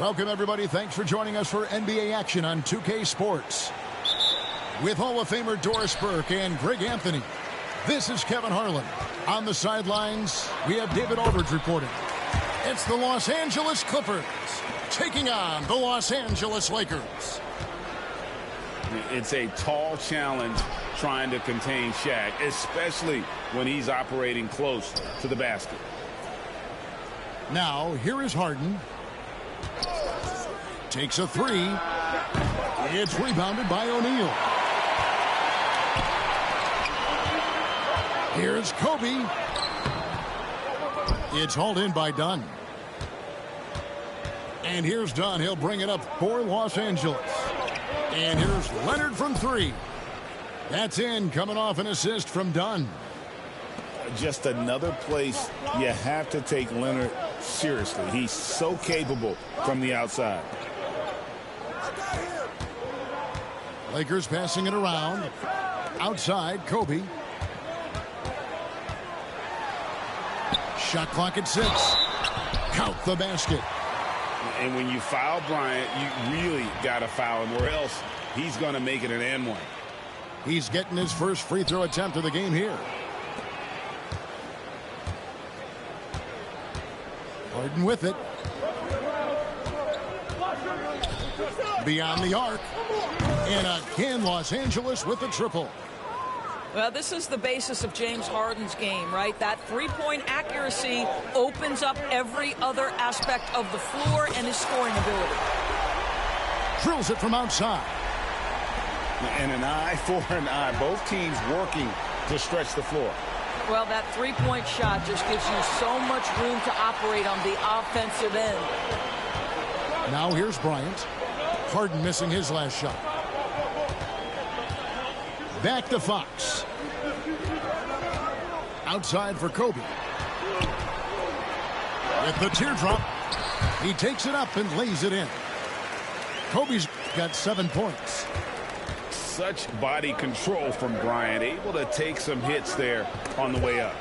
Welcome, everybody. Thanks for joining us for NBA action on 2K Sports. With Hall of Famer Doris Burke and Greg Anthony, this is Kevin Harlan. On the sidelines, we have David Aldridge reporting. It's the Los Angeles Clippers taking on the Los Angeles Lakers. It's a tall challenge trying to contain Shaq, especially when he's operating close to the basket. Now, here is Harden. Takes a three. It's rebounded by O'Neal. Here's Kobe. It's hauled in by Dunn. And here's Dunn. He'll bring it up for Los Angeles. And here's Leonard from three. That's in, coming off an assist from Dunn. Just another place you have to take Leonard seriously. He's so capable from the outside. Lakers passing it around. Outside, Kobe. Shot clock at 6. Count the basket. And when you foul Bryant, you really got to foul him, or else he's going to make it an and one. He's getting his first free throw attempt of the game here. Harden with it. Beyond the arc. And again, Los Angeles with the triple. Well, this is the basis of James Harden's game, right? That three-point accuracy opens up every other aspect of the floor and his scoring ability. Drills it from outside. And an eye for an eye. Both teams working to stretch the floor. Well, that three-point shot just gives you so much room to operate on the offensive end. Now here's Bryant. Harden missing his last shot. Back to Fox. Outside for Kobe. With the teardrop, he takes it up and lays it in. Kobe's got 7 points. Such body control from Bryant, able to take some hits there on the way up.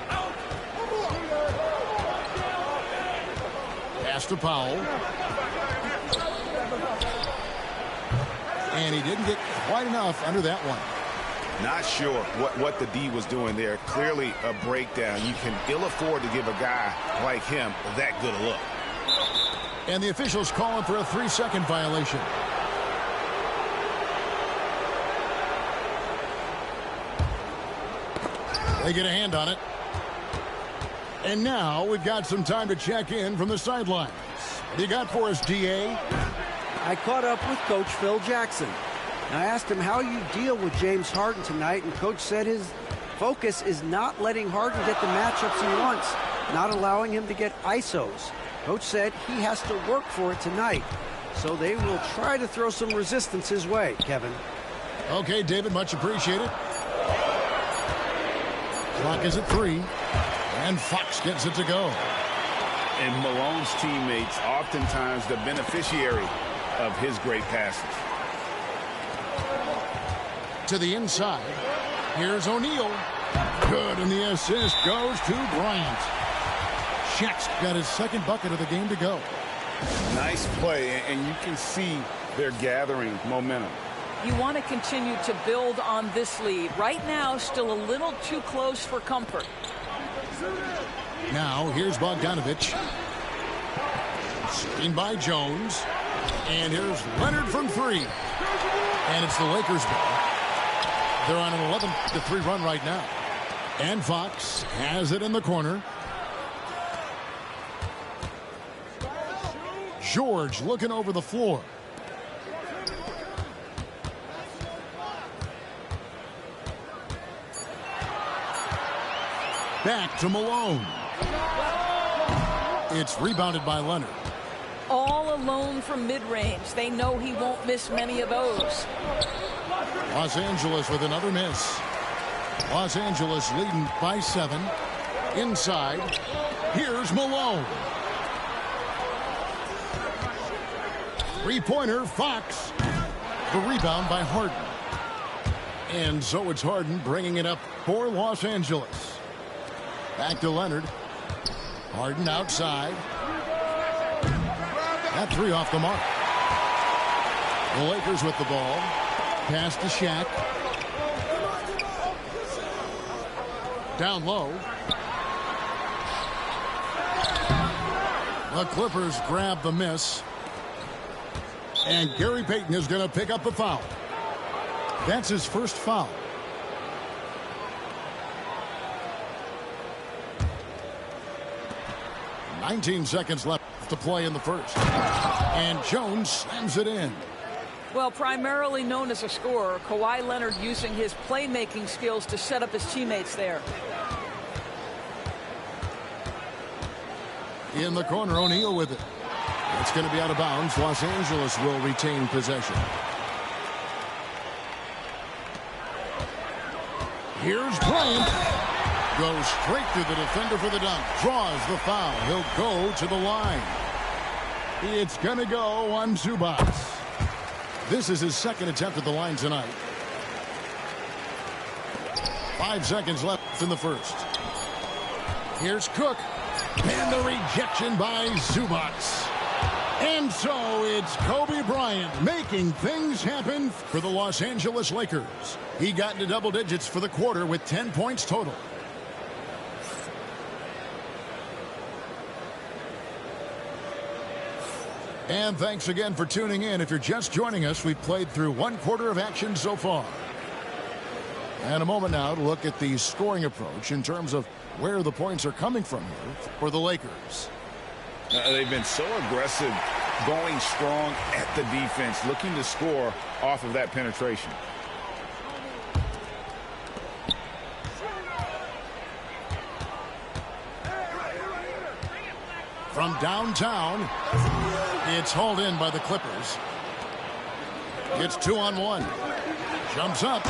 Pass to Powell. And he didn't get quite enough under that one. Not sure what the D was doing there. Clearly a breakdown. You can ill afford to give a guy like him that good a look. And the officials calling for a 3-second violation. They get a hand on it. And now we've got some time to check in from the sidelines. What do you got for us, DA? I caught up with Coach Phil Jackson. I asked him how you deal with James Harden tonight, and Coach said his focus is not letting Harden get the matchups he wants, not allowing him to get ISOs. Coach said he has to work for it tonight, so they will try to throw some resistance his way, Kevin. Okay, David, much appreciated. Clock is at 3, and Fox gets it to go. And Malone's teammates oftentimes the beneficiary of his great passes. To the inside. Here's O'Neal. Good, and the assist goes to Bryant. Shaq's got his second bucket of the game to go. Nice play, and you can see they're gathering momentum. You want to continue to build on this lead. Right now, still a little too close for comfort. Now, here's Bogdanovich. Screen by Jones. And here's Leonard from 3. And it's the Lakers' ball. They're on an 11-3 run right now. And Fox has it in the corner. George looking over the floor. Back to Malone. It's rebounded by Leonard. All alone from mid-range. They know he won't miss many of those. Los Angeles with another miss. Los Angeles leading by 7. Inside. Here's Malone. Three-pointer, Fox. The rebound by Harden. And so it's Harden bringing it up for Los Angeles. Back to Leonard. Harden outside. Got 3 off the mark. The Lakers with the ball. Pass to Shaq. Down low. The Clippers grab the miss. And Gary Payton is going to pick up the foul. That's his first foul. "19 seconds left to play in the first. And Jones slams it in. Well, primarily known as a scorer, Kawhi Leonard using his playmaking skills to set up his teammates there. In the corner, O'Neal with it. It's going to be out of bounds. Los Angeles will retain possession. Here's Bryant. Goes straight through the defender for the dunk. Draws the foul. He'll go to the line. It's going to go on Zubac. This is his second attempt at the line tonight. 5 seconds left in the first. Here's Cook. And the rejection by Zubac. And so it's Kobe Bryant making things happen for the Los Angeles Lakers. He got into double digits for the quarter with 10 points total. And thanks again for tuning in. If you're just joining us, we've played through 1 quarter of action so far. And a moment now to look at the scoring approach in terms of where the points are coming from here for the Lakers. They've been so aggressive, going strong at the defense, looking to score off of that penetration. From downtown, it's hauled in by the Clippers. It's 2-on-1. Jumps up,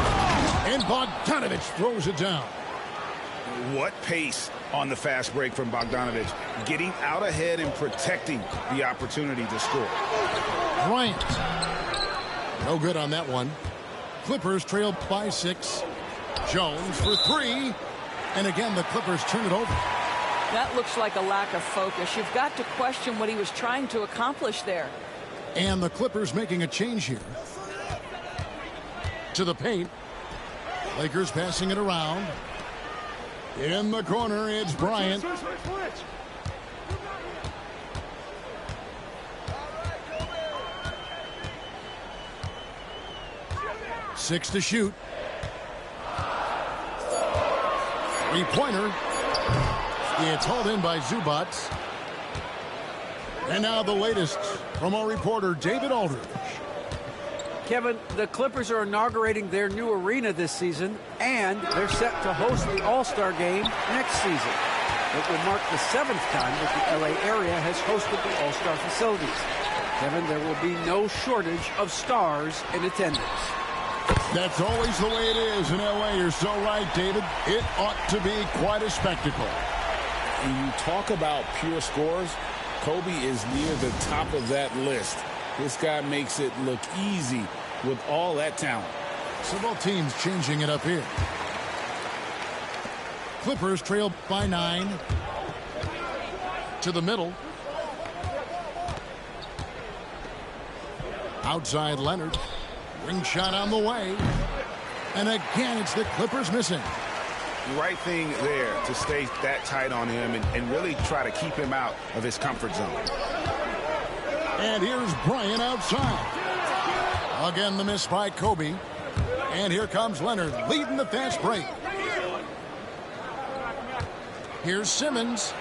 and Bogdanović throws it down. What pace on the fast break from Bogdanović, getting out ahead and protecting the opportunity to score. Bryant. No good on that one. Clippers trail by 6. Jones for 3. And again, the Clippers turn it over. That looks like a lack of focus. You've got to question what he was trying to accomplish there. And the Clippers making a change here. To the paint. Lakers passing it around. In the corner, it's Bryant. Six to shoot. Three-pointer. It's hauled in by Zubac. And now the latest from our reporter, David Aldridge. Kevin, the Clippers are inaugurating their new arena this season, and they're set to host the All-Star Game next season. It will mark the 7th time that the LA area has hosted the All-Star facilities. Kevin, there will be no shortage of stars in attendance. That's always the way it is in LA. You're so right, David. It ought to be quite a spectacle. When you talk about pure scores, Kobe is near the top of that list. This guy makes it look easy with all that talent. So both teams changing it up here. Clippers trail by 9. To the middle. Outside Leonard. Ring shot on the way. And again, it's the Clippers missing. The right thing there to stay that tight on him and really try to keep him out of his comfort zone. And here's Bryant outside. Again, the miss by Kobe. And here comes Leonard leading the fast break. Here's Simmons.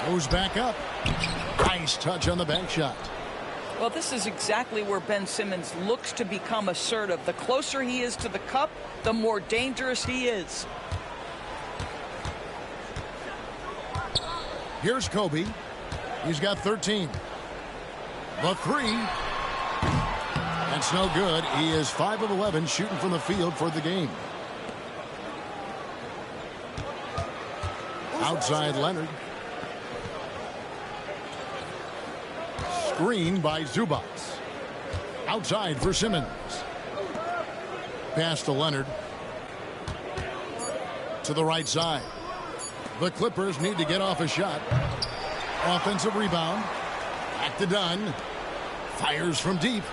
Goes back up. Nice touch on the bank shot. Well, this is exactly where Ben Simmons looks to become assertive. The closer he is to the cup, the more dangerous he is. Here's Kobe. He's got 13. The 3. That's no good. He is 5 of 11 shooting from the field for the game. Outside Leonard. Screen by Zubac. Outside for Simmons. Pass to Leonard. To the right side. The Clippers need to get off a shot. Offensive rebound. Back to Dunn. Fires from deep.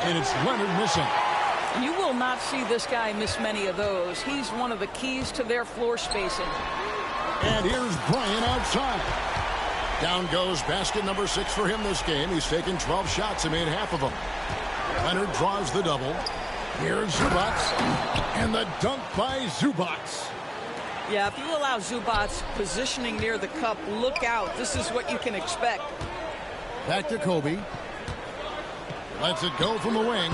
And it's Leonard missing. You will not see this guy miss many of those. He's one of the keys to their floor spacing. And here's Bryant outside. Down goes basket number 6 for him this game. He's taken 12 shots and made half of them. Leonard draws the double. Here's Zubac. And the dunk by Zubac. Yeah, if you allow Zubac positioning near the cup, look out. This is what you can expect. Back to Kobe. Lets it go from the wing.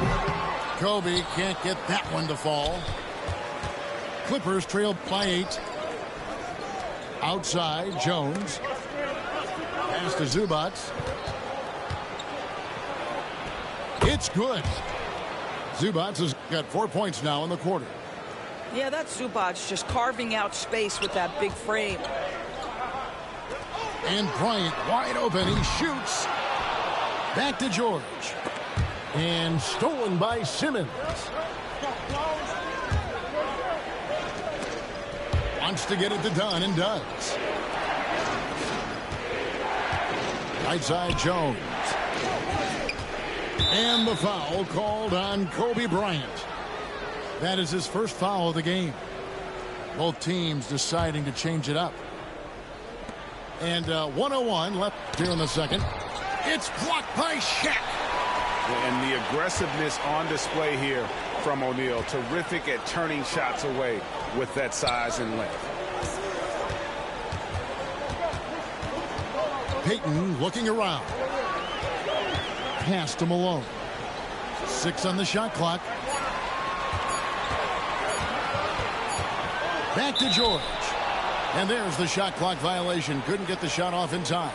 Kobe can't get that one to fall. Clippers trail by 8. Outside, Jones. Pass to Zubac. It's good. Zubac has got 4 points now in the quarter. Yeah, that's Zubac just carving out space with that big frame. And Bryant wide open. He shoots. Back to George. And stolen by Simmons. Wants to get it to Dunn and does. Right side Jones. And the foul called on Kobe Bryant. That is his first foul of the game. Both teams deciding to change it up. And 1:01 left here in the second. It's blocked by Shaq. And the aggressiveness on display here from O'Neal. Terrific at turning shots away with that size and length. Payton looking around. Pass to Malone. 6 on the shot clock. Back to George. And there's the shot clock violation. Couldn't get the shot off in time.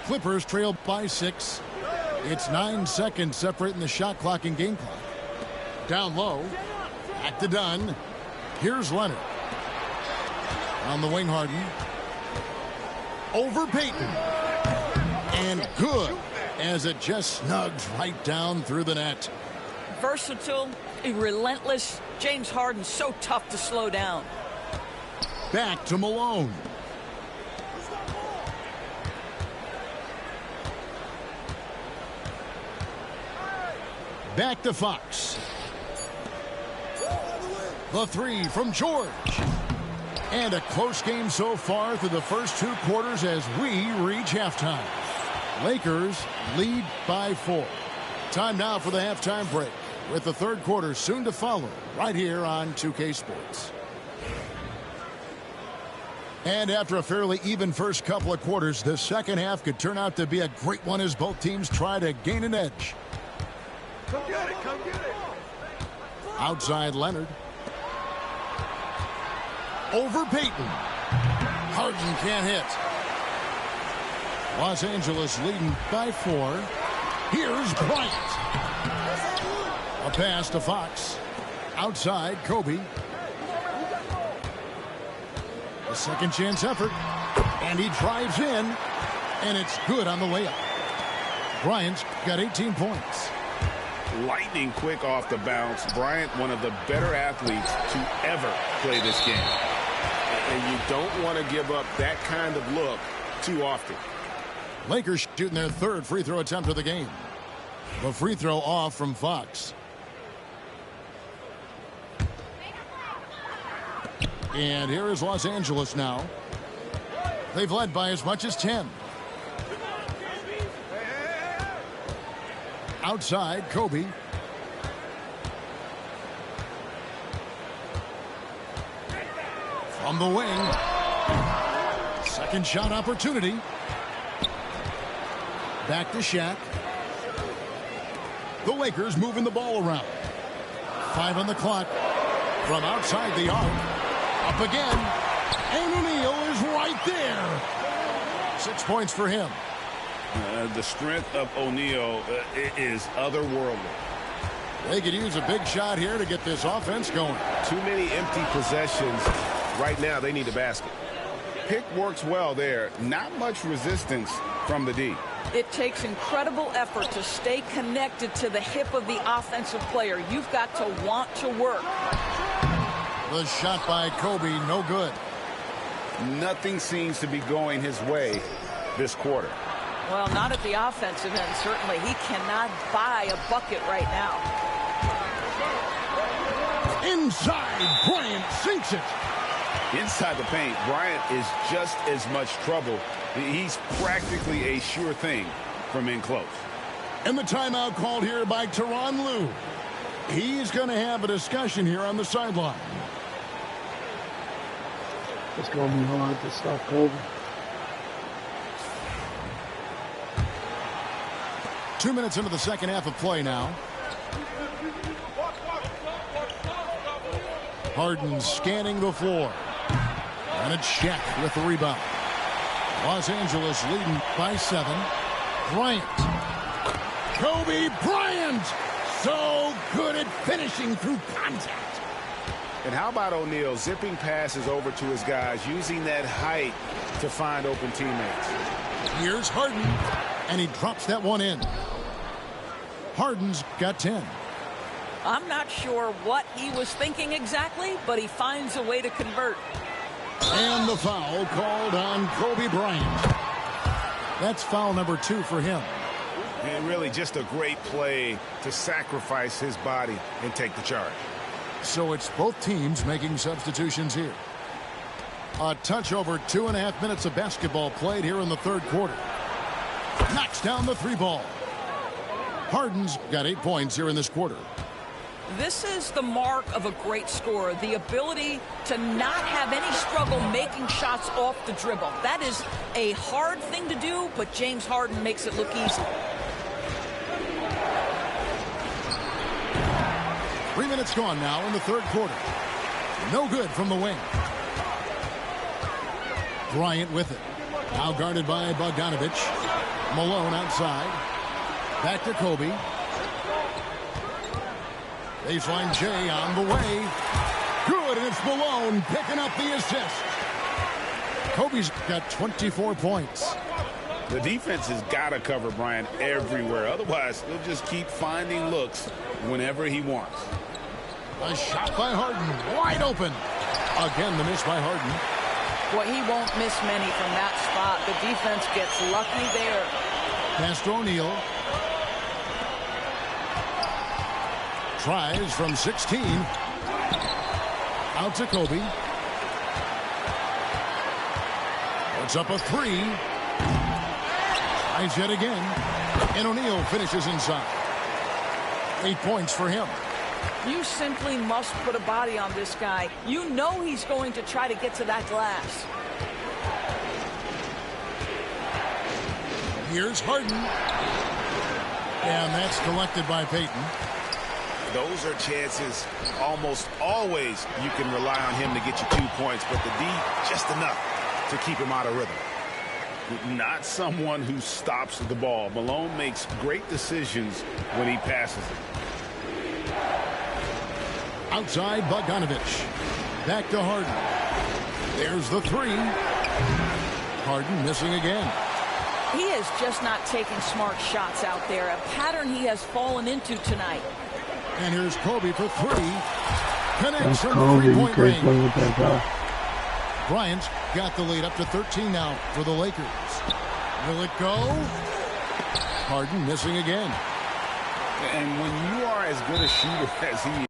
Clippers trail by 6. It's 9 seconds separating the shot clock and game clock. Down low. Back to Dunn. Here's Leonard. On the wing, Harden. Over Payton. And good, as it just snugs right down through the net. Versatile, relentless. James Harden so tough to slow down. Back to Malone. Back to Fox. The 3 from George. And a close game so far through the first 2 quarters as we reach halftime. Lakers lead by 4. Time now for the halftime break, with the third quarter soon to follow right here on 2K Sports. And after a fairly even first couple of quarters, the second half could turn out to be a great one as both teams try to gain an edge. Come get it, come get it. Outside Leonard. Over Payton. Harden can't hit. Los Angeles leading by 4. Here's Bryant. A pass to Fox. Outside Kobe. A second chance effort. And he drives in. And it's good on the layup. Bryant's got 18 points. Lightning quick off the bounce. Bryant, one of the better athletes to ever play this game. And you don't want to give up that kind of look too often. Lakers shooting their third free throw attempt of the game. The free throw off from Fox. And here is Los Angeles now. They've led by as much as 10. Outside, Kobe. From the wing. Second shot opportunity. Back to Shaq. The Lakers moving the ball around. 5 on the clock. From outside the arc. Up again. And O'Neal is right there. 6 points for him. The strength of O'Neal is otherworldly. They could use a big shot here to get this offense going. Too many empty possessions. Right now, they need a basket. pick works well there. Not much resistance from the D. It takes incredible effort to stay connected to the hip of the offensive player. You've got to want to work. The shot by Kobe, no good. Nothing seems to be going his way this quarter. Well, not at the offensive end, certainly. He cannot buy a bucket right now. Inside, Bryant sinks it. Inside the paint, Bryant is just as much trouble. He's practically a sure thing from in close. And the timeout called here by Tyronn Lue. He's going to have a discussion here on the sideline. It's going to be hard to stop Kobe. 2 minutes into the second half of play now. Harden scanning the floor. And a check with the rebound. Los Angeles leading by 7. Bryant. Kobe Bryant. So good at finishing through contact. And how about O'Neal zipping passes over to his guys, using that height to find open teammates. Here's Harden. And he drops that one in. Harden's got 10. I'm not sure what he was thinking exactly, but he finds a way to convert. And the foul called on Kobe Bryant. That's foul number 2 for him. And really just a great play to sacrifice his body and take the charge. So it's both teams making substitutions here. A touch over 2.5 minutes of basketball played here in the third quarter. Knocks down the 3 ball. Harden's got 8 points here in this quarter. This is the mark of a great scorer, the ability to not have any struggle making shots off the dribble. That is a hard thing to do, but James Harden makes it look easy. 3 minutes gone now in the third quarter. No good from the wing. Bryant with it. Now guarded by Bogdanovich. Malone outside. Back to Kobe. Baseline J on the way. Good, and it's Malone picking up the assist. Kobe's got 24 points. The defense has got to cover Bryant everywhere. Otherwise, he'll just keep finding looks whenever he wants. A shot by Harden, wide open. Again, the miss by Harden. Well, he won't miss many from that spot. The defense gets lucky there. Pass to O'Neal. Tries from 16. Out to Kobe. Puts up a 3. Tries yet again. And O'Neal finishes inside. 8 points for him. You simply must put a body on this guy. You know he's going to try to get to that glass. Here's Harden. And that's collected by Payton. Those are chances almost always you can rely on him to get you 2 points, but the D just enough to keep him out of rhythm. Not someone who stops the ball. Malone makes great decisions when he passes it. Outside Bogdanovich. Back to Harden. There's the 3. Harden missing again. He is just not taking smart shots out there. A pattern he has fallen into tonight. And here's Kobe for 3. Connects That's from Kobe. You 3-point can't range. play with that guy. Bryant's got the lead up to 13 now for the Lakers. Will it go? Harden missing again. And when you are as good a shooter as he is,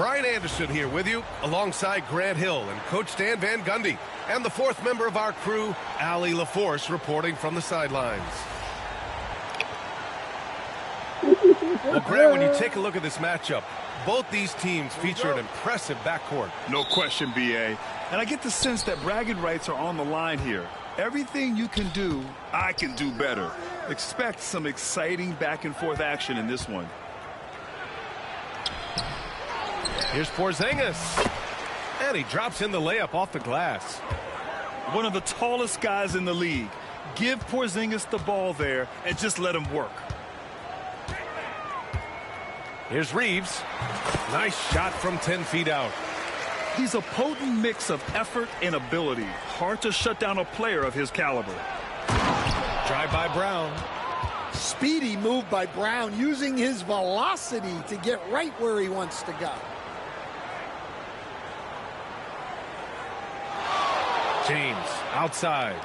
Brian Anderson here with you, alongside Grant Hill and Coach Dan Van Gundy, and the fourth member of our crew, Allie LaForce, reporting from the sidelines. Well, Grant, when you take a look at this matchup, both these teams feature an impressive backcourt. No question, B.A. And I get the sense that bragging rights are on the line here. Everything you can do, I can do better. Expect some exciting back-and-forth action in this one. Here's Porzingis. And he drops in the layup off the glass. One of the tallest guys in the league. Give Porzingis the ball there and just let him work. Here's Reeves. Nice shot from 10 feet out. He's a potent mix of effort and ability. Hard to shut down a player of his caliber. Drive by Brown. Speedy move by Brown, using his velocity to get right where he wants to go. James outside.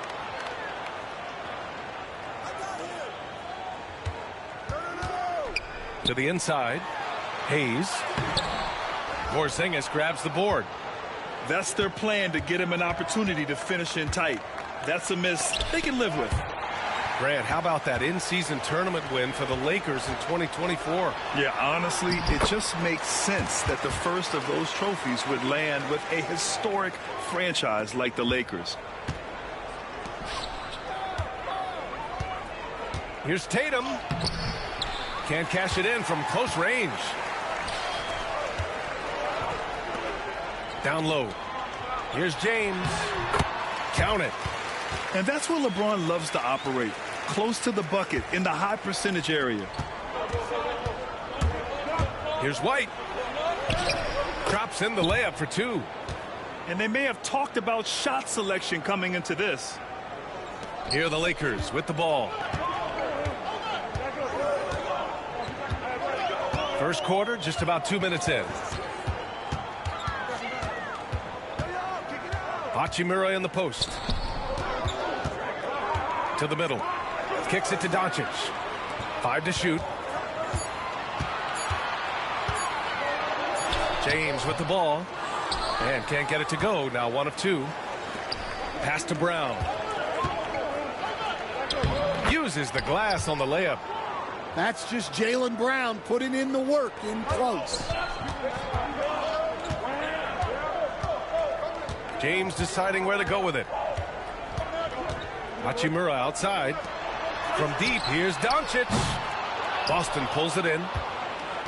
To the inside. Hayes. Porzingis grabs the board. That's their plan, to get him an opportunity to finish in tight. That's a miss they can live with. Grant, how about that in-season tournament win for the Lakers in 2024? Yeah, honestly, it just makes sense that the first of those trophies would land with a historic franchise like the Lakers. Here's Tatum. Can't cash it in from close range. Down low. Here's James. Count it. And that's where LeBron loves to operate. Close to the bucket in the high percentage area. Here's White. Drops in the layup for two. And they may have talked about shot selection coming into this. Here are the Lakers with the ball. First quarter, just about 2 minutes in. Hachimura in the post. To the middle. Kicks it to Doncic. 5 to shoot. James with the ball. And can't get it to go. Now 1 of 2. Pass to Brown. Uses the glass on the layup. That's just Jaylen Brown putting in the work in close. James deciding where to go with it. Hachimura outside. From deep, here's Doncic. Boston pulls it in.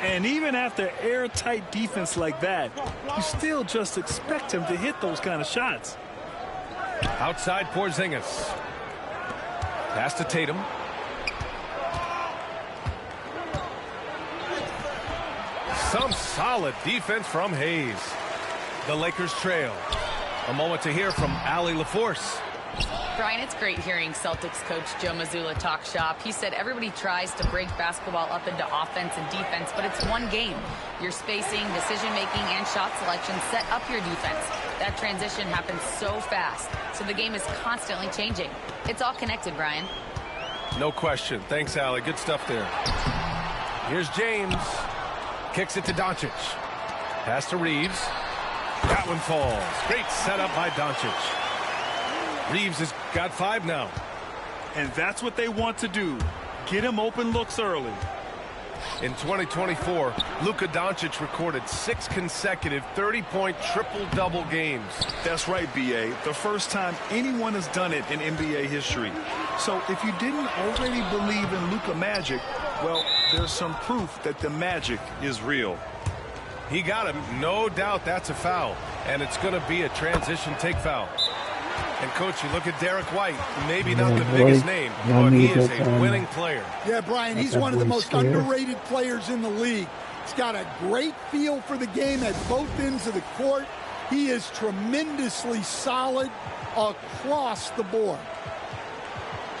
And even after airtight defense like that, you still just expect him to hit those kind of shots. Outside Porzingis. Pass to Tatum. Some solid defense from Hayes. The Lakers trail. A moment to hear from Allie LaForce. Brian, it's great hearing Celtics coach Joe Mazzulla talk shop. He said everybody tries to break basketball up into offense and defense, but it's one game. Your spacing, decision-making, and shot selection set up your defense. That transition happens so fast, so the game is constantly changing. It's all connected, Brian. No question. Thanks, Allie. Good stuff there. Here's James. Kicks it to Doncic. Pass to Reeves. That one falls. Great setup by Doncic. Reeves has got 5 now. And that's what they want to do. Get him open looks early. In 2024, Luka Doncic recorded 6 consecutive 30-point triple-double games. That's right, B.A. The first time anyone has done it in NBA history. So if you didn't already believe in Luka magic, well, there's some proof that the magic is real. He got him. No doubt that's a foul. And it's going to be a transition take foul. And, Coach, you look at Derek White, maybe not the biggest name, but he is a winning player. Yeah, Brian, he's one of the most underrated players in the league. He's got a great feel for the game at both ends of the court. He is tremendously solid across the board.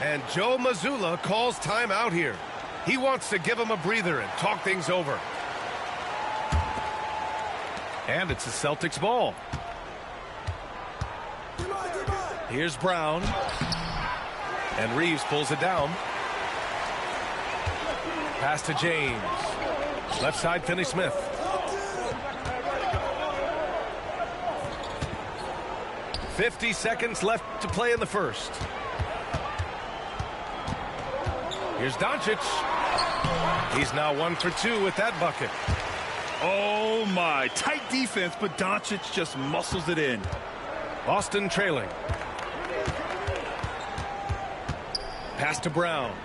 And Joe Mazzulla calls timeout here. He wants to give him a breather and talk things over. And it's the Celtics ball. Here's Brown. And Reeves pulls it down. Pass to James. Left side, Finney-Smith. 50 seconds left to play in the first. Here's Doncic. He's now 1 for 2 with that bucket. Oh, my. Tight defense, but Doncic just muscles it in. Boston trailing. Pass to Brown.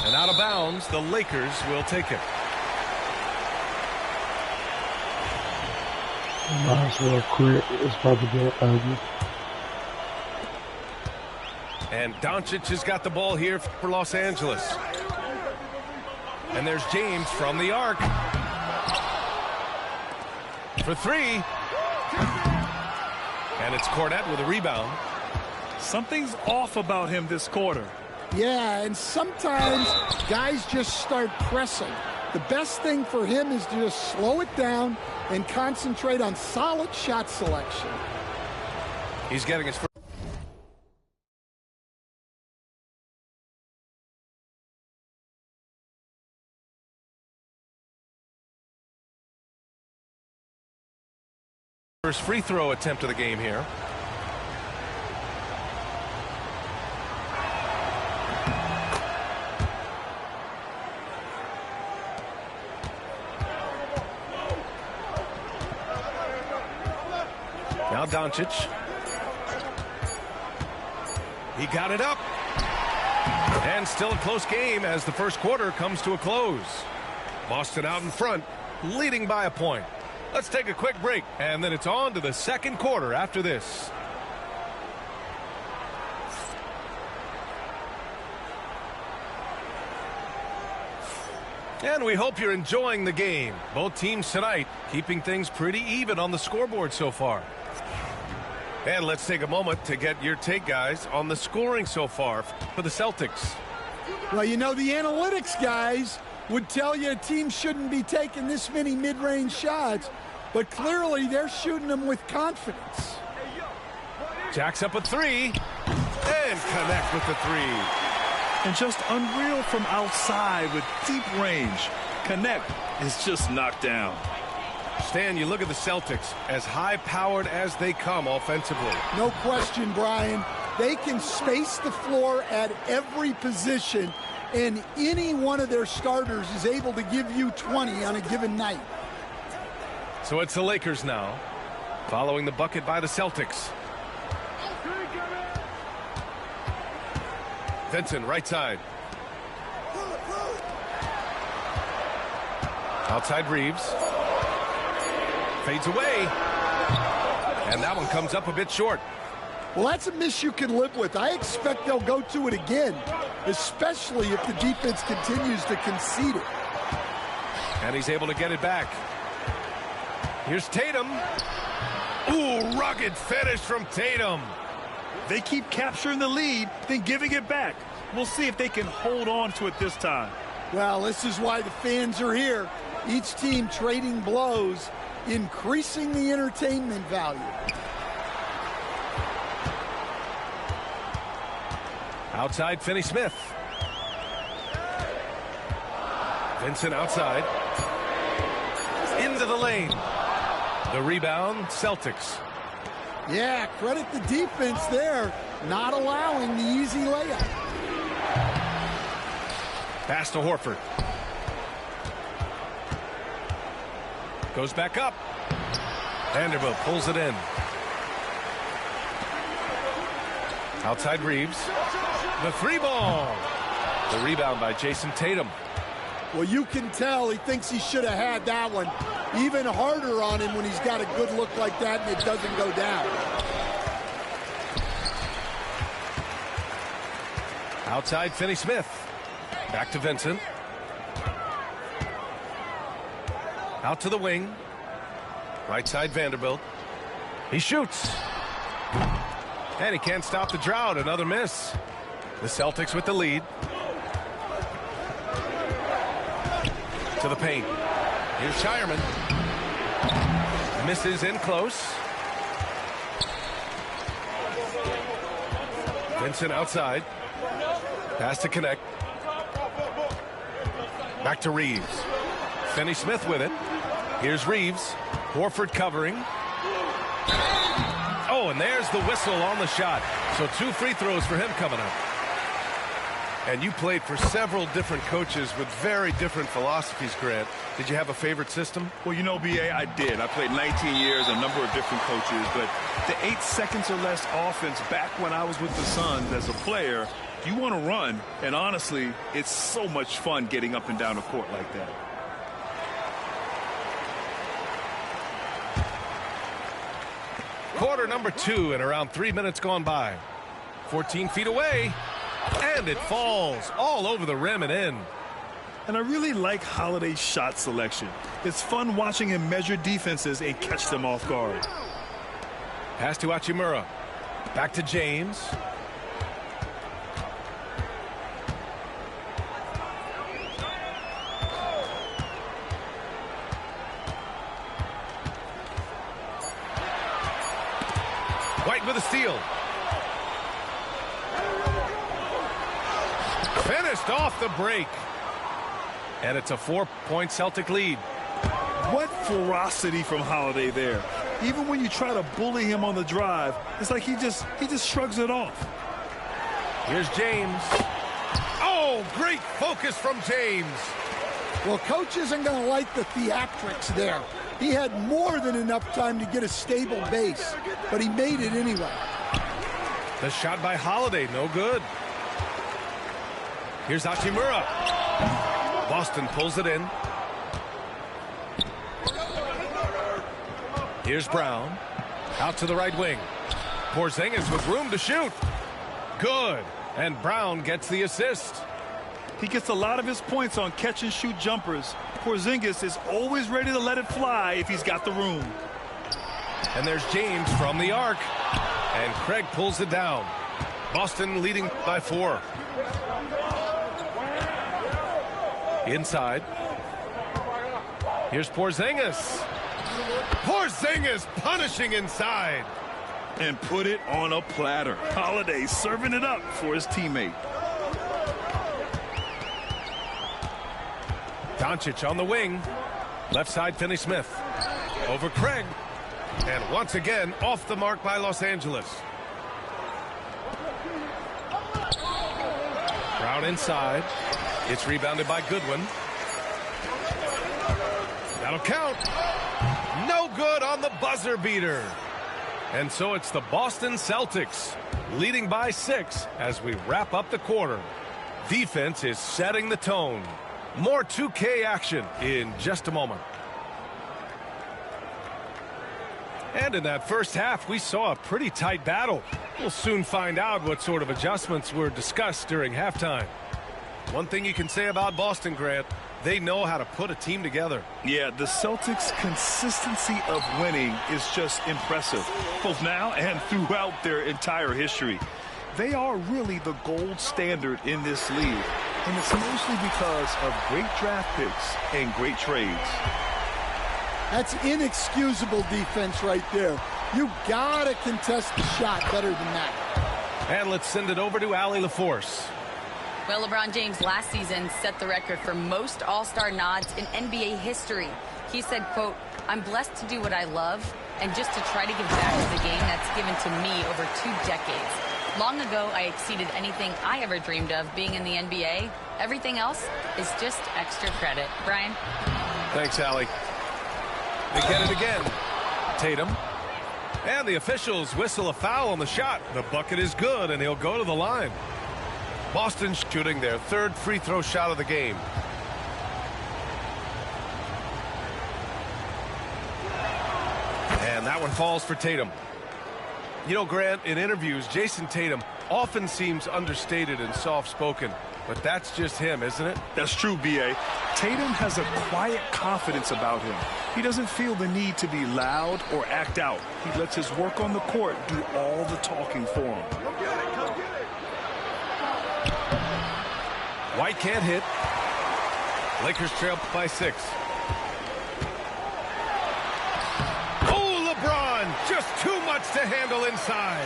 And out of bounds, the Lakers will take it. Might as well quit. It's about to get ugly. And Doncic has got the ball here for Los Angeles. And there's James from the arc. For 3. And it's Cornette with a rebound. Something's off about him this quarter. Yeah, and sometimes guys just start pressing. The best thing for him is to just slow it down and concentrate on solid shot selection. He's getting his first free throw attempt of the game here. Now Doncic. He got it up. And still a close game as the first quarter comes to a close. Boston out in front, leading by a point. Let's take a quick break, and then it's on to the second quarter after this. And we hope you're enjoying the game. Both teams tonight keeping things pretty even on the scoreboard so far. And let's take a moment to get your take, guys, on the scoring so far for the Celtics. Well, you know, the analytics guys would tell you a team shouldn't be taking this many mid-range shots, but clearly they're shooting them with confidence. Jacks up a 3 and connect with the 3. And just unreal from outside with deep range. Connect is just knocked down. Stan, you look at the Celtics, as high-powered as they come offensively. No question, Brian. They can space the floor at every position, and any one of their starters is able to give you 20 on a given night. So it's the Lakers now, following the bucket by the Celtics. Vincent, right side. Outside Reeves. Fades away. And that one comes up a bit short. Well, that's a miss you can live with. I expect they'll go to it again, especially if the defense continues to concede it. And he's able to get it back. Here's Tatum. Ooh, rugged finish from Tatum. They keep capturing the lead, then giving it back. We'll see if they can hold on to it this time. Well, this is why the fans are here. Each team trading blows, increasing the entertainment value. Outside, Finney-Smith. Vincent outside. Into the lane. The rebound, Celtics. Yeah, credit the defense there, not allowing the easy layup. Pass to Horford. Goes back up. Vanderbilt pulls it in. Outside Reeves. The 3-ball. The rebound by Jason Tatum. Well, you can tell he thinks he should have had that one. Even harder on him when he's got a good look like that and it doesn't go down. Outside Finney-Smith. Back to Vincent. Out to the wing. Right side Vanderbilt. He shoots. And he can't stop the drought. Another miss. The Celtics with the lead. To the paint. Here's Shireman. Misses in close. Vincent outside. Pass to connect. Back to Reeves. Finney-Smith with it. Here's Reeves. Horford covering. Oh, and there's the whistle on the shot. So 2 free throws for him coming up. And you played for several different coaches with very different philosophies, Grant. Did you have a favorite system? Well, you know, B.A., I did. I played 19 years, a number of different coaches, but the 8 seconds or less offense back when I was with the Suns as a player, you want to run, and honestly, it's so much fun getting up and down the court like that. Quarter number 2 and around 3 minutes gone by. 14 feet away. And it falls all over the rim and in. And I really like Holiday's shot selection. It's fun watching him measure defenses and catch them off guard. Pass to Hachimura. Back to James. White with a steal. Finished off the break. And it's a 4-point Celtic lead. What ferocity from Holiday there. Even when you try to bully him on the drive, it's like he just shrugs it off. Here's James. Oh, great focus from James. Well, coach isn't going to like the theatrics there. He had more than enough time to get a stable base, but he made it anyway. The shot by Holiday, no good. Here's Hachimura. Boston pulls it in. Here's Brown. Out to the right wing. Porzingis with room to shoot. Good. And Brown gets the assist. He gets a lot of his points on catch-and-shoot jumpers. Porzingis is always ready to let it fly if he's got the room. And there's James from the arc. And Craig pulls it down. Boston leading by 4. Inside. Here's Porzingis. Porzingis punishing inside. And put it on a platter. Holiday serving it up for his teammate. Doncic on the wing. Left side, Finney-Smith. Over Craig. And once again, off the mark by Los Angeles. Brown inside. It's rebounded by Goodwin. That'll count. No good on the buzzer beater. And so it's the Boston Celtics leading by 6 as we wrap up the quarter. Defense is setting the tone. More 2K action in just a moment. And in that first half, we saw a pretty tight battle. We'll soon find out what sort of adjustments were discussed during halftime. One thing you can say about Boston, Grant, they know how to put a team together. Yeah, the Celtics' consistency of winning is just impressive, both now and throughout their entire history. They are really the gold standard in this league, and it's mostly because of great draft picks and great trades. That's inexcusable defense right there. You gotta contest the shot better than that. And let's send it over to Allie LaForce. Well, LeBron James last season set the record for most All-Star nods in NBA history. He said, quote, "I'm blessed to do what I love and just to try to give back to the game that's given to me over 2 decades. Long ago, I exceeded anything I ever dreamed of being in the NBA. Everything else is just extra credit." Brian? Thanks, Allie. They get it again. Tatum. And the officials whistle a foul on the shot. The bucket is good, and he'll go to the line. Boston shooting their 3rd free throw shot of the game. And that one falls for Tatum. You know, Grant, in interviews, Jason Tatum often seems understated and soft-spoken. But that's just him, isn't it? That's true, B.A. Tatum has a quiet confidence about him. He doesn't feel the need to be loud or act out. He lets his work on the court do all the talking for him. White can't hit. Lakers trail by 6. Oh, LeBron! Just too much to handle inside.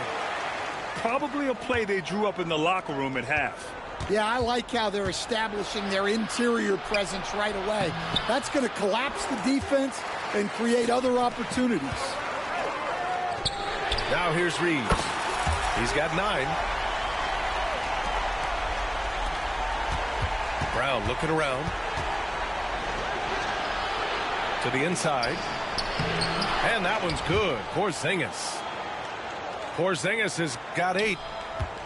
Probably a play they drew up in the locker room at half. Yeah, I like how they're establishing their interior presence right away. That's going to collapse the defense and create other opportunities. Now here's Reeves. He's got 9. Brown looking around. To the inside. And that one's good. Porzingis. Porzingis has got 8.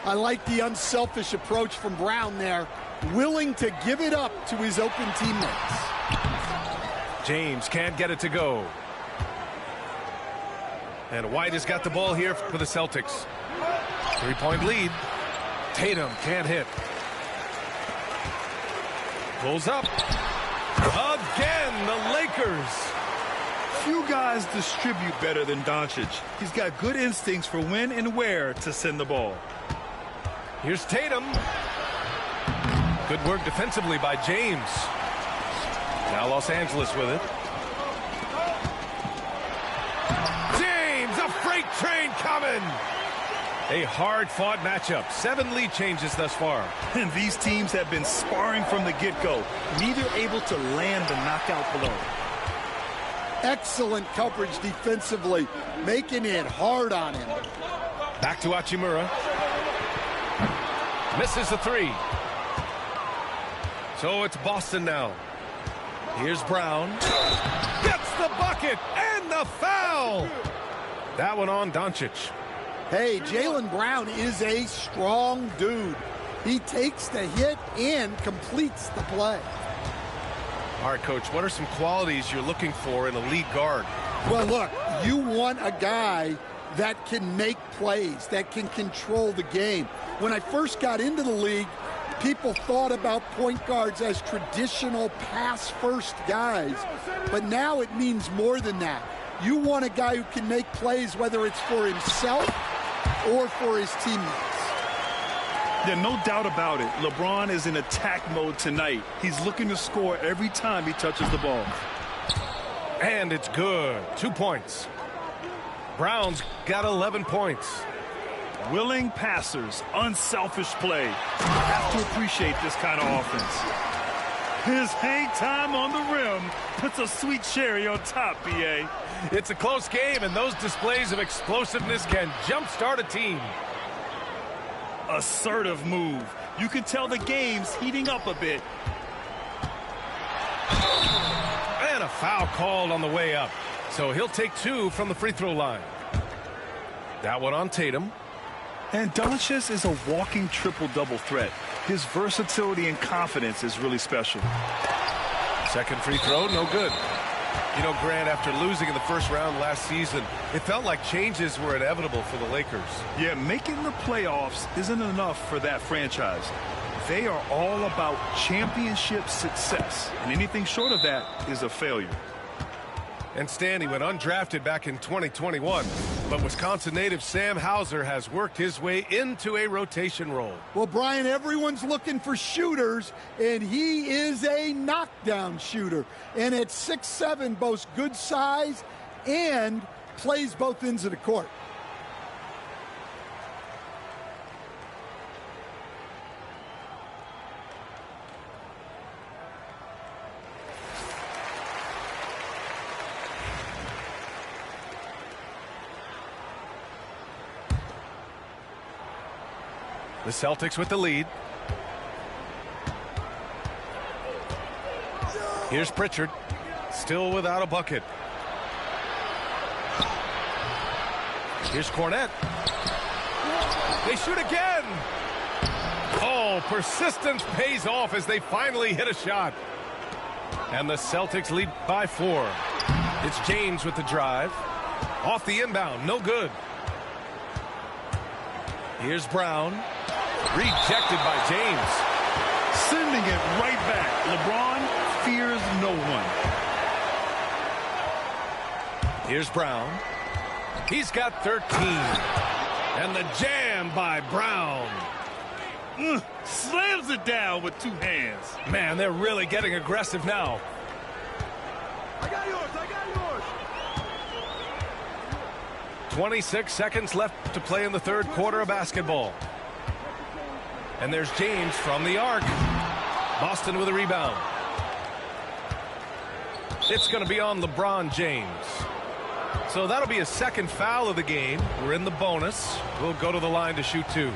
I like the unselfish approach from Brown there, willing to give it up to his open teammates. James can't get it to go. And White has got the ball here for the Celtics. 3-point lead. Tatum can't hit. Pulls up. Again, the Lakers. Few guys distribute better than Doncic. He's got good instincts for when and where to send the ball. Here's Tatum. Good work defensively by James. Now Los Angeles with it. James, a freight train coming. A hard-fought matchup. 7 lead changes thus far. And these teams have been sparring from the get-go, neither able to land the knockout blow. Excellent coverage defensively, making it hard on him. Back to Hachimura. Misses the 3. So it's Boston now. Here's Brown. Gets the bucket and the foul. That one on Doncic. Hey, Jaylen Brown is a strong dude. He takes the hit and completes the play. All right, Coach, what are some qualities you're looking for in a lead guard? Well, look, you want a guy that can make plays, that can control the game. When I first got into the league, people thought about point guards as traditional pass-first guys, but now it means more than that. You want a guy who can make plays, whether it's for himself or for his teammates. Yeah, no doubt about it. LeBron is in attack mode tonight. He's looking to score every time he touches the ball. And it's good. 2 points. Brown's got 11 points. Willing passers, unselfish play. You have to appreciate this kind of offense. His hang time on the rim puts a sweet cherry on top, B.A. It's a close game, and those displays of explosiveness can jumpstart a team. Assertive move. You can tell the game's heating up a bit. And a foul called on the way up. So he'll take 2 from the free throw line. That one on Tatum. And Doncic is a walking triple-double threat. His versatility and confidence is really special. Second free throw, no good. You know, Grant, after losing in the first round last season, it felt like changes were inevitable for the Lakers. Yeah, making the playoffs isn't enough for that franchise. They are all about championship success, and anything short of that is a failure. And Stanley went undrafted back in 2021, but Wisconsin native Sam Hauser has worked his way into a rotation role. Well, Brian, everyone's looking for shooters, and he is a knockdown shooter. And at 6'7", boasts good size and plays both ends of the court. The Celtics with the lead. Here's Pritchard, still without a bucket. Here's Cornette. They shoot again. Oh, persistence pays off as they finally hit a shot. And the Celtics lead by 4. It's James with the drive. Off the inbound, no good. Here's Brown. Rejected by James. Sending it right back. LeBron fears no one. Here's Brown. He's got 13. And the jam by Brown. Slams it down with 2 hands. Man, they're really getting aggressive now. I got yours. 26 seconds left to play in the third quarter of basketball. And there's James from the arc. Boston with a rebound. It's going to be on LeBron James. So that'll be a second foul of the game. We're in the bonus. We'll go to the line to shoot 2.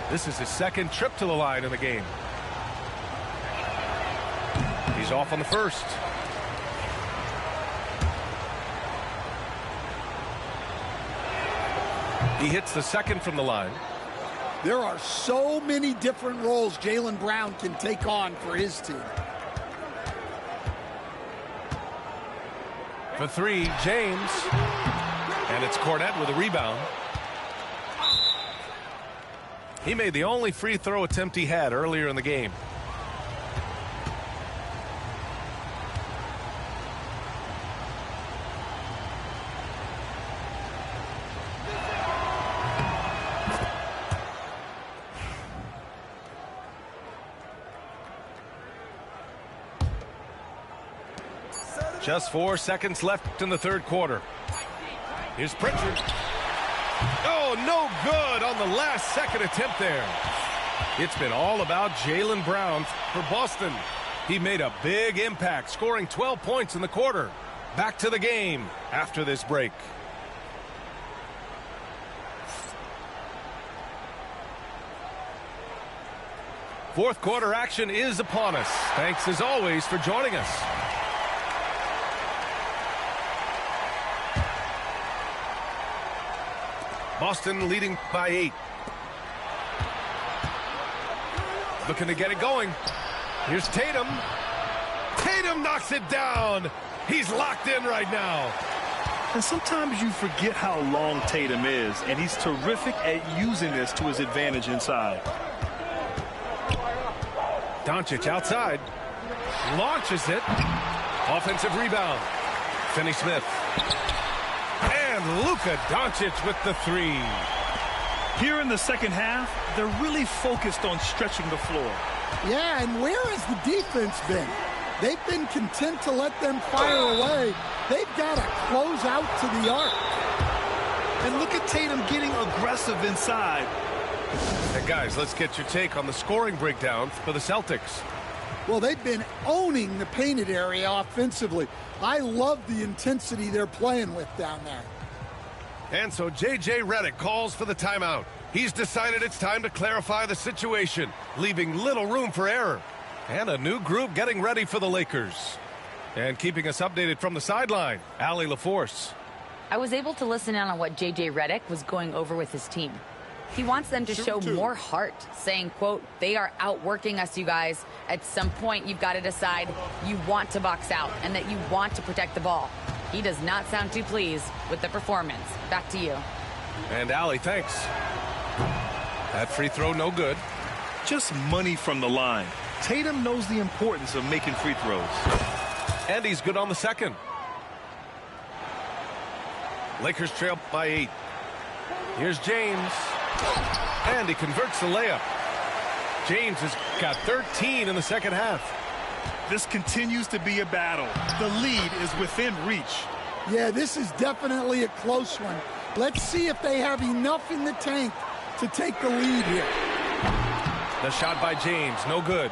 This is his second trip to the line in the game. He's off on the first. He hits the second from the line. There are so many different roles Jaylen Brown can take on for his team. For 3, James. And it's Cornette with a rebound. He made the only free throw attempt he had earlier in the game. Just 4 seconds left in the third quarter. Here's Pritchard. Oh, no good on the last second attempt there. It's been all about Jaylen Brown for Boston. He made a big impact, scoring 12 points in the quarter. Back to the game after this break. Fourth quarter action is upon us. Thanks as always for joining us. Boston leading by 8. Looking to get it going. Here's Tatum. Tatum knocks it down. He's locked in right now. And sometimes you forget how long Tatum is, and he's terrific at using this to his advantage inside. Doncic outside. Launches it. Offensive rebound. Finney-Smith. And Luka Doncic with the 3. Here in the second half, they're really focused on stretching the floor. Yeah, and where has the defense been? They've been content to let them fire away. They've got to close out to the arc. And look at Tatum getting aggressive inside. Hey, guys, let's get your take on the scoring breakdown for the Celtics. Well, they've been owning the painted area offensively. I love the intensity they're playing with down there. And so J.J. Redick calls for the timeout. He's decided it's time to clarify the situation, leaving little room for error. And a new group getting ready for the Lakers. And keeping us updated from the sideline, Allie LaForce. I was able to listen in on what J.J. Redick was going over with his team. He wants them to show more heart, saying, quote, they are outworking us, you guys. At some point, you've got to decide you want to box out and that you want to protect the ball. He does not sound too pleased with the performance. Back to you. And Allie, thanks. That free throw, no good. Just money from the line. Tatum knows the importance of making free throws. And he's good on the second. Lakers trail by 8. Here's James. And he converts the layup. James has got 13 in the second half. This continues to be a battle. The lead is within reach. Yeah, this is definitely a close one. Let's see if they have enough in the tank to take the lead here. The shot by James, no good.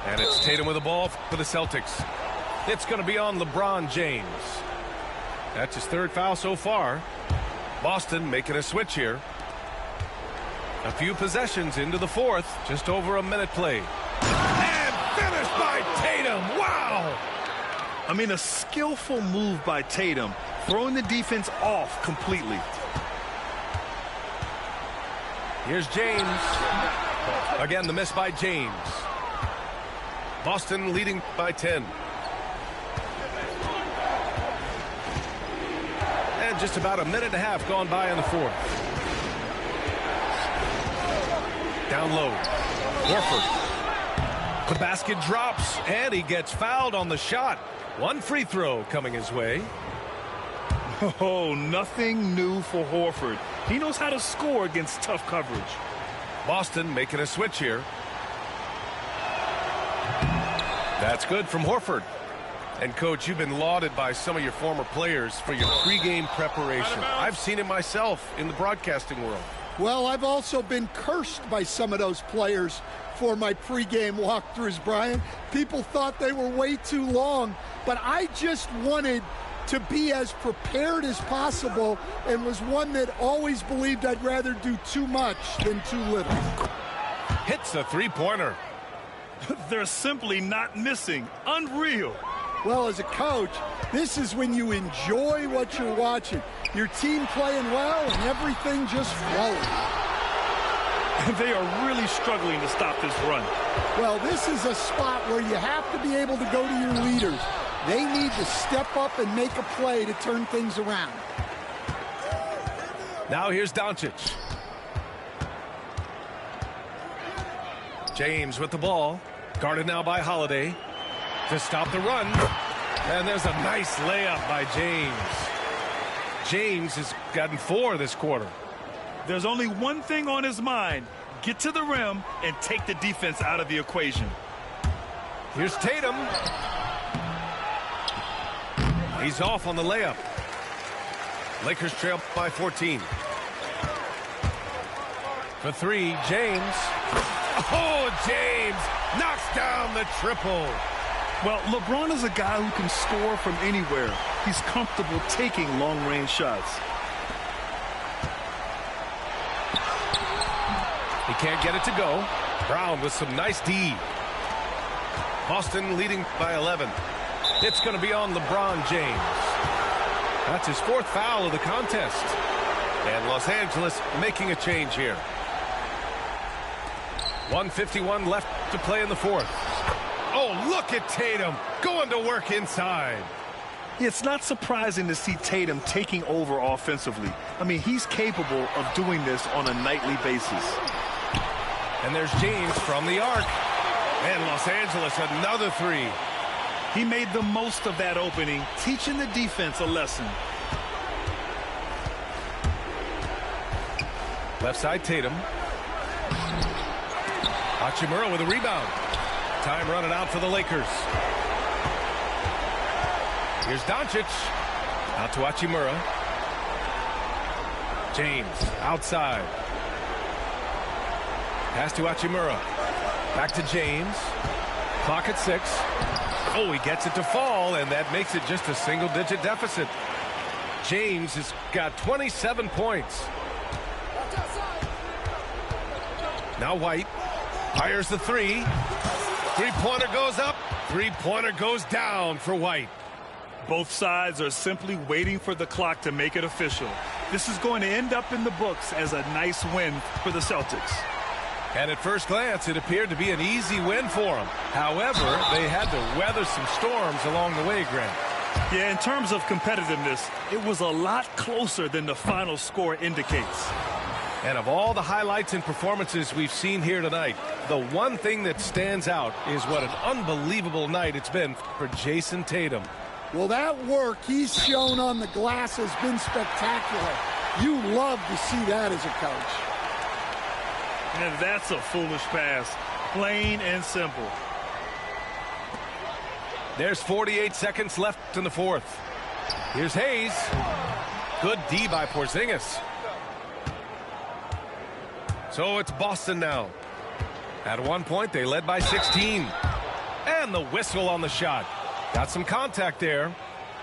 And it's Tatum with the ball for the Celtics. It's going to be on LeBron James. That's his third foul so far. Boston making a switch here. A few possessions into the fourth. Just over a minute played. And finished by Tatum. Wow! I mean, a skillful move by Tatum, throwing the defense off completely. Here's James. Again, the miss by James. Boston leading by 10. And just about a minute and a half gone by in the fourth. Down low. Horford. The basket drops, and he gets fouled on the shot. One free throw coming his way. Oh, nothing new for Horford. He knows how to score against tough coverage. Boston making a switch here. That's good from Horford. And, Coach, you've been lauded by some of your former players for your pregame preparation. I've seen it myself in the broadcasting world. Well, I've also been cursed by some of those players before my pregame walkthroughs, Brian. People thought they were way too long, but I just wanted to be as prepared as possible and was one that always believed I'd rather do too much than too little. Hits a three-pointer. They're simply not missing. Unreal. Well, as a coach, this is when you enjoy what you're watching. Your team playing well and everything just flowing. They are really struggling to stop this run. Well, this is a spot where you have to be able to go to your leaders. They need to step up and make a play to turn things around. Now here's Doncic. James with the ball. Guarded now by Holiday. To stop the run. And there's a nice layup by James. James has gotten 4 this quarter. There's only one thing on his mind. Get to the rim and take the defense out of the equation. Here's Tatum. He's off on the layup. Lakers trail by 14. For 3, James. Oh, James knocks down the triple. Well, LeBron is a guy who can score from anywhere. He's comfortable taking long-range shots. He can't get it to go. Brown with some nice D. Boston leading by 11. It's going to be on LeBron James. That's his 4th foul of the contest. And Los Angeles making a change here. 1:51 left to play in the 4th. Oh, look at Tatum going to work inside. It's not surprising to see Tatum taking over offensively. I mean, he's capable of doing this on a nightly basis. And there's James from the arc. And Los Angeles another 3. He made the most of that opening, teaching the defense a lesson. Left side Tatum. Hachimura with a rebound. Time running out for the Lakers. Here's Doncic. Out to Hachimura. James outside. Pass to Hachimura. Back to James. Clock at 6. Oh, he gets it to fall, and that makes it just a single-digit deficit. James has got 27 points. Now White fires the 3. Three-pointer goes up. Three-pointer goes down for White. Both sides are simply waiting for the clock to make it official. This is going to end up in the books as a nice win for the Celtics. And at first glance, it appeared to be an easy win for them. However, they had to weather some storms along the way, Grant. Yeah, in terms of competitiveness, it was a lot closer than the final score indicates. And of all the highlights and performances we've seen here tonight, the one thing that stands out is what an unbelievable night it's been for Jason Tatum. Well, that work he's shown on the glass has been spectacular. You love to see that as a coach. And that's a foolish pass. Plain and simple. There's 48 seconds left in the 4th. Here's Hayes. Good D by Porzingis. So it's Boston now. At one point, they led by 16. And the whistle on the shot. Got some contact there.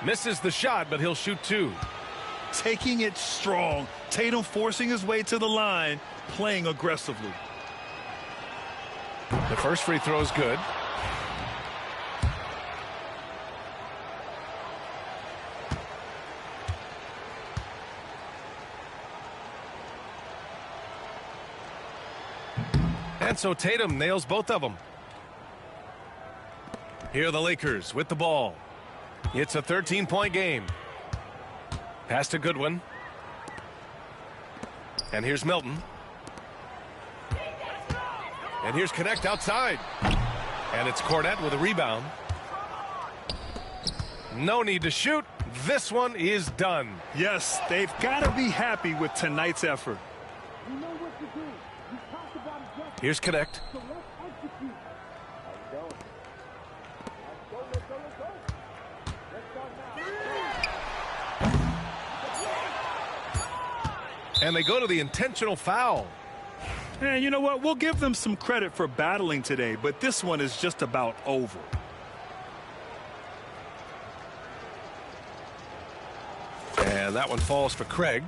Misses the shot, but he'll shoot 2. Taking it strong. Tatum forcing his way to the line, playing aggressively. The first free throw is good. And so Tatum nails both of them. Here are the Lakers with the ball. It's a 13-point game. Pass to Goodwin. And here's Milton. And here's Connect outside. And it's Cornette with a rebound. No need to shoot. This one is done. Yes, they've got to be happy with tonight's effort. Here's Connect. And they go to the intentional foul. And you know what? We'll give them some credit for battling today, but this one is just about over. And that one falls for Craig.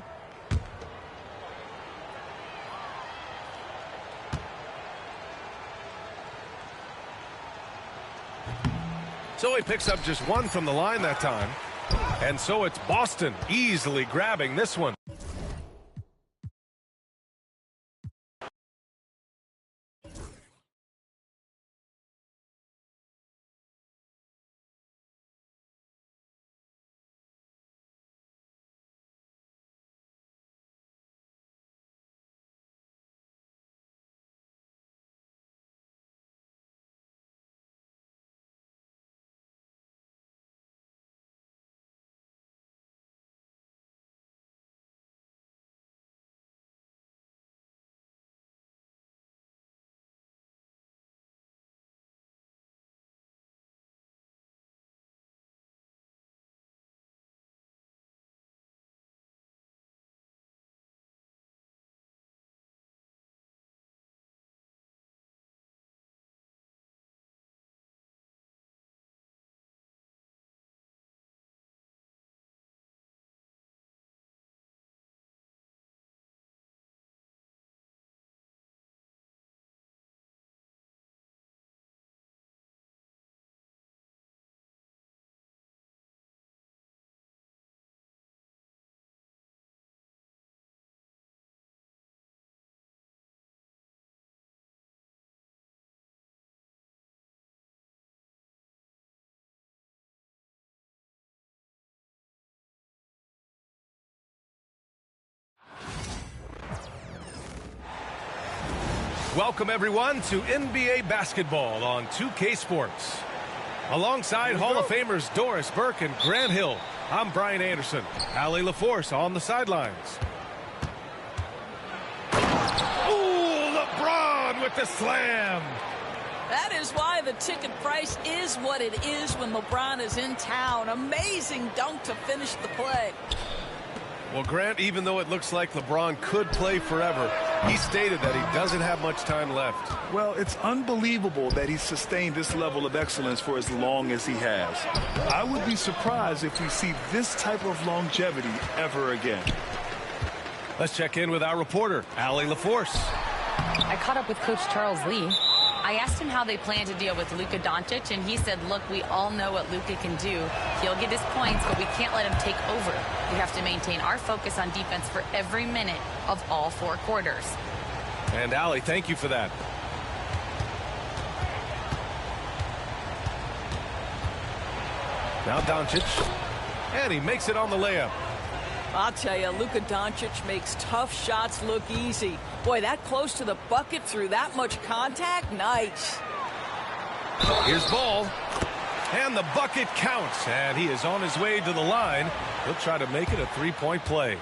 So he picks up just one from the line that time. And so it's Boston easily grabbing this one. Welcome, everyone, to NBA basketball on 2K Sports. Alongside Hall of Famers Doris Burke and Grant Hill, I'm Brian Anderson. Allie LaForce on the sidelines. Ooh, LeBron with the slam. That is why the ticket price is what it is when LeBron is in town. Amazing dunk to finish the play. Well, Grant, even though it looks like LeBron could play forever, he stated that he doesn't have much time left. Well, it's unbelievable that he's sustained this level of excellence for as long as he has. I would be surprised if we see this type of longevity ever again. Let's check in with our reporter, Allie LaForce. I caught up with Coach Charles Lee. I asked him how they plan to deal with Luka Doncic, and he said, look, we all know what Luka can do. He'll get his points, but we can't let him take over. We have to maintain our focus on defense for every minute of all 4 quarters. And Allie, thank you for that. Now Doncic, and he makes it on the layup. I'll tell you, Luka Doncic makes tough shots look easy. Boy, that close to the bucket through that much contact, nice. Here's Ball, and the bucket counts, and he is on his way to the line. He'll try to make it a 3-point play.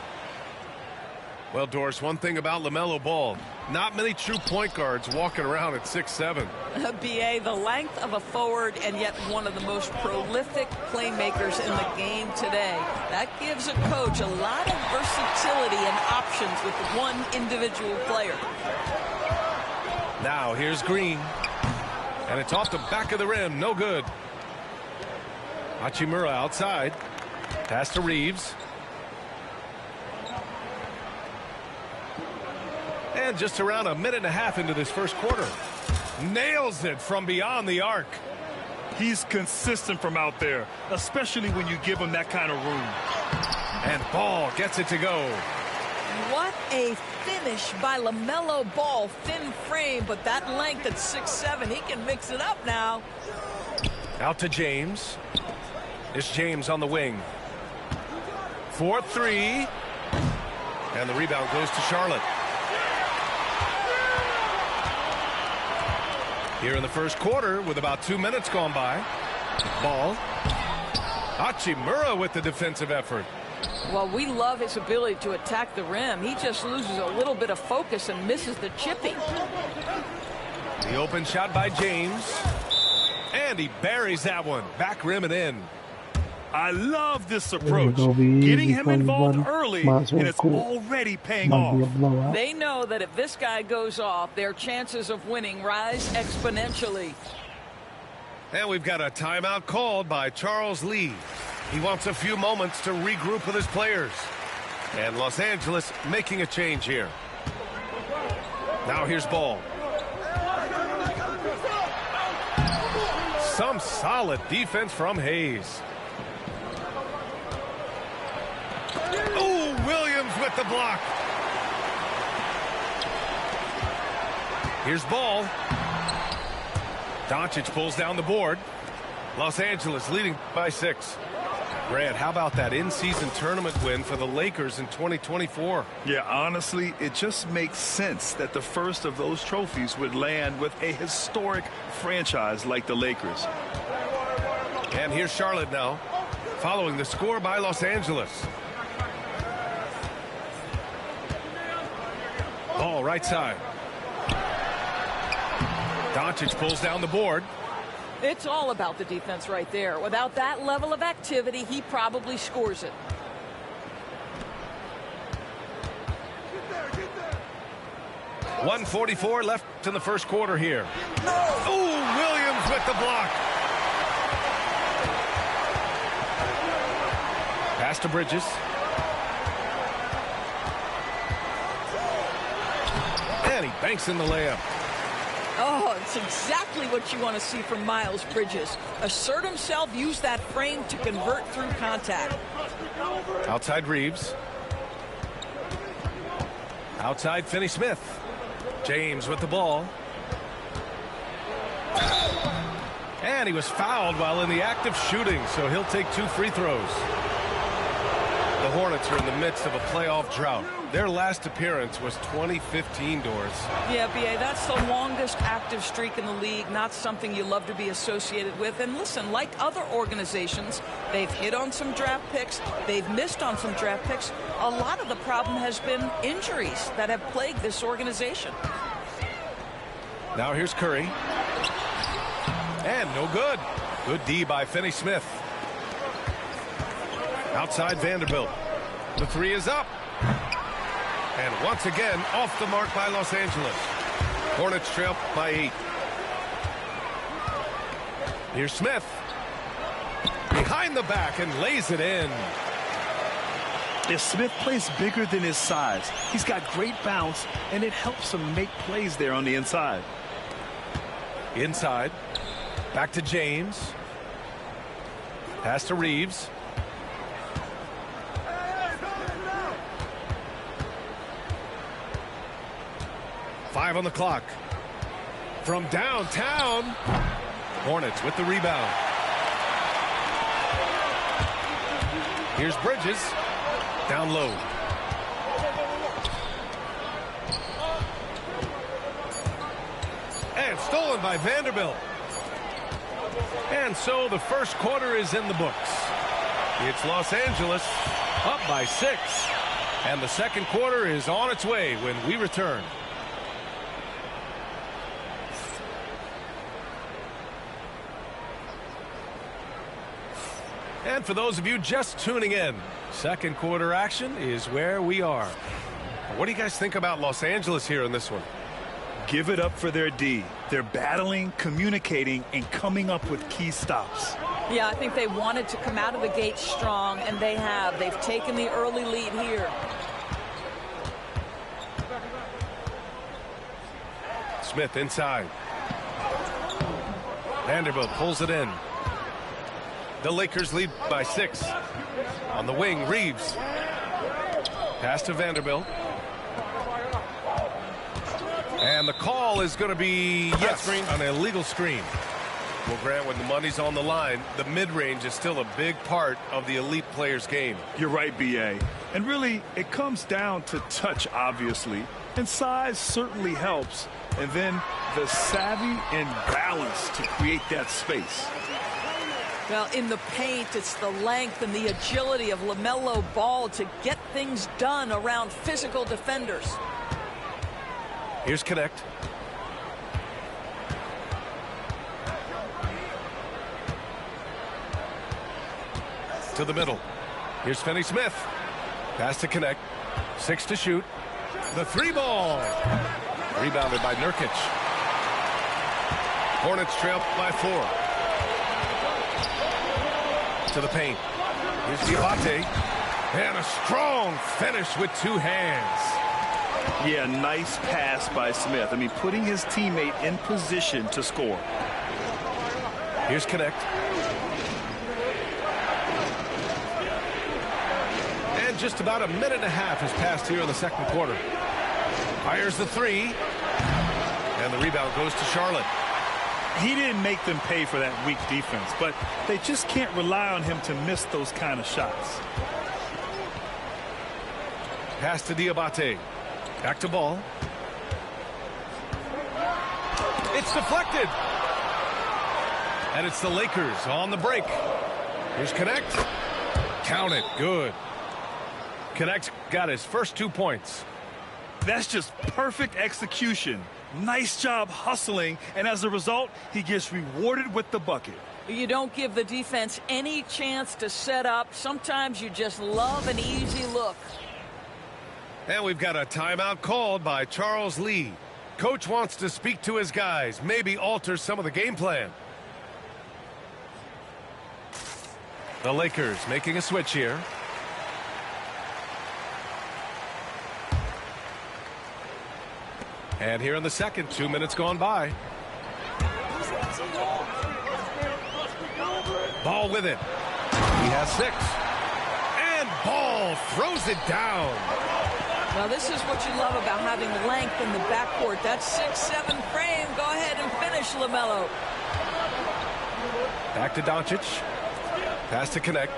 Well, Doris, one thing about LaMelo Ball, not many true point guards walking around at 6'7". BA, the length of a forward and yet one of the most prolific playmakers in the game today. That gives a coach a lot of versatility and options with one individual player. Now here's Green, and it's off the back of the rim, no good. Hachimura outside, pass to Reeves. And just around a minute and a half into this first quarter. Nails it from beyond the arc. He's consistent from out there, especially when you give him that kind of room. And Ball gets it to go. What a finish by LaMelo Ball. Thin frame, but that length at 6'7", he can mix it up now. Out to James. It's James on the wing. 4-3. And the rebound goes to Charlotte. Here in the first quarter with about 2 minutes gone by. Ball. Hachimura with the defensive effort. Well, we love his ability to attack the rim. He just loses a little bit of focus and misses the chippy. The open shot by James. And he buries that one. Back rim and in. I love this approach. Getting him involved early, and it's already paying off. They know that if this guy goes off, their chances of winning rise exponentially. And we've got a timeout called by Charles Lee. He wants a few moments to regroup with his players. And Los Angeles making a change here. Now here's ball. Some solid defense from Hayes. Oh, Williams with the block. Here's ball. Doncic pulls down the board. Los Angeles leading by 6. Grant, how about that in-season tournament win for the Lakers in 2024? Yeah, honestly, it just makes sense that the first of those trophies would land with a historic franchise like the Lakers. And here's Charlotte now, following the score by Los Angeles. Ball right side. Doncic pulls down the board. It's all about the defense right there. Without that level of activity, he probably scores it. .144 left in the first quarter here. Ooh, Williams with the block. Pass to Bridges. And he banks in the layup. Oh, it's exactly what you want to see from Miles Bridges. Assert himself, use that frame to convert through contact. Outside Reeves. Outside Finney-Smith. James with the ball. And he was fouled while in the act of shooting, so he'll take 2 free throws. The Hornets are in the midst of a playoff drought. Their last appearance was 2015, Doris. Yeah, B.A., that's the longest active streak in the league, not something you love to be associated with. And listen, like other organizations, they've hit on some draft picks, they've missed on some draft picks. A lot of the problem has been injuries that have plagued this organization. Now here's Curry. And no good. Good D by Finney-Smith. Outside Vanderbilt. The 3 is up. And once again, off the mark by Los Angeles. Hornets trail by 8. Here's Smith. Behind the back and lays it in. If Smith plays bigger than his size, he's got great bounce, and it helps him make plays there on the inside. Inside. Back to James. Pass to Reeves. Five on the clock. From downtown. Hornets with the rebound. Here's Bridges. Down low. And stolen by Vanderbilt. And so the first quarter is in the books. It's Los Angeles up by 6. And the second quarter is on its way when we return. And for those of you just tuning in, second quarter action is where we are. What do you guys think about Los Angeles here in this one? Give it up for their D. They're battling, communicating, and coming up with key stops. Yeah, I think they wanted to come out of the gate strong, and they have. They've taken the early lead here. Smith inside. Vanderbilt pulls it in. The Lakers lead by 6. On the wing, Reeves. Pass to Vanderbilt. And the call is going to be, yes, an illegal screen. Well, Grant, when the money's on the line, the mid-range is still a big part of the elite player's game. You're right, B.A. And really, it comes down to touch, obviously. And size certainly helps. And then the savvy and balance to create that space. Well, in the paint, it's the length and the agility of LaMelo Ball to get things done around physical defenders. Here's Connect. to the middle. Here's Finney-Smith. Pass to connect. 6 to shoot. The 3-ball. Rebounded by Nurkic. Hornets trail by 4. To the paint. Here's Diabate. And a strong finish with 2 hands. Yeah, nice pass by Smith. I mean, putting his teammate in position to score. Here's Connect. And just about a minute and a half has passed here in the second quarter. Fires the 3. And the rebound goes to Charlotte. He didn't make them pay for that weak defense, but they just can't rely on him to miss those kind of shots. Pass to Diabate. Back to Ball. It's deflected. And it's the Lakers on the break. Here's Connect. Count it. Good. Connect got his first 2 points. That's just perfect execution. Nice job hustling, and as a result, he gets rewarded with the bucket. You don't give the defense any chance to set up. Sometimes you just love an easy look. And we've got a timeout called by Charles Lee. Coach wants to speak to his guys, maybe alter some of the game plan. The Lakers making a switch here. And here in the second, 2 minutes gone by. Ball with it. He has 6. And Ball throws it down. Now this is what you love about having length in the backcourt. That 6-7 frame. Go ahead and finish, LaMelo. Back to Doncic. Pass to Connect.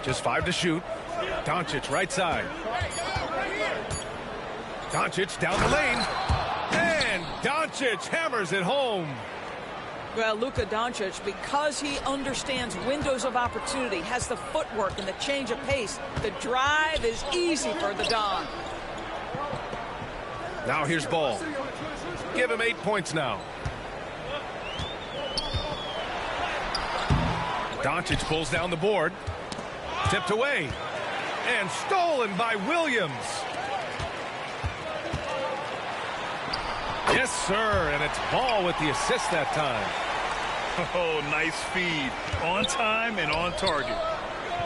Just 5 to shoot. Doncic right side. Doncic down the lane. And Doncic hammers it home. Well, Luka Doncic, because he understands windows of opportunity, has the footwork and the change of pace. The drive is easy for the Don. Now here's Ball. Give him 8 points now. Doncic pulls down the board. Tipped away. And stolen by Williams. Yes, sir. And it's Ball with the assist that time. Oh, nice feed. On time and on target.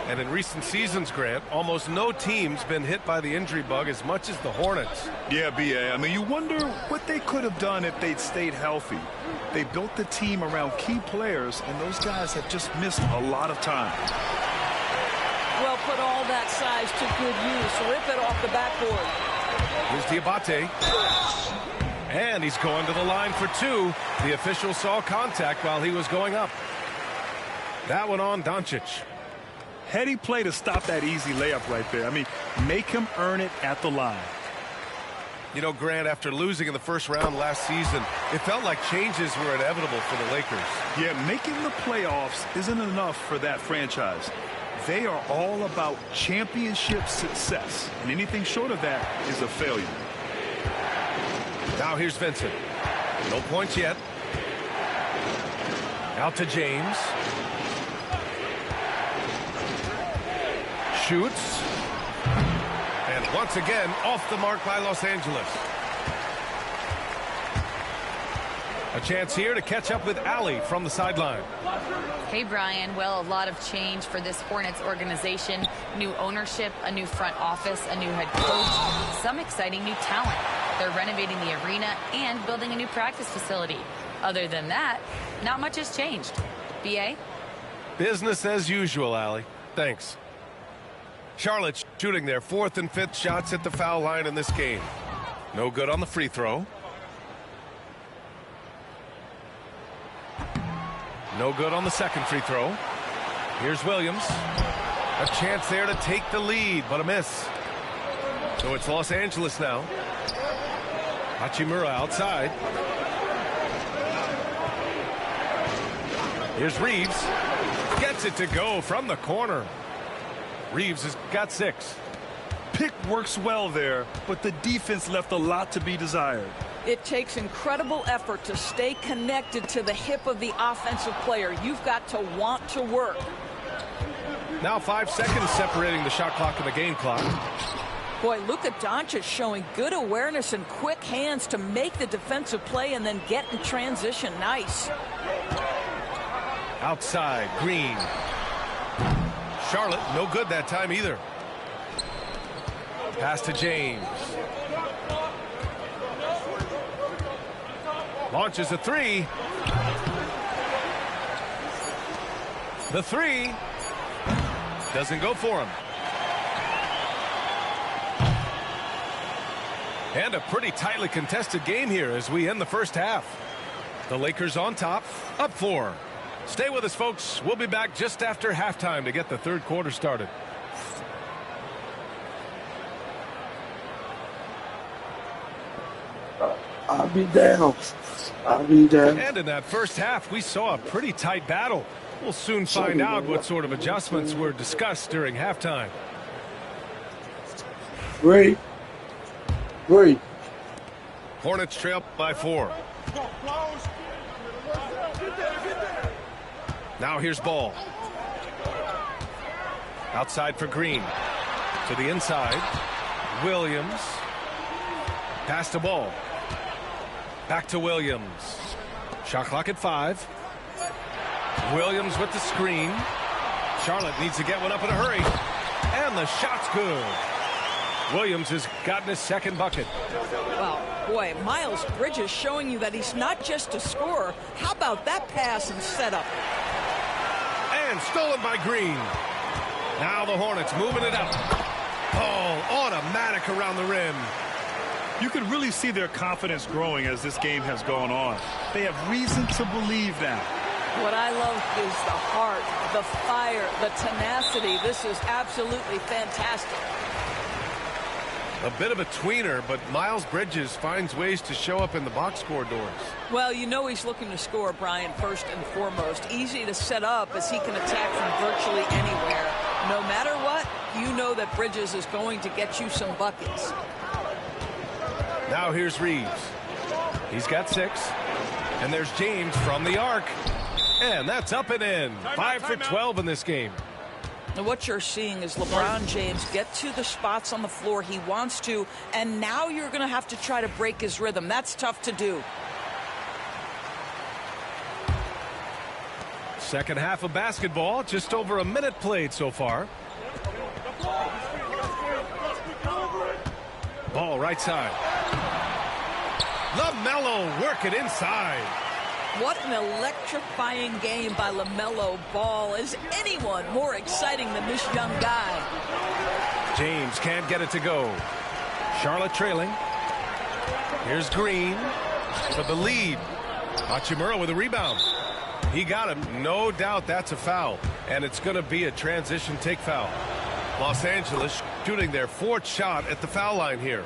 And in recent seasons, Grant, almost no team's been hit by the injury bug as much as the Hornets. Yeah, B.A. I mean, you wonder what they could have done if they'd stayed healthy. They built the team around key players, and those guys have just missed a lot of time. Well, put all that size to good use. Rip it off the backboard. Here's Diabate. And he's going to the line for 2. The official saw contact while he was going up. That one on Doncic. Heady play to stop that easy layup right there. I mean, make him earn it at the line. You know, Grant, after losing in the first round last season, it felt like changes were inevitable for the Lakers. Yeah, making the playoffs isn't enough for that franchise. They are all about championship success, and anything short of that is a failure. Now here's Vincent. No points yet. Out to James. Shoots. And once again, off the mark by Los Angeles. A chance here to catch up with Allie from the sideline. Hey, Brian. Well, a lot of change for this Hornets organization. New ownership, a new front office, a new head coach, some exciting new talent. They're renovating the arena and building a new practice facility. Other than that, not much has changed. B.A.? Business as usual, Allie. Thanks. Charlotte shooting their 4th and 5th shots at the foul line in this game. No good on the free throw. No good on the second free throw. Here's Williams. A chance there to take the lead, but a miss. So it's Los Angeles now. Hachimura outside. Here's Reeves. Gets it to go from the corner. Reeves has got 6. Pick works well there, but the defense left a lot to be desired. It takes incredible effort to stay connected to the hip of the offensive player. You've got to want to work. Now 5 seconds separating the shot clock and the game clock. Boy, Luka Doncic showing good awareness and quick hands to make the defensive play and then get in transition. Nice. Outside, Green. Charlotte, no good that time either. Pass to James. Launches a three. The three doesn't go for him. And a pretty tightly contested game here as we end the first half. The Lakers on top, up 4. Stay with us, folks. We'll be back just after halftime to get the third quarter started. I'll be down. I'll be down. And in that first half, we saw a pretty tight battle. We'll soon find out what sort of adjustments were discussed during halftime. Great. Hornets trail by 4. Now here's Ball. Outside for Green. To the inside. Williams. Pass to Ball. Back to Williams. Shot clock at 5. Williams with the screen. Charlotte needs to get one up in a hurry. And the shot's good. Williams has gotten his second bucket. Wow, boy, Miles Bridges showing you that he's not just a scorer. How about that pass and setup? And stolen by Green. Now the Hornets moving it up. Oh, automatic around the rim. You can really see their confidence growing as this game has gone on. They have reason to believe now. What I love is the heart, the fire, the tenacity. This is absolutely fantastic. A bit of a tweener, but Miles Bridges finds ways to show up in the box score doors. Well, you know he's looking to score, Brian, first and foremost. Easy to set up as he can attack from virtually anywhere. No matter what, you know that Bridges is going to get you some buckets. Now here's Reeves. He's got 6. And there's James from the arc. And that's up and in. 5 for 12 in this game. And what you're seeing is LeBron James get to the spots on the floor he wants to, and now you're going to have to try to break his rhythm. That's tough to do. Second half of basketball, just over a minute played so far. Ball right side. LaMelo working inside. What an electrifying game by LaMelo Ball. Is anyone more exciting than this young guy? James can't get it to go. Charlotte trailing. Here's Green for the lead. Hachimura with a rebound. He got him. No doubt that's a foul. And it's going to be a transition take foul. Los Angeles shooting their 4th shot at the foul line here.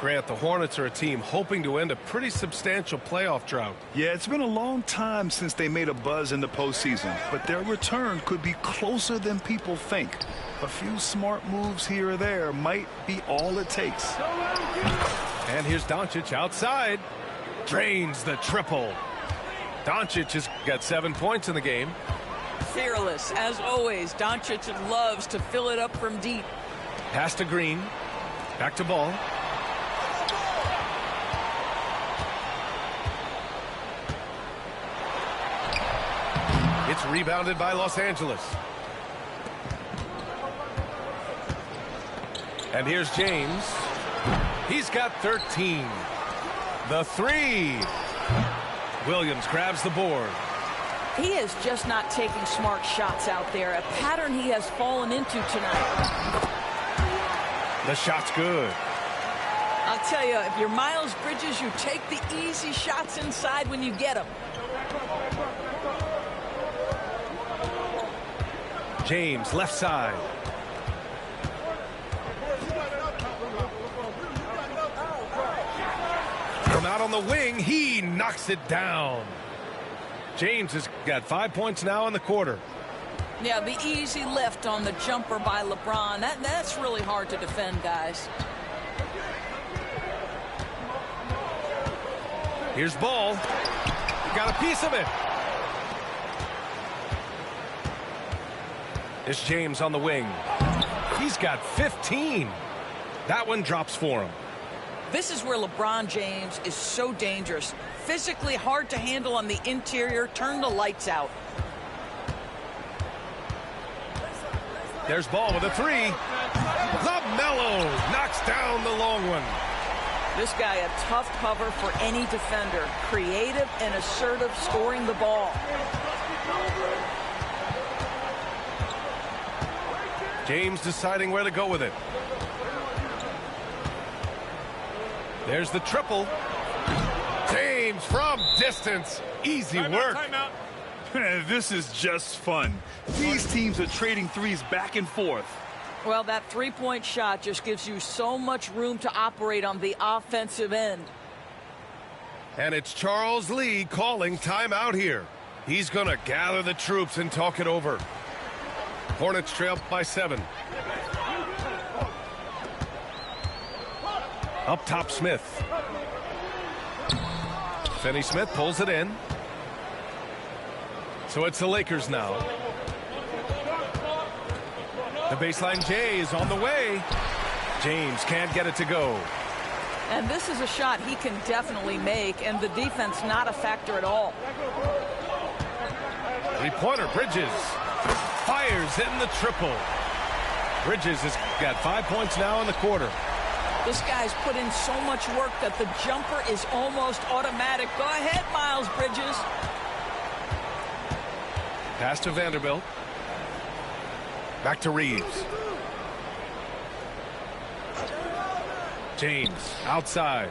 Grant, the Hornets are a team hoping to end a pretty substantial playoff drought. Yeah, it's been a long time since they made a buzz in the postseason, but their return could be closer than people think. A few smart moves here or there might be all it takes. And here's Doncic outside. Drains the triple. Doncic has got 7 points in the game. Fearless, as always. Doncic loves to fill it up from deep. Pass to Green. Back to Ball. It's rebounded by Los Angeles. And here's James. He's got 13. The 3. Williams grabs the board. He is just not taking smart shots out there. A pattern he has fallen into tonight. The shot's good. I'll tell you, if you're Miles Bridges, you take the easy shots inside when you get them. James, left side. From out on the wing, he knocks it down. James has got 5 points now in the quarter. Yeah, the easy lift on the jumper by LeBron. That's really hard to defend, guys. Here's Ball. Got a piece of it. It's James on the wing. He's got 15. That one drops for him. This is where LeBron James is so dangerous. Physically hard to handle on the interior. Turn the lights out. There's Ball with a three. LaMelo knocks down the long one. This guy a tough cover for any defender. Creative and assertive scoring the ball. James deciding where to go with it. There's the triple. James from distance. Easy work. This is just fun. These teams are trading threes back and forth. Well, that three-point shot just gives you so much room to operate on the offensive end. And it's Charles Lee calling timeout here. He's going to gather the troops and talk it over. Hornets trail by 7. Up top, Smith. Finney Smith pulls it in. So it's the Lakers now. The baseline J is on the way. James can't get it to go. And this is a shot he can definitely make, and the defense not a factor at all. Three-pointer, Bridges. Fires in the triple. Bridges has got 5 points now in the quarter. This guy's put in so much work that the jumper is almost automatic. Go ahead, Miles Bridges. Pass to Vanderbilt. Back to Reeves. James outside.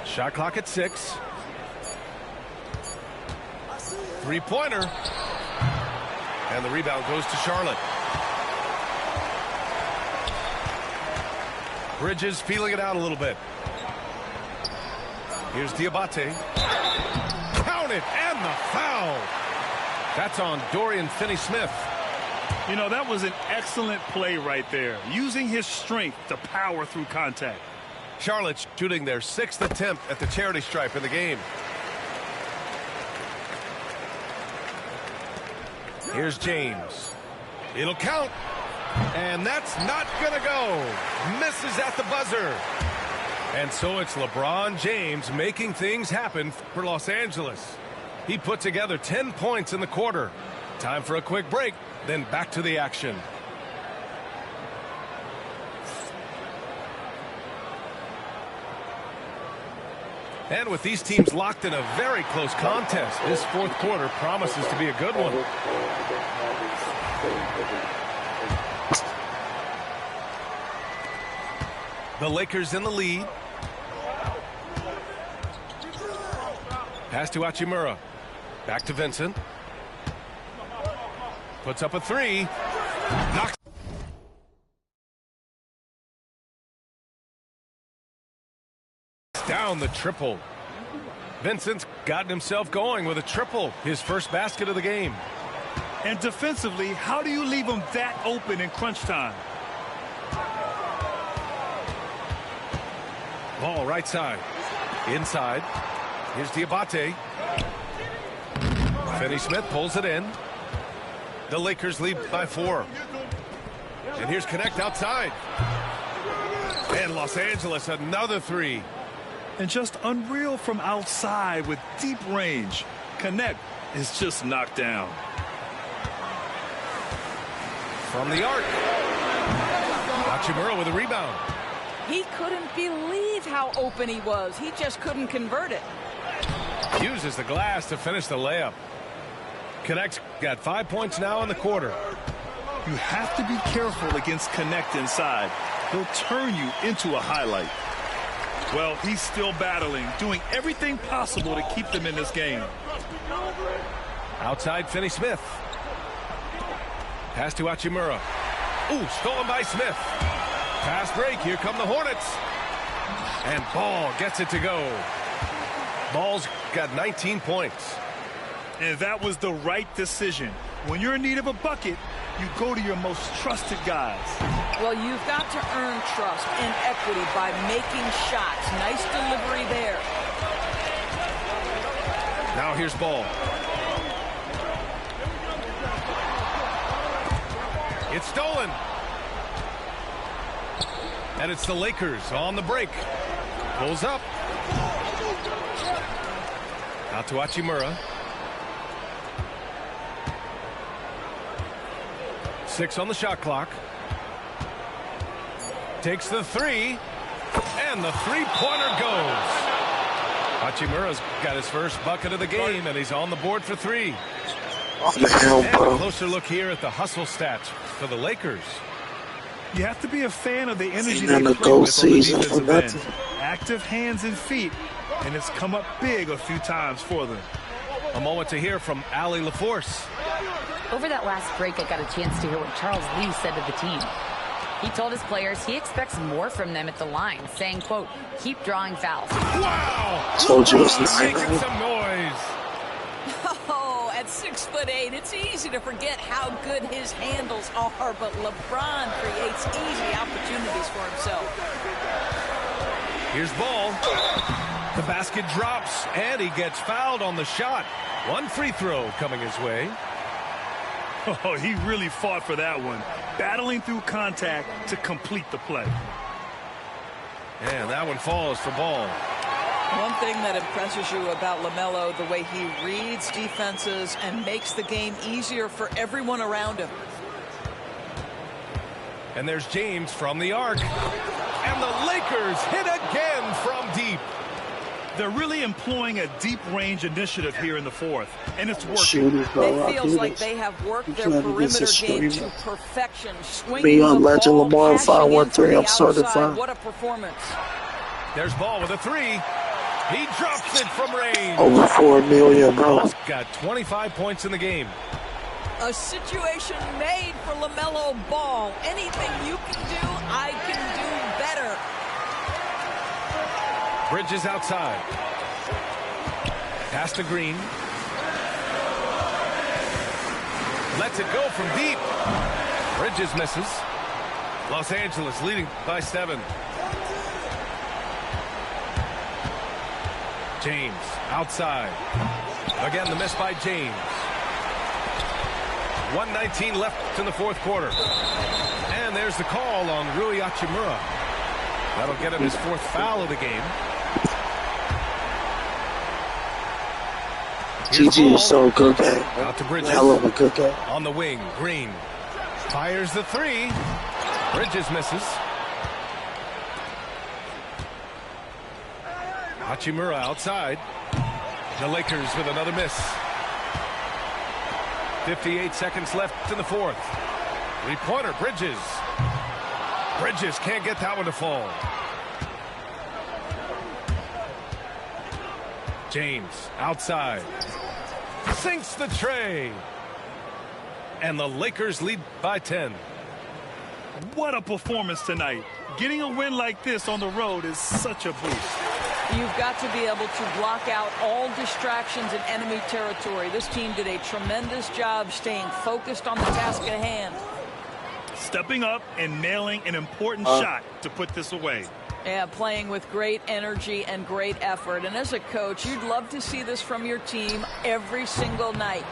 Shot clock at 6. Three-pointer. And the rebound goes to Charlotte. Bridges feeling it out a little bit. Here's Diabate. Count it, and the foul. That's on Dorian Finney-Smith. You know, that was an excellent play right there, using his strength to power through contact. Charlotte shooting their 6th attempt at the charity stripe in the game. Here's James. It'll count. And that's not going to go. Misses at the buzzer. And so it's LeBron James making things happen for Los Angeles. He put together 10 points in the quarter. Time for a quick break, then back to the action. And with these teams locked in a very close contest, this fourth quarter promises to be a good one. The Lakers in the lead. Pass to Hachimura. Back to Vincent. Puts up a three. Knocks down the triple. Vincent's gotten himself going with a triple. His first basket of the game. And defensively, how do you leave him that open in crunch time? Ball right side. Inside. Here's Diabate. Finney-Smith pulls it in. The Lakers lead by 4. And here's Connect outside. And Los Angeles another three. And just unreal from outside with deep range. Connect is just knocked down. From the arc. Hachimura with a rebound. He couldn't believe how open he was. He just couldn't convert it. Uses the glass to finish the layup. Connect's got 5 points now in the quarter. You have to be careful against Connect inside. He'll turn you into a highlight. Well, he's still battling, doing everything possible to keep them in this game. Outside Finney-Smith. Pass to Hachimura. Ooh, stolen by Smith. Fast break. Here come the Hornets. And Ball gets it to go. Ball's got 19 points. And that was the right decision. When you're in need of a bucket, you go to your most trusted guys. Well, you've got to earn trust and equity by making shots. Nice delivery there. Now here's Ball. It's stolen. And it's the Lakers on the break. Pulls up. Out to Hachimura. 6 on the shot clock. Takes the three. And the three-pointer goes. Hachimura's got his first bucket of the game, and he's on the board for 3. What the hell, And bro? a closer look here at the hustle stats for the Lakers. You have to be a fan of the energy Ain't they in the play goal with on the season for defensive end. nothing. Active hands and feet, and it's come up big a few times for them. A moment to hear from Allie LaForce. Over that last break, I got a chance to hear what Charles Lee said to the team. He told his players he expects more from them at the line, saying, quote, keep drawing fouls. Wow! Told you it's LeBron making not. some noise. Oh, at 6'8", it's easy to forget how good his handles are, but LeBron creates easy opportunities for himself. Here's Ball. The basket drops, and he gets fouled on the shot. One free throw coming his way. Oh, he really fought for that one, battling through contact to complete the play. And that one falls for Ball. One thing that impresses you about LaMelo, the way he reads defenses and makes the game easier for everyone around him. And there's James from the arc. And the Lakers hit again from deep. They're really employing a deep-range initiative here in the fourth, and it's working. Shooters, bro. It feels like they have worked their trying to get perimeter some game to streaming. perfection. Swinging Me on the Legend ball, Lamar cashing in 513, from the I'm certified. outside. What a performance. There's Ball with a 3. He drops it from range. Over 4 million, bro. Ball's got 25 points in the game. A situation made for LaMelo Ball. Anything you can do, I can do better. Bridges outside. Pass to Green. Lets it go from deep. Bridges misses. Los Angeles leading by 7. James outside. Again, the miss by James. 1:19 left in the fourth quarter. And there's the call on Rui Hachimura. That'll get him his 4th foul of the game. GG is so good game. Out to Bridges. Hell of a good game. On the wing, Green fires the 3. Bridges misses. Hachimura outside. The Lakers with another miss. 58 seconds left in the fourth. Three-pointer, Bridges. Bridges can't get that one to fall. James outside. Sinks the tray. And the Lakers lead by 10. What a performance tonight. Getting a win like this on the road is such a boost. You've got to be able to block out all distractions in enemy territory. This team did a tremendous job staying focused on the task at hand. Stepping up and nailing an important shot to put this away. Yeah, playing with great energy and great effort. And as a coach, you'd love to see this from your team every single night.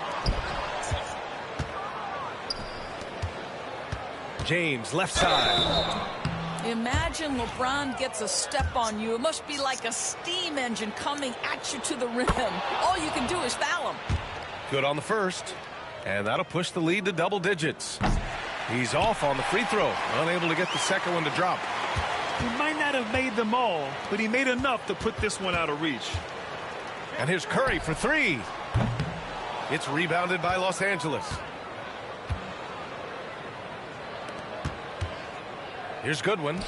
James, left side. Imagine LeBron gets a step on you. It must be like a steam engine coming at you to the rim. All you can do is foul him. Good on the first. And that'll push the lead to double digits. He's off on the free throw. Unable to get the second one to drop. He might not have made them all, but he made enough to put this one out of reach. And here's Curry for 3. It's rebounded by Los Angeles. Here's Goodwin.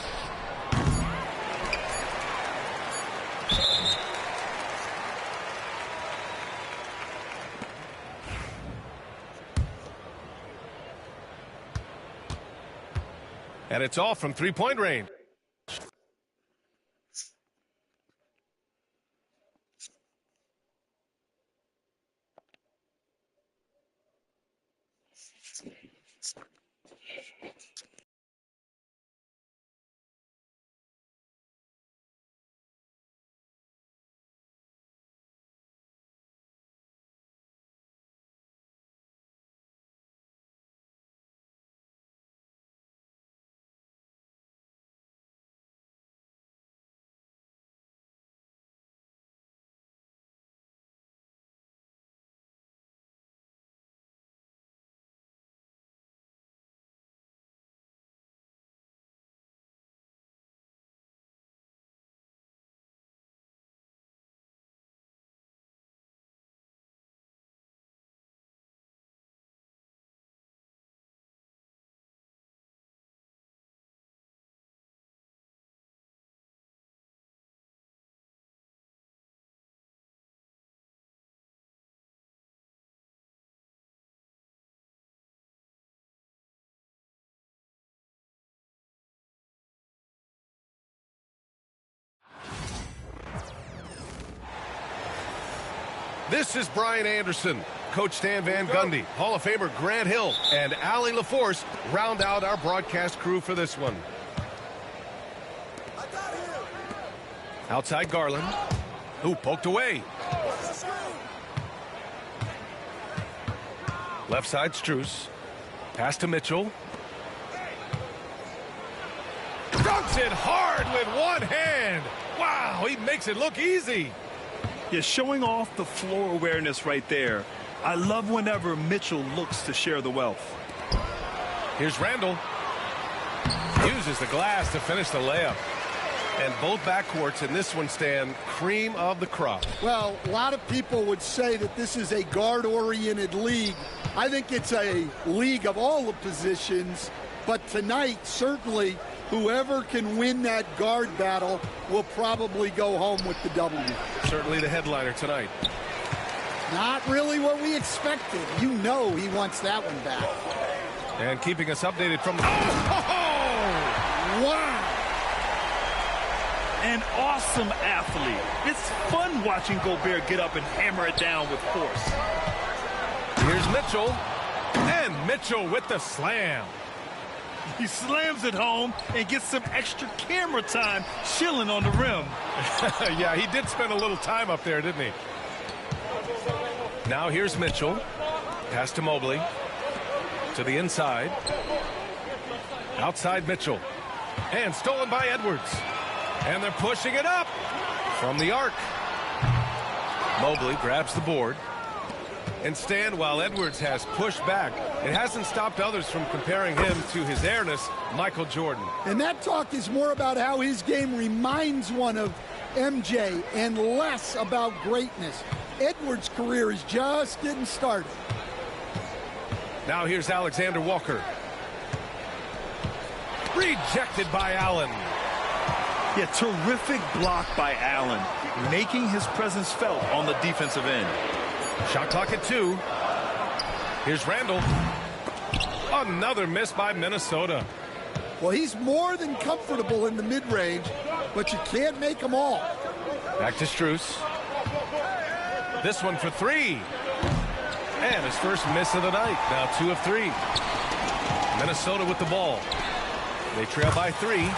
And it's off from three-point range. This is Brian Anderson. Coach Stan Van Gundy, Hall of Famer Grant Hill, and Allie LaForce round out our broadcast crew for this one. Outside Garland, who poked away. Left side Strus. Pass to Mitchell. Dunks it hard with one hand. Wow, he makes it look easy. Yeah, showing off the floor awareness right there. I love whenever Mitchell looks to share the wealth. Here's Randall. Uses the glass to finish the layup. And both backcourts in this one stand cream of the crop. Well, a lot of people would say that this is a guard-oriented league. I think it's a league of all the positions. But tonight, certainly, whoever can win that guard battle will probably go home with the W. Certainly the headliner tonight. Not really what we expected. You know he wants that one back. And keeping us updated from the... Wow! An awesome athlete. It's fun watching Gobert get up and hammer it down with force. Here's Mitchell. And Mitchell with the slam. He slams it home and gets some extra camera time chilling on the rim. Yeah, he did spend a little time up there, didn't he? Now here's Mitchell. Pass to Mobley. To the inside. Outside Mitchell. And stolen by Edwards. And they're pushing it up from the arc. Mobley grabs the board. And Stan, while Edwards has pushed back, it hasn't stopped others from comparing him to his airness, Michael Jordan. And that talk is more about how his game reminds one of MJ and less about greatness. Edwards' career is just getting started. Now here's Alexander Walker. Rejected by Allen. Yeah, terrific block by Allen, making his presence felt on the defensive end. Shot clock at 2. Here's Randall. Another miss by Minnesota. Well, he's more than comfortable in the mid-range, but you can't make them all. Back to Strus. This one for 3. And his first miss of the night. Now 2 of 3. Minnesota with the ball. They trail by 3.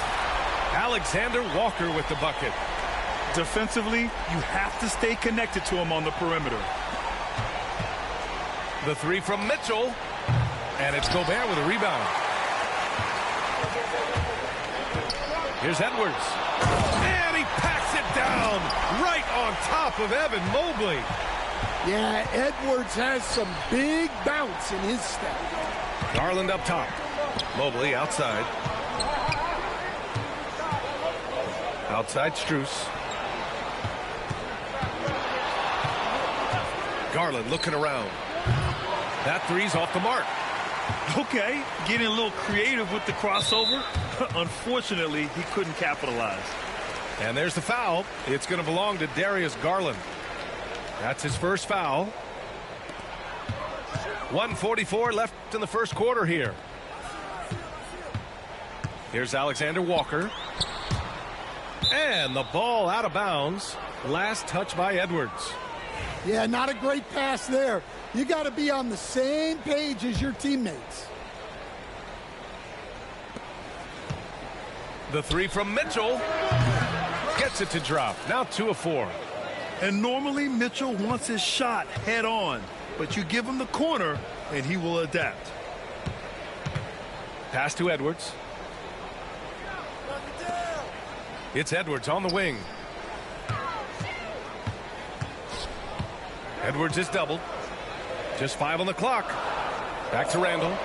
Alexander Walker with the bucket. Defensively, you have to stay connected to him on the perimeter. The 3 from Mitchell. And it's Gobert with a rebound. Here's Edwards. And he packs it down right on top of Evan Mobley. Yeah, Edwards has some big bounce in his step. Garland up top. Mobley outside. Outside Strus. Garland looking around. That 3's off the mark. Okay, getting a little creative with the crossover. Unfortunately, he couldn't capitalize. And there's the foul. It's going to belong to Darius Garland. That's his first foul. 1:44 left in the first quarter here. Here's Alexander Walker. And the ball out of bounds. Last touch by Edwards. Yeah, not a great pass there. You got to be on the same page as your teammates. The 3 from Mitchell. Gets it to drop. Now 2 of 4. And normally Mitchell wants his shot head on, but you give him the corner and he will adapt. Pass to Edwards. It's Edwards on the wing. Edwards is doubled. Just 5 on the clock. Back to Randall.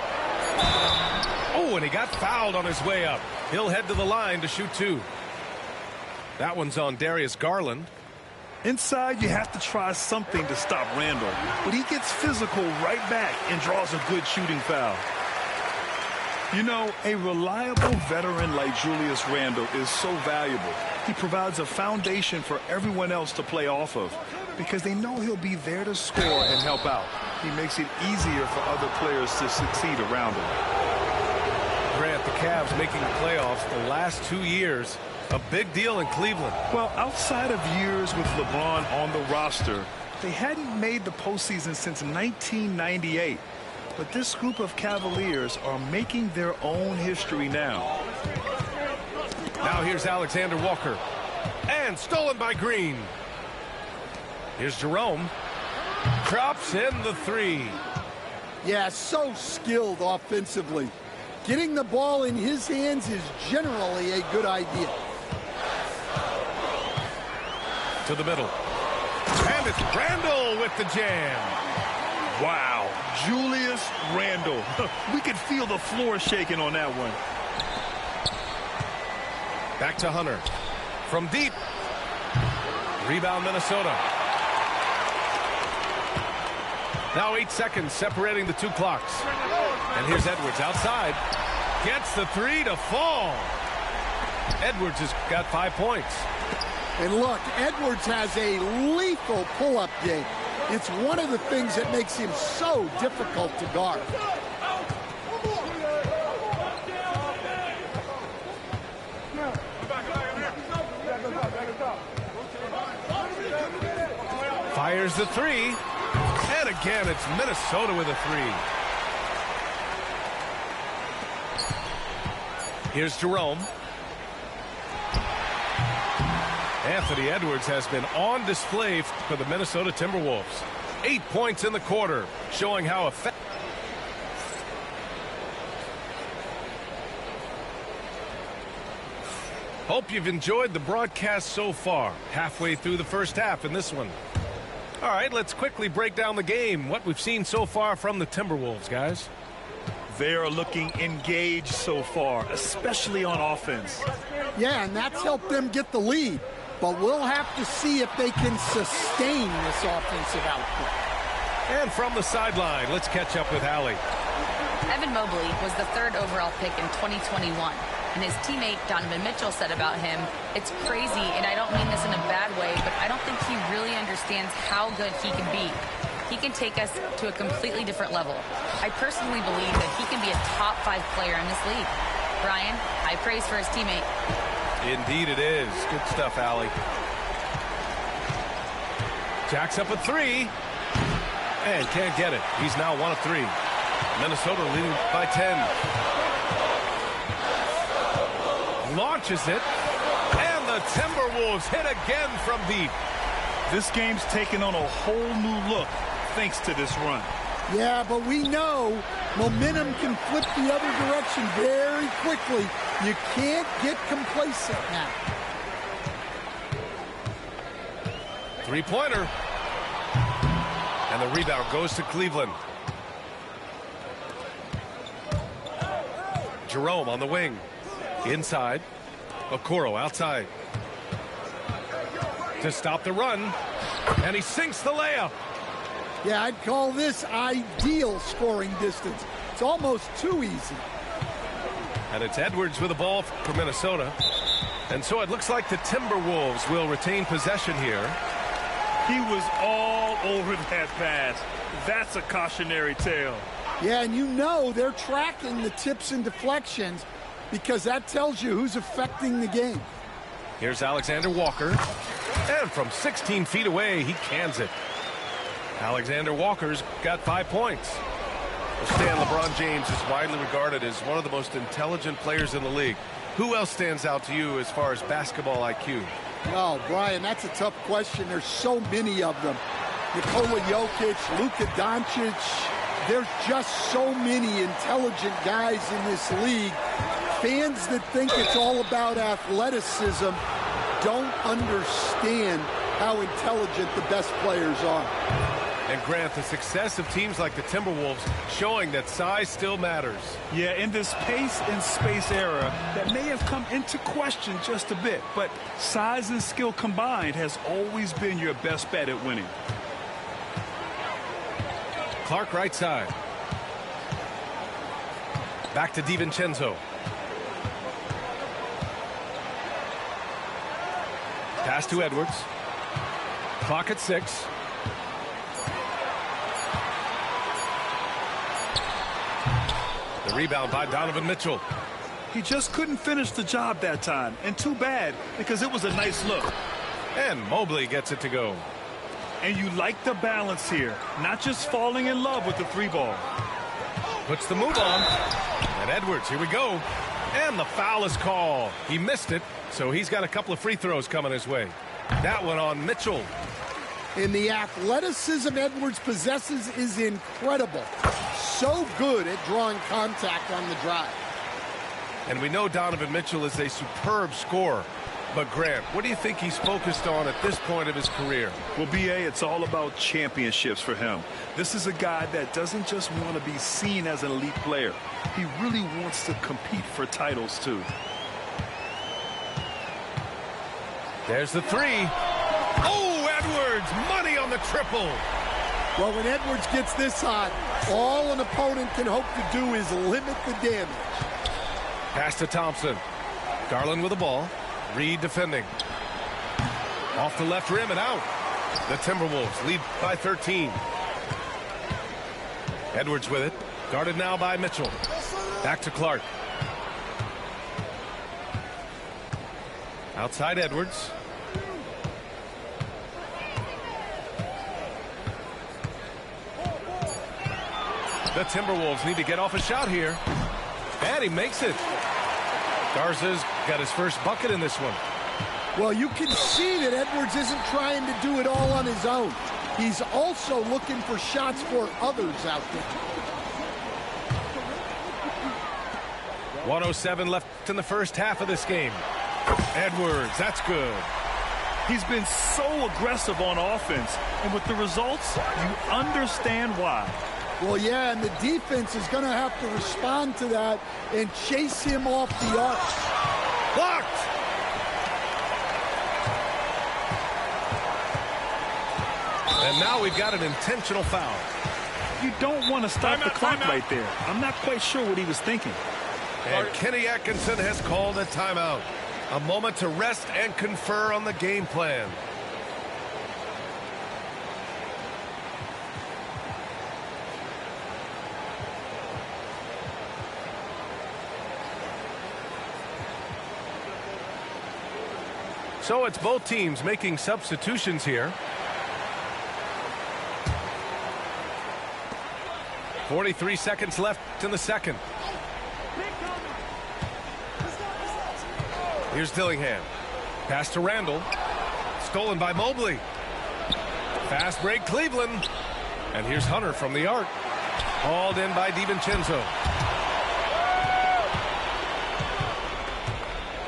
Oh, and he got fouled on his way up. He'll head to the line to shoot 2. That one's on Darius Garland. Inside, you have to try something to stop Randall, but he gets physical right back and draws a good shooting foul. You know, a reliable veteran like Julius Randle is so valuable. He provides a foundation for everyone else to play off of because they know he'll be there to score and help out. He makes it easier for other players to succeed around him. Grant, the Cavs making the playoffs the last 2 years. A big deal in Cleveland. Well, outside of years with LeBron on the roster, They hadn't made the postseason since 1998. But this group of Cavaliers are making their own history now. Now here's Alexander Walker. And stolen by Green. Here's Jerome. Drops in the three. Yeah, so skilled offensively. Getting the ball in his hands is generally a good idea. To the middle. And it's Randle with the jam. Wow, Julius Randle. We could feel the floor shaking on that one. Back to Hunter. From deep. Rebound Minnesota. Now 8 seconds separating the two clocks. And here's Edwards outside. Gets the three to fall. Edwards has got 5 points. And look, Edwards has a lethal pull-up game. It's one of the things that makes him so difficult to guard. Fires the three. And again, it's Minnesota with a three. Here's Jerome. Anthony Edwards has been on display for the Minnesota Timberwolves. 8 points in the quarter, showing how effective. Hope you've enjoyed the broadcast so far. Halfway through the first half in this one. All right, let's quickly break down the game. What we've seen so far from the Timberwolves, guys. They are looking engaged so far, especially on offense. Yeah, and that's helped them get the lead. But we'll have to see if they can sustain this offensive output. And from the sideline, let's catch up with Allie. Evan Mobley was the 3rd overall pick in 2021. And his teammate Donovan Mitchell said about him, "It's crazy, and I don't mean this in a bad way, but I don't think he really understands how good he can be. He can take us to a completely different level. I personally believe that he can be a top 5 player in this league." Brian, high praise for his teammate. Indeed it is. Good stuff, Allie. Jacks up a three. And can't get it. He's now 1 of 3. Minnesota leading by 10. Launches it. And the Timberwolves hit again from deep. This game's taken on a whole new look thanks to this run. Yeah, but we know momentum can flip the other direction very quickly. You can't get complacent now. Three-pointer. And the rebound goes to Cleveland. Jerome on the wing. Inside. Okoro outside. To stop the run. And he sinks the layup. Yeah, I'd call this ideal scoring distance. It's almost too easy. And it's Edwards with the ball for Minnesota. And so it looks like the Timberwolves will retain possession here. He was all over that pass. That's a cautionary tale. Yeah, and you know they're tracking the tips and deflections because that tells you who's affecting the game. Here's Alexander Walker. And from 16 feet away, he cans it. Alexander Walker's got 5 points. Stan, LeBron James is widely regarded as one of the most intelligent players in the league. Who else stands out to you as far as basketball IQ? Well, Brian, that's a tough question. There's so many of them. Nikola Jokic, Luka Doncic. There's just so many intelligent guys in this league. Fans that think it's all about athleticism don't understand how intelligent the best players are. And Grant, the success of teams like the Timberwolves showing that size still matters. Yeah, in this pace and space era that may have come into question just a bit, but size and skill combined has always been your best bet at winning. Clark right side. Back to DiVincenzo. Pass to Edwards. Clock at 6. The rebound by Donovan Mitchell. He just couldn't finish the job that time, and too bad because it was a nice look. And Mobley gets it to go. And you like the balance here, not just falling in love with the 3-ball. Puts the move on. And Edwards, here we go. And the foul is called. He missed it, so he's got a couple of free throws coming his way. That one on Mitchell. And the athleticism Edwards possesses is incredible. So good at drawing contact on the drive. And we know Donovan Mitchell is a superb scorer. But, Grant, what do you think he's focused on at this point of his career? Well, B.A., it's all about championships for him. This is a guy that doesn't just want to be seen as an elite player. He really wants to compete for titles, too. There's the three. Oh, Edwards, money on the triple. Well, when Edwards gets this hot, all an opponent can hope to do is limit the damage. Pass to Thompson. Garland with the ball. Reed defending. Off the left rim and out. The Timberwolves lead by 13. Edwards with it. Guarded now by Mitchell. Back to Clark. Outside Edwards. The Timberwolves need to get off a shot here. And he makes it. Garza's got his first bucket in this one. Well, you can see that Edwards isn't trying to do it all on his own. He's also looking for shots for others out there. 1:07 left in the first half of this game. Edwards, that's good. He's been so aggressive on offense, and with the results, you understand why. Well, yeah, and the defense is going to have to respond to that and chase him off the arc. Blocked! And now we've got an intentional foul. You don't want to stop the clock right there. I'm not quite sure what he was thinking. And Kenny Atkinson has called a timeout. A moment to rest and confer on the game plan. So it's both teams making substitutions here. 43 seconds left in the second. Here's Dillingham. Pass to Randall. Stolen by Mobley. Fast break Cleveland. And here's Hunter from the arc. Hauled in by DiVincenzo.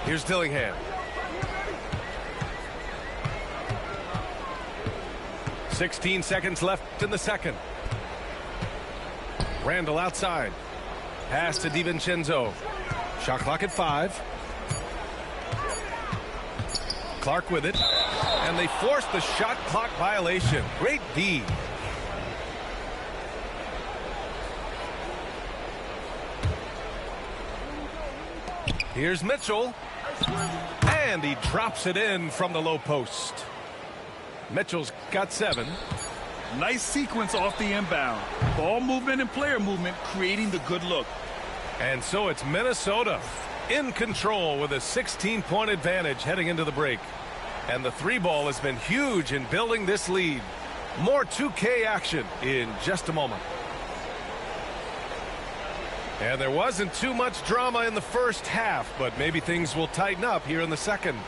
Here's Dillingham. 16 seconds left in the second. Randall outside. Pass to DiVincenzo. Shot clock at 5. Clark with it. And they force the shot clock violation. Great D. Here's Mitchell. And he drops it in from the low post. Mitchell's got 7. Nice sequence off the inbound. Ball movement and player movement creating the good look. And so it's Minnesota in control with a 16-point advantage heading into the break. And the 3-ball has been huge in building this lead. More 2K action in just a moment. And there wasn't too much drama in the first half, but maybe things will tighten up here in the second.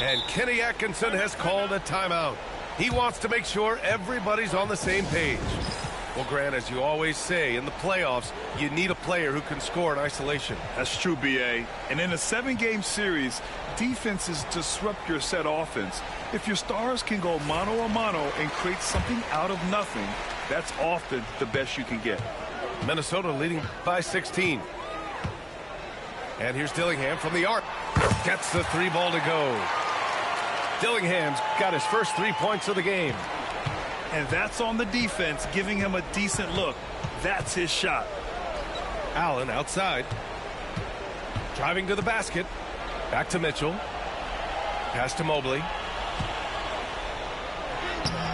And Kenny Atkinson has called a timeout. He wants to make sure everybody's on the same page. Well, Grant, as you always say, in the playoffs, you need a player who can score in isolation. That's true, B.A. And in a 7-game series, defenses disrupt your set offense. If your stars can go mano-a-mano and create something out of nothing, that's often the best you can get. Minnesota leading by 16. And here's Dillingham from the arc. Gets the 3-ball to go. Dillingham's got his first 3 points of the game. And that's on the defense, giving him a decent look. That's his shot. Allen outside. Driving to the basket. Back to Mitchell. Pass to Mobley.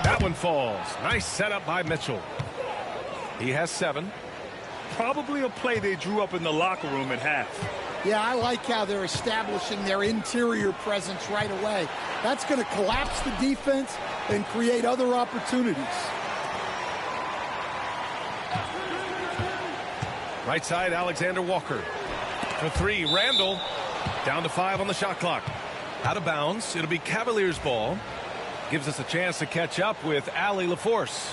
That one falls. Nice setup by Mitchell. He has 7. Probably a play they drew up in the locker room at half. Yeah, I like how they're establishing their interior presence right away. That's going to collapse the defense and create other opportunities. Right side, Alexander Walker. For three, Randall. Down to 5 on the shot clock. Out of bounds. It'll be Cavaliers ball. Gives us a chance to catch up with Allie LaForce.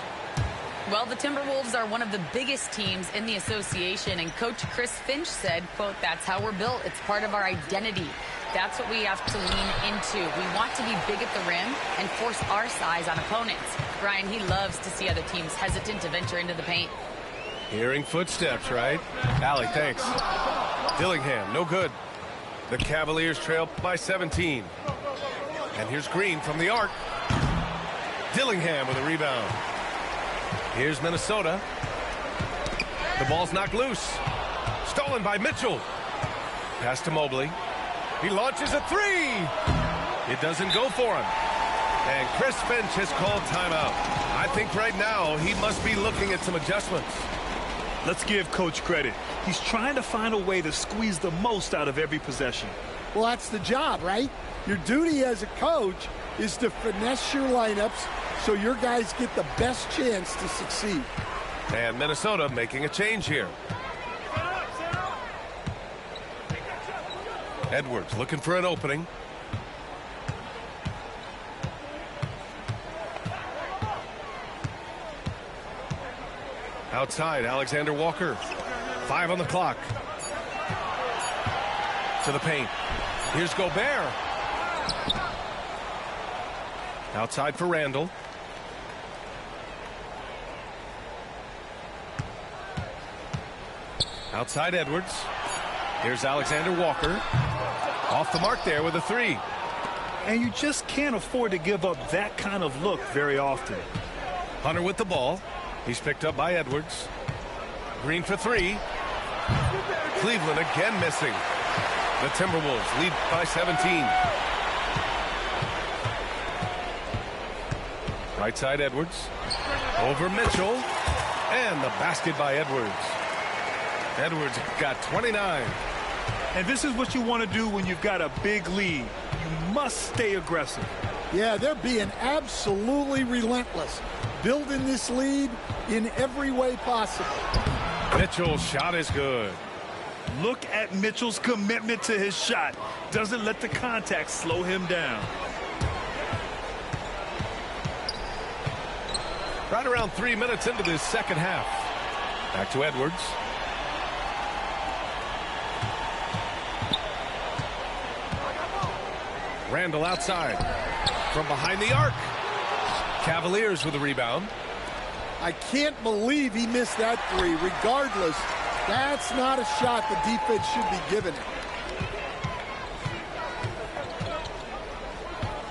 Well, the Timberwolves are one of the biggest teams in the association, and Coach Chris Finch said, quote, "That's how we're built. It's part of our identity. That's what we have to lean into. We want to be big at the rim and force our size on opponents." Brian, he loves to see other teams hesitant to venture into the paint. Hearing footsteps, right? Allie, thanks. Dillingham, no good. The Cavaliers trail by 17. And here's Green from the arc. Dillingham with a rebound. Here's Minnesota. The ball's knocked loose. Stolen by Mitchell. Pass to Mobley. He launches a three. It doesn't go for him. And Chris Finch has called timeout. I think right now he must be looking at some adjustments. Let's give Coach credit. He's trying to find a way to squeeze the most out of every possession. Well, that's the job, right? Your duty as a coach is to finesse your lineups so your guys get the best chance to succeed. And Minnesota making a change here. Edwards looking for an opening. Outside, Alexander Walker. 5 on the clock. To the paint. Here's Gobert. Outside for Randall. Outside Edwards. Here's Alexander Walker. Off the mark there with a three. And you just can't afford to give up that kind of look very often. Hunter with the ball. He's picked up by Edwards. Green for three. Cleveland again missing. The Timberwolves lead by 17. Right side Edwards. Over Mitchell. And the basket by Edwards. Edwards got 29. And this is what you want to do when you've got a big lead. You must stay aggressive. Yeah, they're being absolutely relentless. Building this lead in every way possible. Mitchell's shot is good. Look at Mitchell's commitment to his shot. Doesn't let the contact slow him down. Right around 3 minutes into this second half. Back to Edwards. Randall outside. From behind the arc. Cavaliers with a rebound. I can't believe he missed that three. Regardless, that's not a shot the defense should be giving him.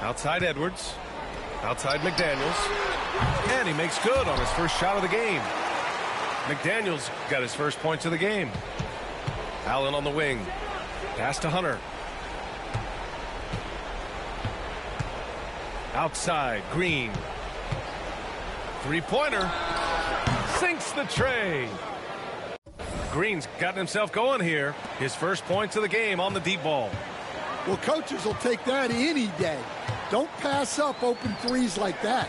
Outside Edwards. Outside McDaniels. And he makes good on his first shot of the game. McDaniels got his first points of the game. Allen on the wing. Pass to Hunter. Outside, Green. Three-pointer. Sinks the tray. Green's gotten himself going here. His first points of the game on the deep ball. Well, coaches will take that any day. Don't pass up open threes like that.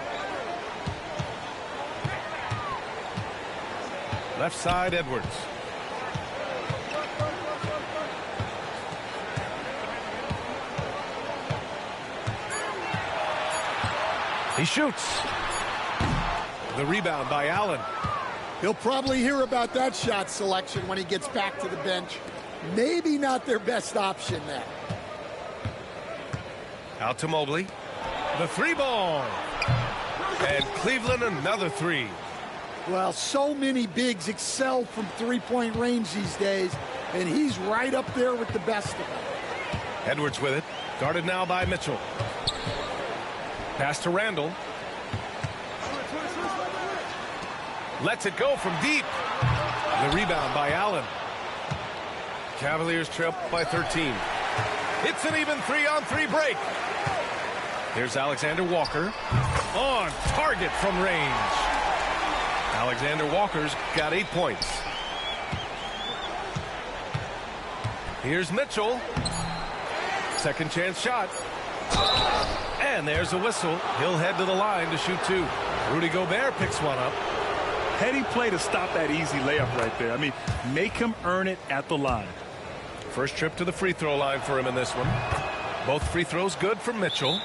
Left side, Edwards. He shoots. The rebound by Allen. He'll probably hear about that shot selection when he gets back to the bench. Maybe not their best option there. Out to Mobley. The three ball. And Cleveland another three. Well, so many bigs excel from three-point range these days, and he's right up there with the best of them. Edwards with it. Guarded now by Mitchell. Pass to Randall. Lets it go from deep. The rebound by Allen. Cavaliers trail by 13. It's an even 3-on-3 break. Here's Alexander Walker. On target from range. Alexander Walker's got 8 points. Here's Mitchell. Second chance shot. And there's a whistle. He'll head to the line to shoot two. Rudy Gobert picks one up. Heady play to stop that easy layup right there. I mean, make him earn it at the line. First trip to the free throw line for him in this one. Both free throws good from Mitchell.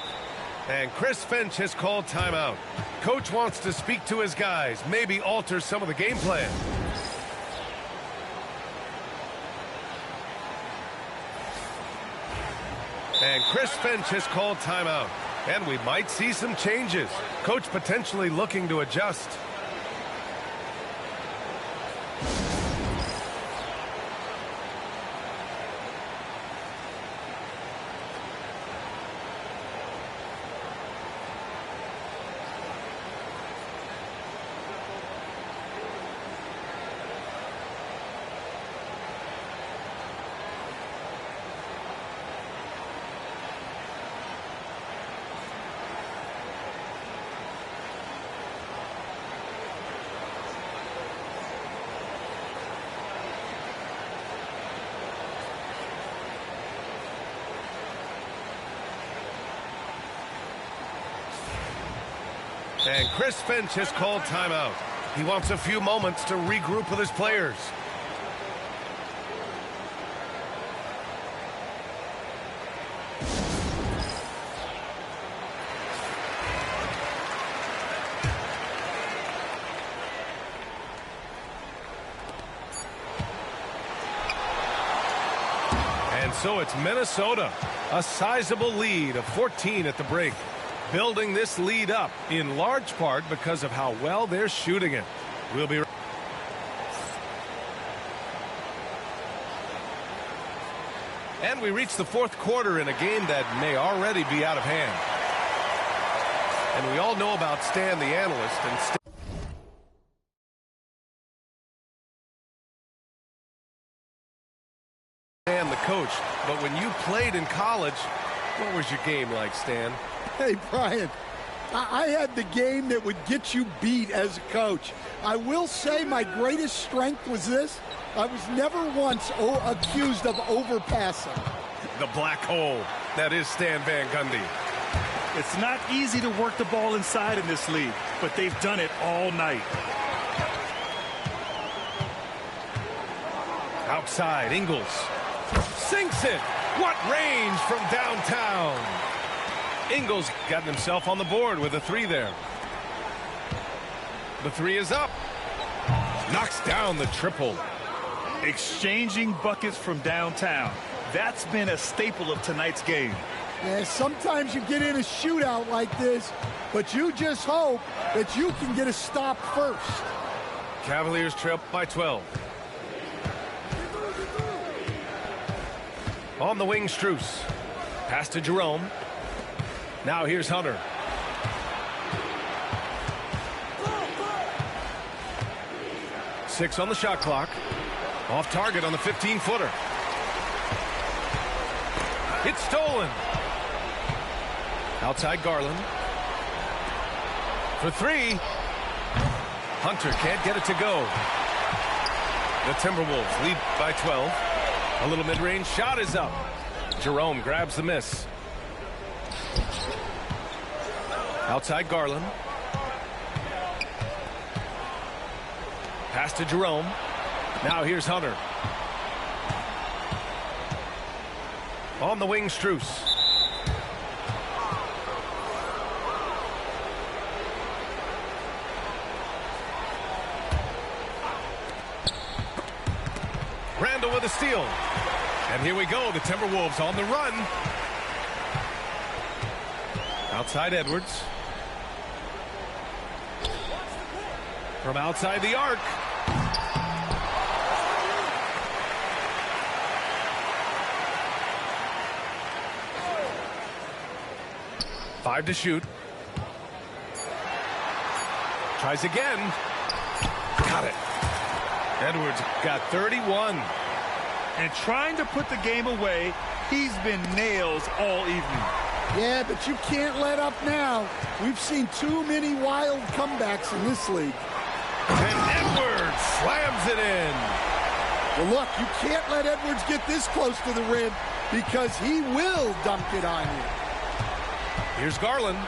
And Chris Finch has called timeout. Coach wants to speak to his guys, maybe alter some of the game plan. And Chris Finch has called timeout. And we might see some changes. Coach potentially looking to adjust. And Chris Finch has called timeout. He wants a few moments to regroup with his players. And so it's Minnesota, a sizable lead of 14 at the break. Building this lead up in large part because of how well they're shooting it. We'll be and we reach the fourth quarter in a game that may already be out of hand. And we all know about Stan the analyst and Stan the coach. But when you played in college, what was your game like, Stan? Hey, Brian, I had the game that would get you beat as a coach. I will say my greatest strength was this. I was never once accused of overpassing. The black hole. That is Stan Van Gundy. It's not easy to work the ball inside in this league, but they've done it all night. Outside, Ingles sinks it. What range from downtown. Ingles got himself on the board with a three there. The three is up. Knocks down the triple. Exchanging buckets from downtown. That's been a staple of tonight's game. Yeah, sometimes you get in a shootout like this, but you just hope that you can get a stop first. Cavaliers trail by 12. On the wing, Strus. Pass to Jerome. Now here's Hunter. Six on the shot clock. Off target on the 15-footer. It's stolen. Outside Garland. For three. Hunter can't get it to go. The Timberwolves lead by 12. A little mid-range shot is up. Jerome grabs the miss. Outside Garland. Pass to Jerome. Now here's Hunter. On the wing, Strus. Randall with a steal. And here we go, the Timberwolves on the run. Outside Edwards. From outside the arc. Five to shoot. Tries again. Got it. Edwards got 31. And trying to put the game away, he's been nails all evening. Yeah, but you can't let up now. We've seen too many wild comebacks in this league. And Edwards slams it in. Well, look, you can't let Edwards get this close to the rim because he will dunk it on you. Here's Garland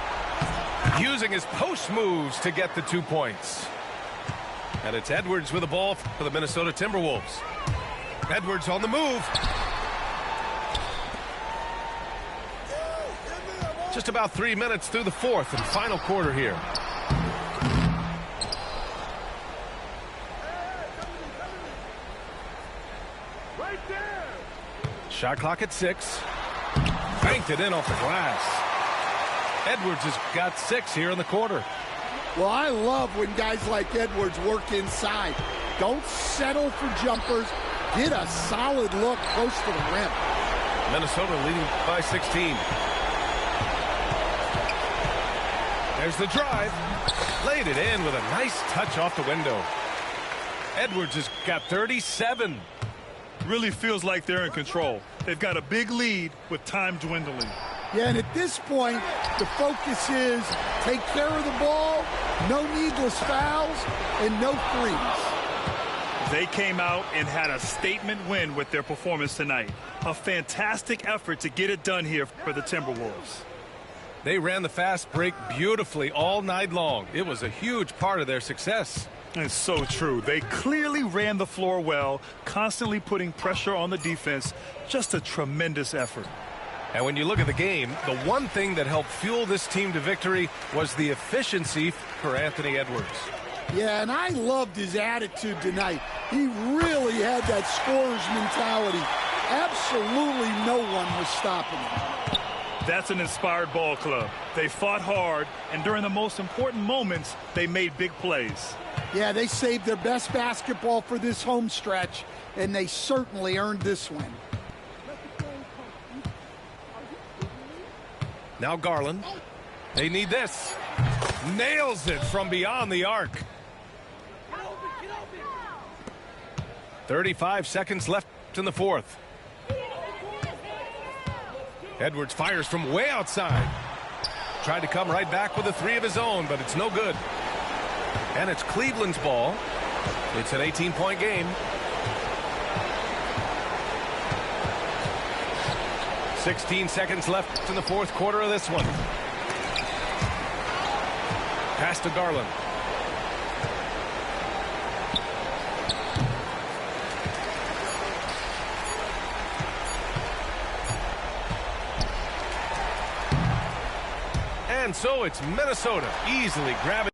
using his post moves to get the 2 points. And it's Edwards with the ball for the Minnesota Timberwolves. Edwards on the move. Just about 3 minutes through the fourth and final quarter here. Shot clock at 6. Banked it in off the glass. Edwards has got 6 here in the quarter. Well, I love when guys like Edwards work inside. Don't settle for jumpers. Get a solid look close to the rim. Minnesota leading by 16. There's the drive. Laid it in with a nice touch off the window. Edwards has got 37. Really feels like they're in control. They've got a big lead with time dwindling. Yeah, and at this point, the focus is take care of the ball, no needless fouls, and no threes. They came out and had a statement win with their performance tonight. A fantastic effort to get it done here for the Timberwolves. They ran the fast break beautifully all night long. It was a huge part of their success. It's so true. They clearly ran the floor well, constantly putting pressure on the defense. Just a tremendous effort. And when you look at the game, the one thing that helped fuel this team to victory was the efficiency for Anthony Edwards. Yeah, and I loved his attitude tonight. He really had that scorer's mentality. Absolutely no one was stopping him. That's an inspired ball club. They fought hard, and during the most important moments, they made big plays. Yeah, they saved their best basketball for this home stretch, and they certainly earned this win. Now Garland. They need this. Nails it from beyond the arc. 35 seconds left in the fourth. Edwards fires from way outside. Tried to come right back with a 3 of his own, but it's no good. And it's Cleveland's ball. It's an 18-point game. 16 seconds left in the fourth quarter of this one. Pass to Garland. And so it's Minnesota easily grabbing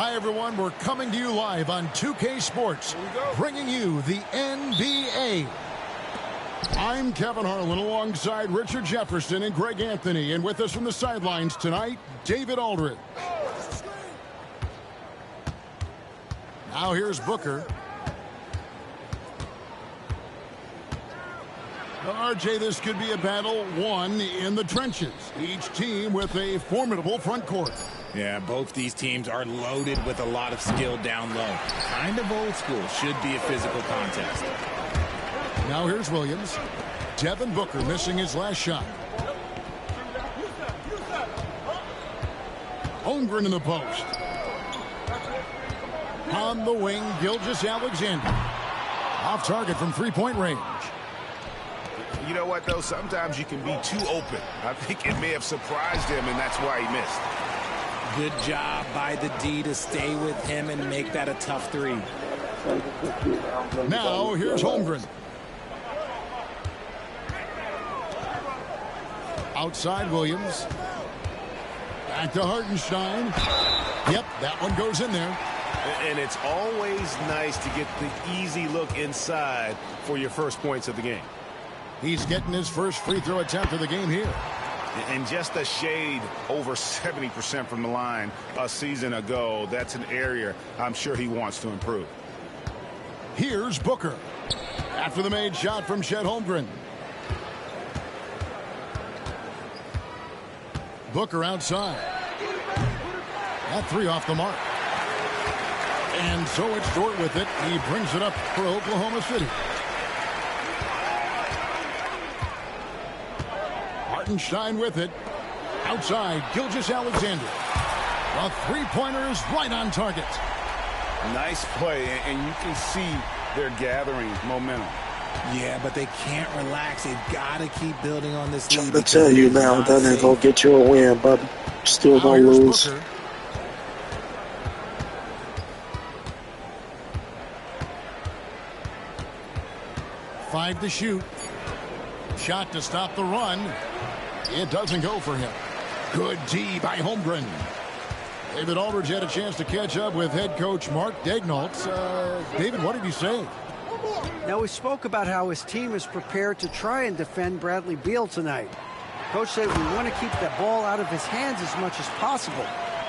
Hi, everyone. We're coming to you live on 2K Sports, bringing you the NBA. I'm Kevin Harlan alongside Richard Jefferson and Greg Anthony. And with us from the sidelines tonight, David Aldridge. Now here's Booker. RJ, this could be a battle won in the trenches. Each team with a formidable front court. Yeah, both these teams are loaded with a lot of skill down low. Kind of old school. Should be a physical contest. Now here's Williams. Devin Booker missing his last shot. Holmgren in the post. On the wing, Gilgeous-Alexander. Off target from three-point range. You know what, though? Sometimes you can be too open. I think it may have surprised him, and that's why he missed. Good job by the D to stay with him and make that a tough three. Now, here's Holmgren. Outside Williams. Back to Hartenstein. Yep, that one goes in there. And it's always nice to get the easy look inside for your first points of the game. He's getting his first free throw attempt of the game here. And just a shade over 70% from the line a season ago. That's an area I'm sure he wants to improve. Here's Booker. After the made shot from Chet Holmgren. Booker outside. That three off the mark. And so it's short with it. He brings it up for Oklahoma City. Hartenstein with it. Outside, Gilgeous-Alexander. The three-pointer is right on target. Nice play, and you can see they're gathering momentum. Yeah, but they can't relax. They've got to keep building on this lead. I'm going to tell you now, that ain't going to get you a win, but still going to lose. Booker. Five to shoot. Shot to stop the run. It doesn't go for him. Good D by Holmgren. David Aldridge had a chance to catch up with head coach Mark Daignault. David, what did he say? Now, we spoke about how his team is prepared to try and defend Bradley Beal tonight. Coach said we want to keep the ball out of his hands as much as possible.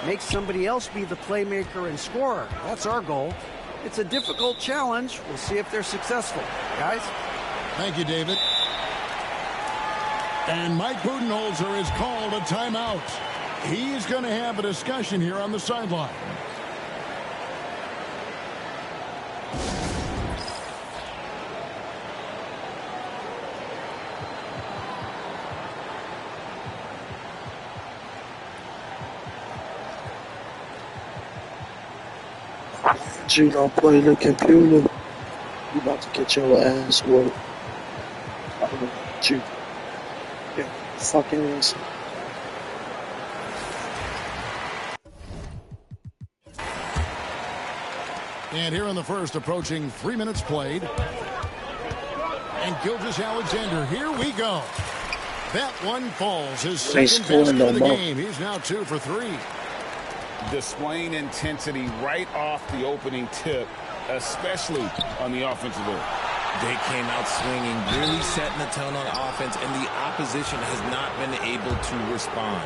Make somebody else be the playmaker and scorer. That's our goal. It's a difficult challenge. We'll see if they're successful. Guys? Thank you, David. And Mike Budenholzer has called a timeout. He's going to have a discussion here on the sideline. You don't play the computer, you about to get your ass whooped. You fucking ass. And here in the first, approaching 3 minutes played. And Gilgeous-Alexander, here we go. That one falls. His second basket of the game. He's now 2 for 3. Displaying intensity right off the opening tip, especially on the offensive end. They came out swinging, really setting the tone on offense, and the opposition has not been able to respond.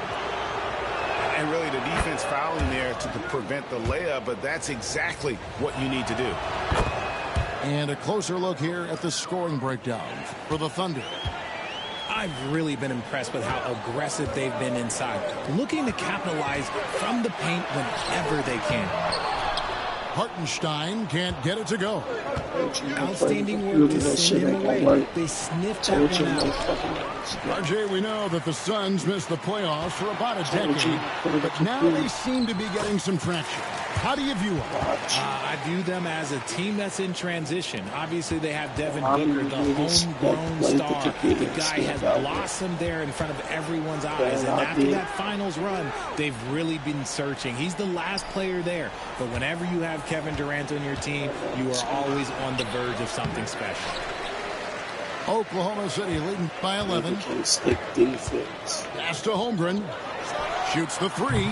And really the defense fouling there to prevent the layup, but that's exactly what you need to do. And a closer look here at the scoring breakdown for the Thunder. I've really been impressed with how aggressive they've been inside, looking to capitalize from the paint whenever they can. Hartenstein can't get it to go. Outstanding work to send him away. They sniffed that one out. RJ, we know that the Suns missed the playoffs for about a decade, but now they seem to be getting some traction. How do you view them? I view them as a team that's in transition. Obviously, they have Devin Booker, the homegrown star. The guy has blossomed there in front of everyone's eyes. And after that finals run, they've really been searching. He's the last player there. But whenever you have Kevin Durant on your team, you are always on the verge of something special. Oklahoma City leading by 11. Pass to Holmgren. Shoots the three.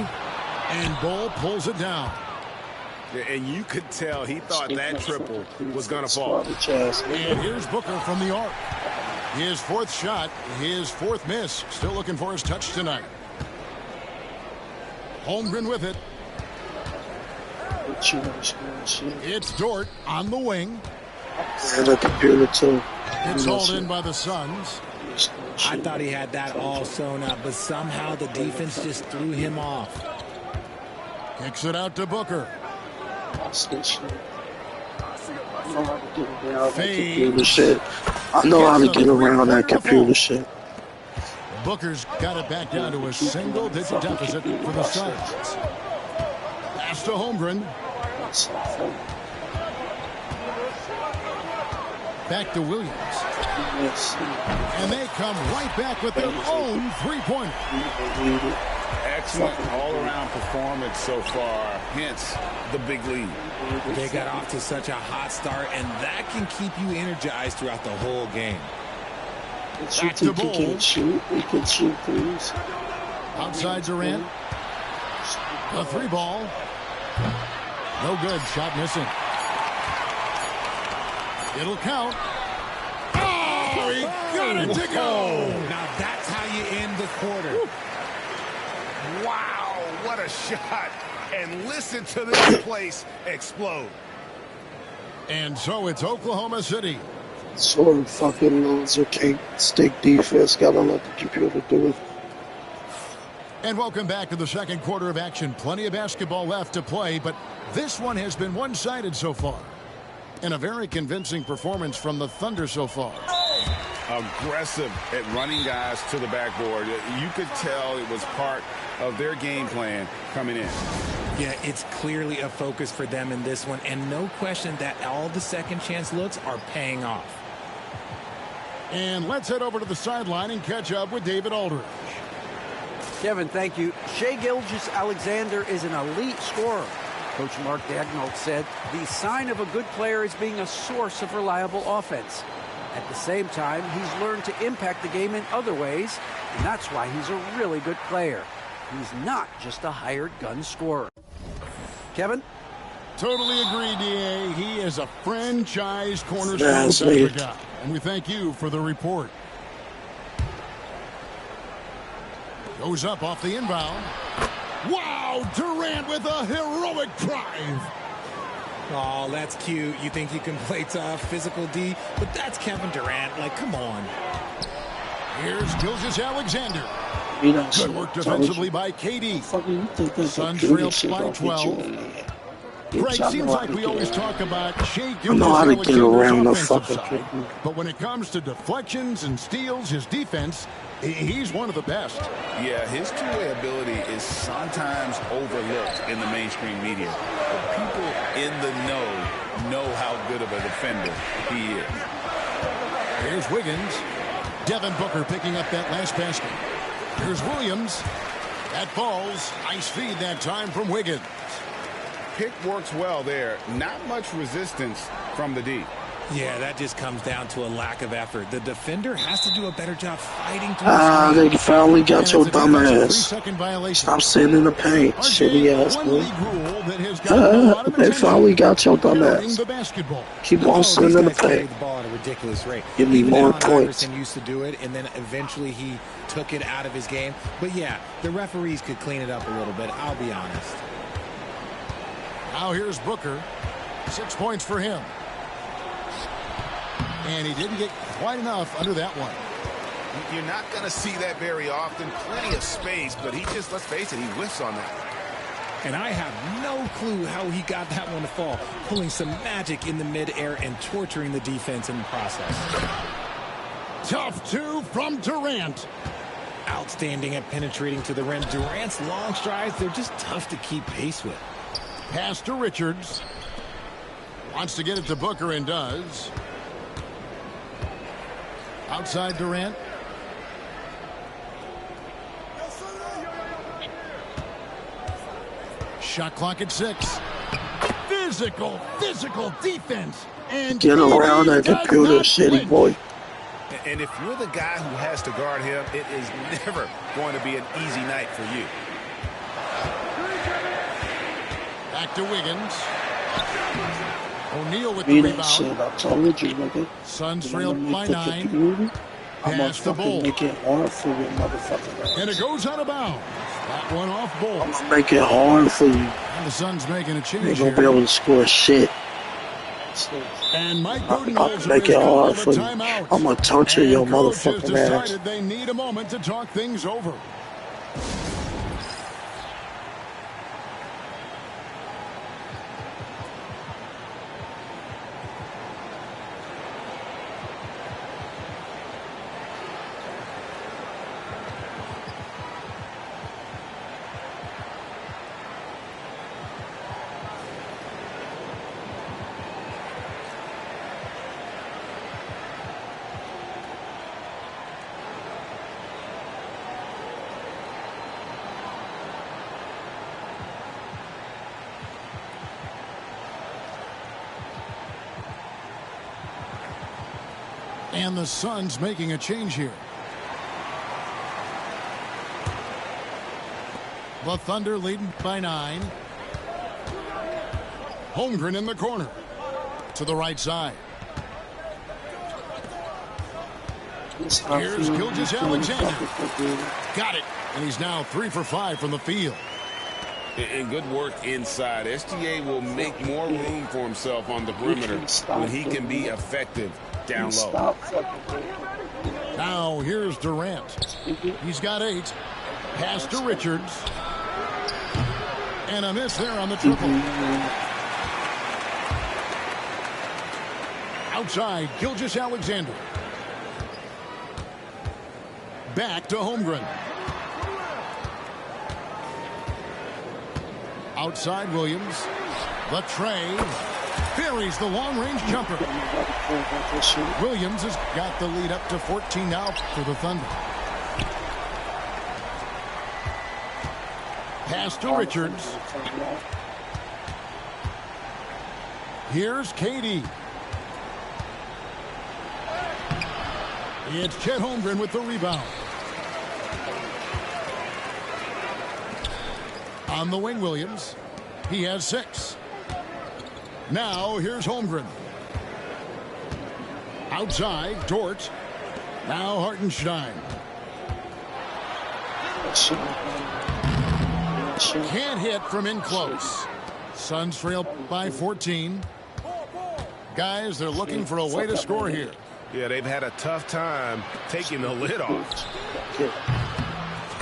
And Bull pulls it down. And you could tell he thought that triple was going to fall. And here's Booker from the arc. His fourth shot, his fourth miss. Still looking for his touch tonight. Holmgren with it. It's Dort on the wing. And the computer too. It's hauled in by the Suns. I thought he had that all sewn up, but somehow the defense just threw him off. Kicks it out to Booker. I know how to get around that computer shit. Booker's got it back down to a single-digit deficit for the Suns. Pass to Holmgren. Back to Williams. And they come right back with their own three-pointer. Excellent all-around performance so far, hence the big lead. They got off to such a hot start, and that can keep you energized throughout the whole game. Back to Bull. He can shoot, please. Outside Durant. A three ball. No good. Shot missing. It'll count. Oh, he got it to go. Now that's how you end the quarter. Woo. Wow, what a shot. And listen to this place explode. And so it's Oklahoma City. Sort of fucking loser can't stick defense. Gotta let the computer do it. And welcome back to the second quarter of action. Plenty of basketball left to play, but this one has been one-sided so far. And a very convincing performance from the Thunder so far. Aggressive at running guys to the backboard. You could tell it was part of their game plan coming in. Yeah, it's clearly a focus for them in this one, and no question that all the second chance looks are paying off. And let's head over to the sideline and catch up with David Aldridge. Kevin, thank you. Shai Gilgeous-Alexander is an elite scorer. Coach Mark Daigneault said the sign of a good player is being a source of reliable offense. At the same time, he's learned to impact the game in other ways, and that's why he's a really good player. He's not just a hired gun scorer. Kevin? Totally agree, D.A. He is a franchise cornerstone type of guy. And we thank you for the report. Goes up off the inbound. Wow, Durant with a heroic drive. Oh, that's cute. You think you can play tough, physical D, but that's Kevin Durant. Like, come on. Here's Gilgeous-Alexander. Good work defensively by KD. Suns trail by 12. Greg, seems like we always talk about Shai Gilgeous-Alexander's offensive side, but when it comes to deflections and steals, his defense, he's one of the best. Yeah, his two-way ability is sometimes overlooked in the mainstream media. But people in the know how good of a defender he is. Here's Wiggins. Devin Booker picking up that last basket. Here's Williams. That falls. Nice feed that time from Wiggins. Pick works well there. Not much resistance from the D. Yeah, that just comes down to a lack of effort. The defender has to do a better job fighting to they finally got your dumb ass. Stop sitting in the paint, shitty ass boy. They finally got your dumb ass. Keep on sitting in the paint. The ball at a ridiculous rate. Give me more points. Iverson used to do it, and then eventually he took it out of his game. But yeah, the referees could clean it up a little bit, I'll be honest. Now here's Booker. 6 points for him. And he didn't get quite enough under that one. You're not going to see that very often. Plenty of space, but he just, let's face it, he whiffs on that. And I have no clue how he got that one to fall. Pulling some magic in the midair and torturing the defense in the process. Tough two from Durant. Outstanding at penetrating to the rim. Durant's long strides, they're just tough to keep pace with. Pass to Richards. Wants to get it to Booker and does. Outside Durant. Shot clock at 6. Physical defense. And get around that computer, shitty boy. And if you're the guy who has to guard him, it is never going to be an easy night for you. Back to Wiggins. O'Neal with the rebound. Shit, I told you, nigga. Suns trail by 9. Pass to Bull. Make it hard for you, motherfucker. And it goes out of bounds. That one off Bull. I'm gonna make it hard for you. And the Suns making a change They gonna be able to score shit. And Mike Budenholzer make it hard for you. I'm gonna torture your motherfucking ass. They need a moment to talk things over. And the Suns making a change here. The Thunder leading by 9. Holmgren in the corner. To the right side. Here's Gilgeous-Alexander. Got it. And he's now 3 for 5 from the field. And good work inside. SGA will make more room for himself on the perimeter when he can be effective down low. Now here's Durant. He's got 8. Pass to Richards. And a miss there on the triple. Outside, Gilgeous-Alexander. Back to Holmgren. Outside Williams. The tray. Buries the long-range jumper. Williams has got the lead up to 14 now for the Thunder. Pass to Richards. Here's KD. It's Chet Holmgren with the rebound. On the wing, Williams. He has 6. Now here's Holmgren. Outside, Dort. Now Hartenstein. Can't hit from in close. Suns trail by 14. Guys, they're looking for a way to score here. Yeah, they've had a tough time taking the lid off.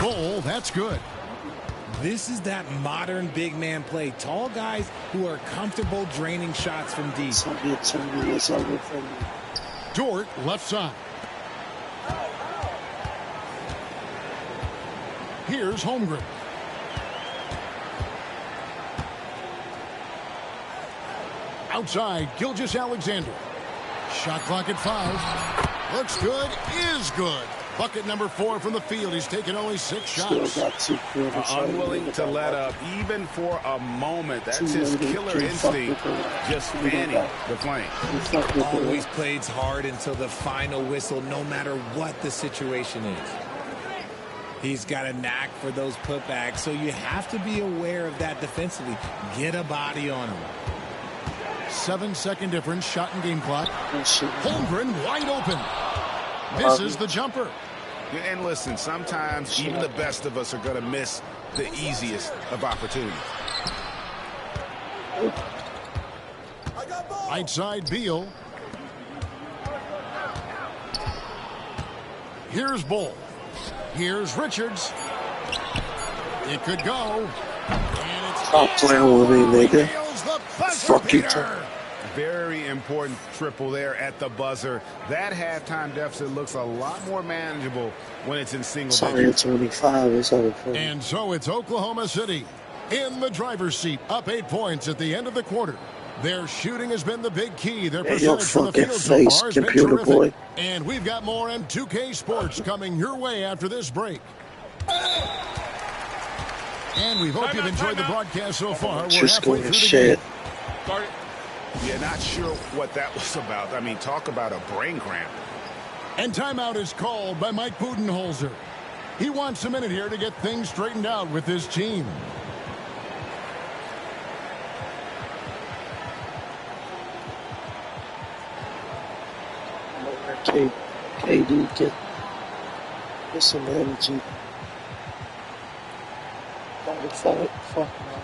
Goal, that's good. This is that modern big man play. Tall guys who are comfortable draining shots from deep. Dort, left side. Here's Holmgren. Outside, Gilgeous-Alexander. Shot clock at 5. Looks good, is good. Bucket number 4 from the field. He's taken only 6 shots. Unwilling to let up, even for a moment. That's his killer instinct, just fanning the flame. Always plays hard until the final whistle, no matter what the situation is. He's got a knack for those putbacks, so you have to be aware of that defensively. Get a body on him. 7-second difference, shot and game clock. Holmgren wide open. Misses the jumper. And listen, sometimes even the best of us are going to miss the easiest of opportunities. Right side, Beal. Here's Bull. Here's Richards. It could go. And it's stop playing with me, nigga. Fuck you. Very important triple there at the buzzer. That halftime deficit looks a lot more manageable when it's in single digits. 25 is over. And so it's Oklahoma City in the driver's seat, up 8 points at the end of the quarter. Their shooting has been the big key. Their percentage from the field so far has been terrific. Boy. And we've got more on 2K Sports coming your way after this break. And we hope you've enjoyed the broadcast so far. We're halfway through the game. Yeah, not sure what that was about. I mean, talk about a brain cramp. And timeout is called by Mike Budenholzer. He wants a minute here to get things straightened out with his team. KD get some energy. Fuck no.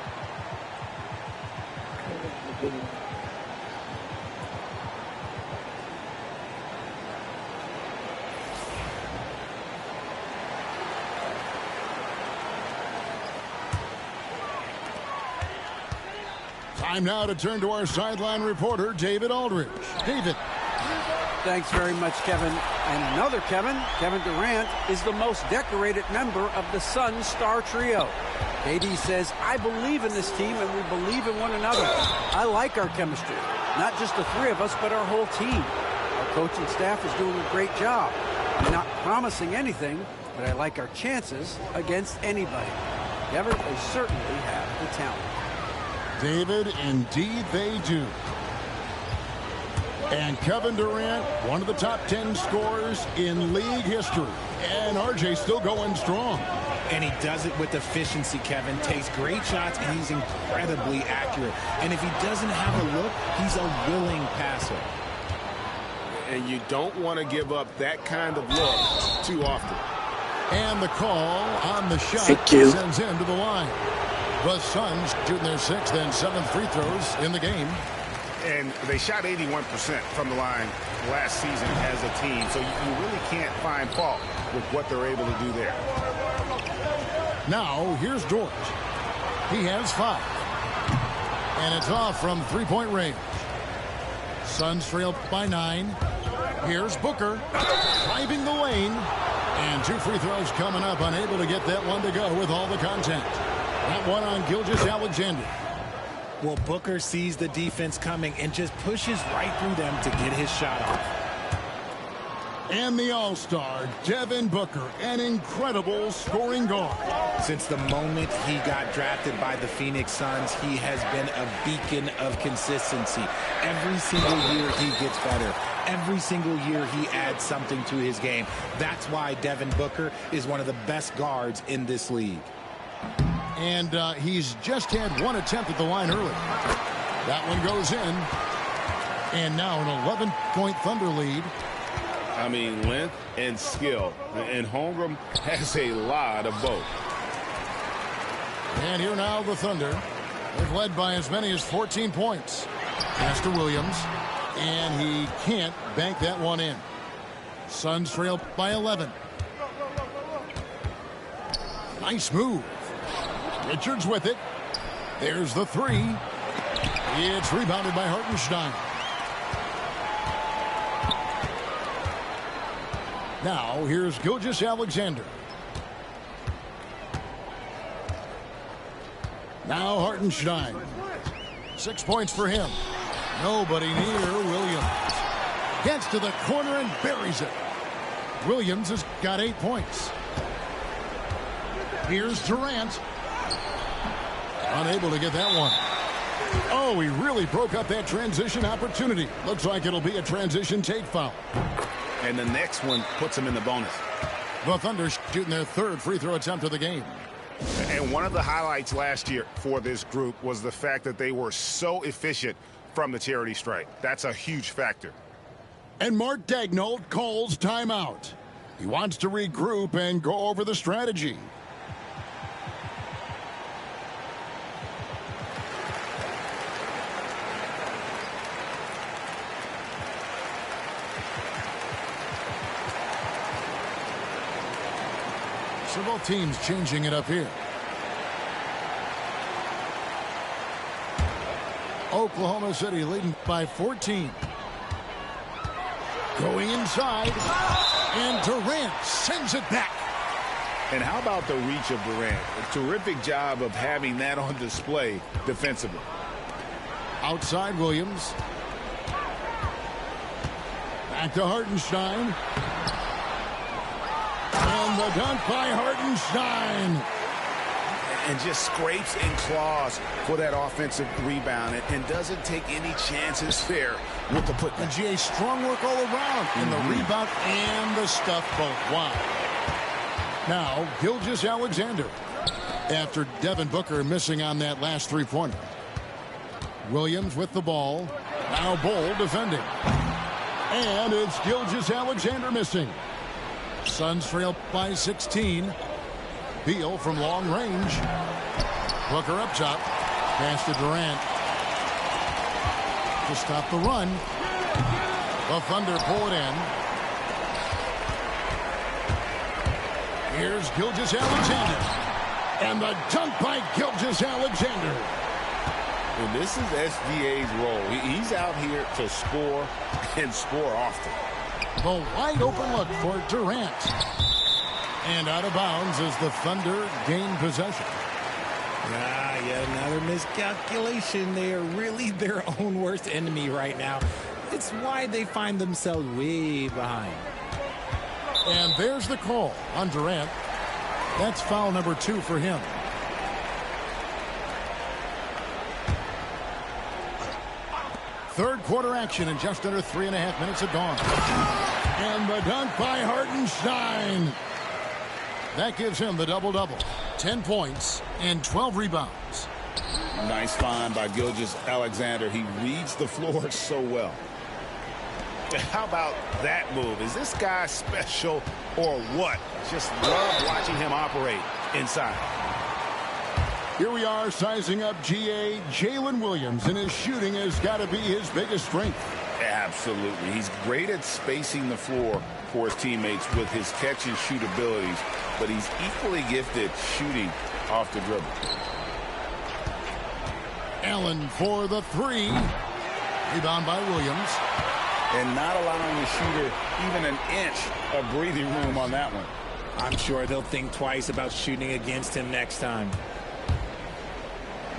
Time now to turn to our sideline reporter, David Aldridge. David. Thanks very much, Kevin. And another Kevin Durant, is the most decorated member of the Suns star trio. KD says, I believe in this team and we believe in one another. I like our chemistry. Not just the three of us, but our whole team. Our coaching staff is doing a great job. I'm not promising anything, but I like our chances against anybody. Kevin, they certainly have the talent. David, indeed they do. And Kevin Durant, one of the top 10 scorers in league history. And RJ's still going strong. And he does it with efficiency, Kevin. Takes great shots, and he's incredibly accurate. And if he doesn't have a look, he's a willing passer. And you don't want to give up that kind of look too often. And the call on the shot sends him to the line. The Suns shooting their 6th and 7th free throws in the game. And they shot 81% from the line last season as a team. So you really can't find fault with what they're able to do there. Now, here's George. He has 5. And it's off from three-point range. Suns trail by 9. Here's Booker driving the lane. And 2 free throws coming up. Unable to get that one to go with all the contact. That one on Gilgeous-Alexander. Well, Booker sees the defense coming and just pushes right through them to get his shot off. And the All-Star, Devin Booker, an incredible scoring guard. Since the moment he got drafted by the Phoenix Suns, he has been a beacon of consistency. Every single year he gets better. Every single year he adds something to his game. That's why Devin Booker is one of the best guards in this league. And he's just had one attempt at the line early. That one goes in. And now an 11-point Thunder lead. I mean, length and skill. And Holmgren has a lot of both. And here now the Thunder. They've led by as many as 14 points. Pass to Williams. And he can't bank that one in. Suns trail by 11. Nice move. Richards with it. There's the 3. It's rebounded by Hartenstein. Now, here's Gilgeous-Alexander. Now Hartenstein. 6 points for him. Nobody near Williams. Gets to the corner and buries it. Williams has got 8 points. Here's Durant. Unable to get that one. Oh, he really broke up that transition opportunity. Looks like it'll be a transition take foul. And the next one puts him in the bonus. The Thunder shooting their 3rd free throw attempt of the game. And one of the highlights last year for this group was the fact that they were so efficient from the charity stripe. That's a huge factor. And Mark Daigneault calls timeout. He wants to regroup and go over the strategy. So both teams changing it up here. Oklahoma City leading by 14. Going inside. And Durant sends it back. And how about the reach of Durant? A terrific job of having that on display defensively. Outside Williams. Back to Hartenstein. And the dunk by Hartenstein. And just scrapes and claws for that offensive rebound and doesn't take any chances there with the putback. And GA, strong work all around in the rebound and the stuff both. Wow. Now, Gilgeous-Alexander. After Devin Booker missing on that last three-pointer. Williams with the ball. Now Bol defending. And it's Gilgeous-Alexander missing. Suns trail by 16. Beal from long range. Booker up top. Pass to Durant. To stop the run. The Thunder pull it in. Here's Gilgeous-Alexander. And the dunk by Gilgeous-Alexander. And this is SGA's role. He's out here to score and score often. The wide open look for Durant. And out of bounds as the Thunder gain possession. Yet another miscalculation. They are really their own worst enemy right now. It's why they find themselves way behind. And there's the call on Durant. That's foul number 2 for him. Third quarter action in just under 3.5 minutes have gone. And the dunk by Hartenstein. That gives him the double-double. 10 points and 12 rebounds. Nice find by Gilgeous-Alexander. He reads the floor so well. How about that move? Is this guy special or what? Just love watching him operate inside. Here we are sizing up GA Jalen Williams, and his shooting has got to be his biggest strength. Absolutely. He's great at spacing the floor for his teammates with his catch and shoot abilities, but he's equally gifted shooting off the dribble. Allen for the 3. Rebound by Williams. And not allowing the shooter even an inch of breathing room on that one. I'm sure they'll think twice about shooting against him next time.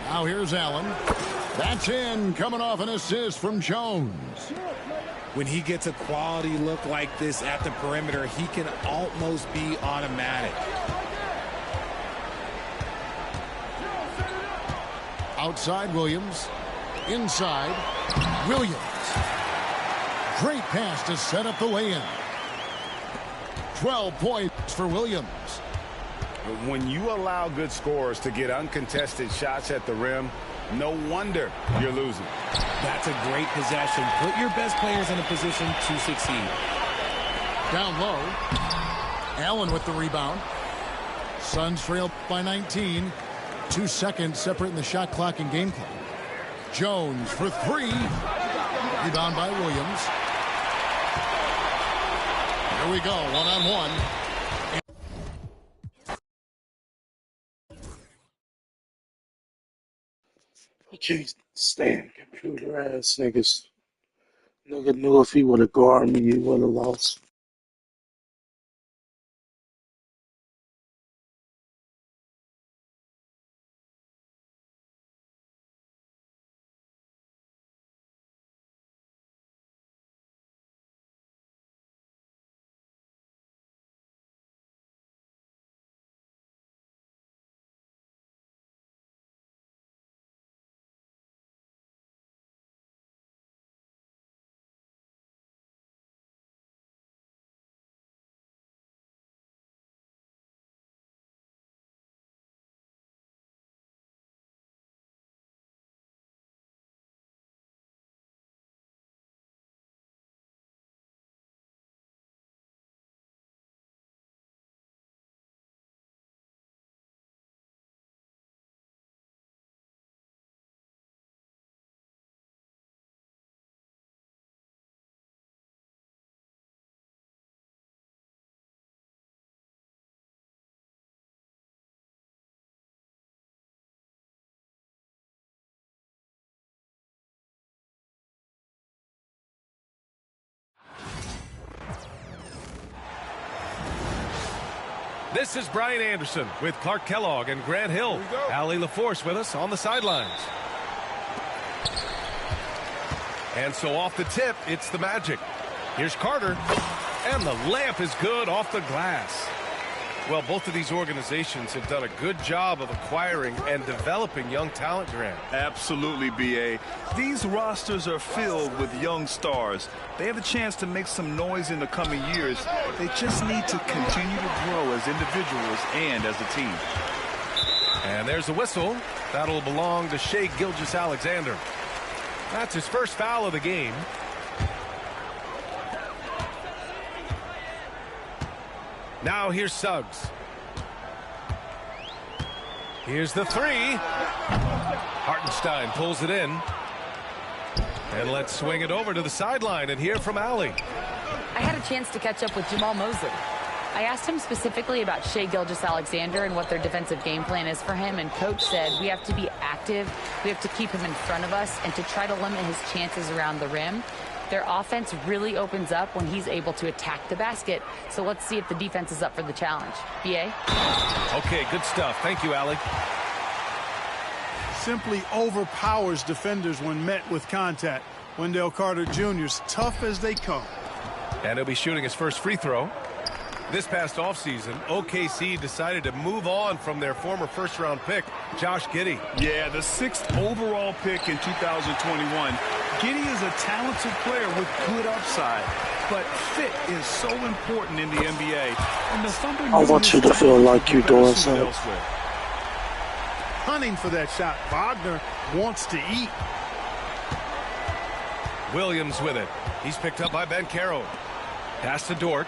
Now here's Allen. That's in, coming off an assist from Jones. When he gets a quality look like this at the perimeter, he can almost be automatic. Outside Williams. Inside Williams. Great pass to set up the lay-in. 12 points for Williams. When you allow good scorers to get uncontested shots at the rim, no wonder you're losing. That's a great possession. Put your best players in a position to succeed. Down low. Allen with the rebound. Suns trail by 19. 2 seconds separating the shot clock and game clock. Jones for 3. Rebound by Williams. Here we go, one-on-one. I can't stand computer ass niggas. Nigga knew if he would have guarded me, he would have lost. This is Brian Anderson with Clark Kellogg and Grant Hill. Allie LaForce with us on the sidelines. And so off the tip, it's the Magic. Here's Carter. And the layup is good off the glass. Well, both of these organizations have done a good job of acquiring and developing young talent, Grant. Absolutely, B.A. These rosters are filled with young stars. They have a chance to make some noise in the coming years. They just need to continue to grow as individuals and as a team. And there's the whistle. That'll belong to Shai Gilgeous-Alexander. That's his first foul of the game. Now here's Suggs. Here's the three. Hartenstein pulls it in. And let's swing it over to the sideline and hear from Allie. I had a chance to catch up with Jamal Mosley. I asked him specifically about Shai Gilgeous-Alexander and what their defensive game plan is for him, and Coach said we have to be active, we have to keep him in front of us, and to try to limit his chances around the rim. Their offense really opens up when he's able to attack the basket, so let's see if the defense is up for the challenge. B.A.? Okay, good stuff. Thank you, Allie. Simply overpowers defenders when met with contact. Wendell Carter Jr. is tough as they come. And he'll be shooting his first free throw. This past offseason, OKC decided to move on from their former first-round pick, Josh Giddey. Yeah, the 6th overall pick in 2021. Giddey is a talented player with good upside, but fit is so important in the NBA. And the Thunder I want you to feel like you're doing something. Hunting for that shot. Wagner wants to eat. Williams with it. He's picked up by Banchero. Pass to Dort.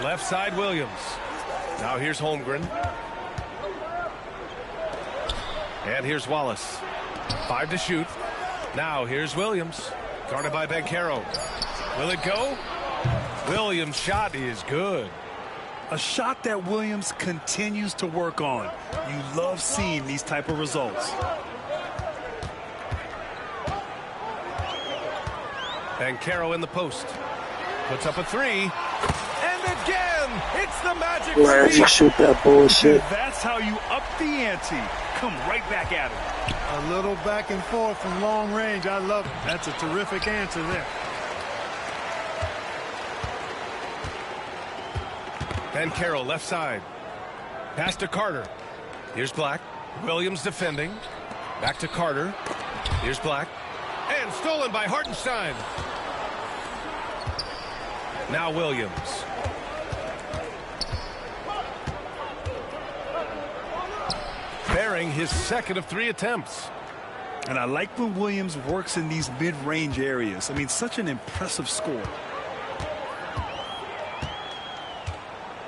Left side Williams. Now here's Holmgren. And here's Wallace. 5 to shoot. Now here's Williams. Guarded by Banchero. Will it go? Williams' shot is good. A shot that Williams continues to work on. You love seeing these type of results. Banchero in the post. Puts up a three. And again, it's the magic. Where you shoot that bullshit. That's how you up the ante. Come right back at it. A little back and forth from long range. I love it. That's a terrific answer there. Banchero left side. Pass to Carter. Here's Black. Williams defending. Back to Carter. Here's Black. And stolen by Hartenstein. Now Williams. Bearing his second of 3 attempts. And I like when Williams works in these mid-range areas. I mean, such an impressive score.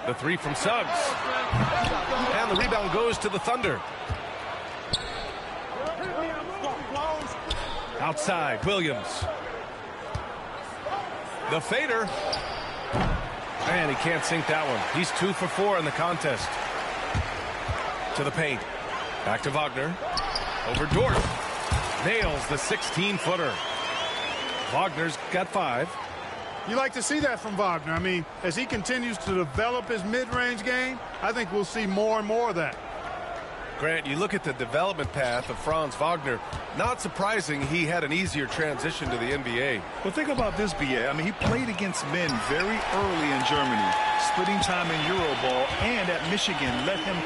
The three from Suggs. And the rebound goes to the Thunder. Outside, Williams. The fader. And he can't sink that one. He's 2 for 4 in the contest. To the paint. Back to Wagner. Over Dort. Nails the 16-footer. Wagner's got 5. You like to see that from Wagner. I mean, as he continues to develop his mid-range game, I think we'll see more and more of that. Grant, you look at the development path of Franz Wagner. Not surprising he had an easier transition to the NBA. Well, think about this, B.A. I mean, he played against men very early in Germany, splitting time in Euroball, and at Michigan let him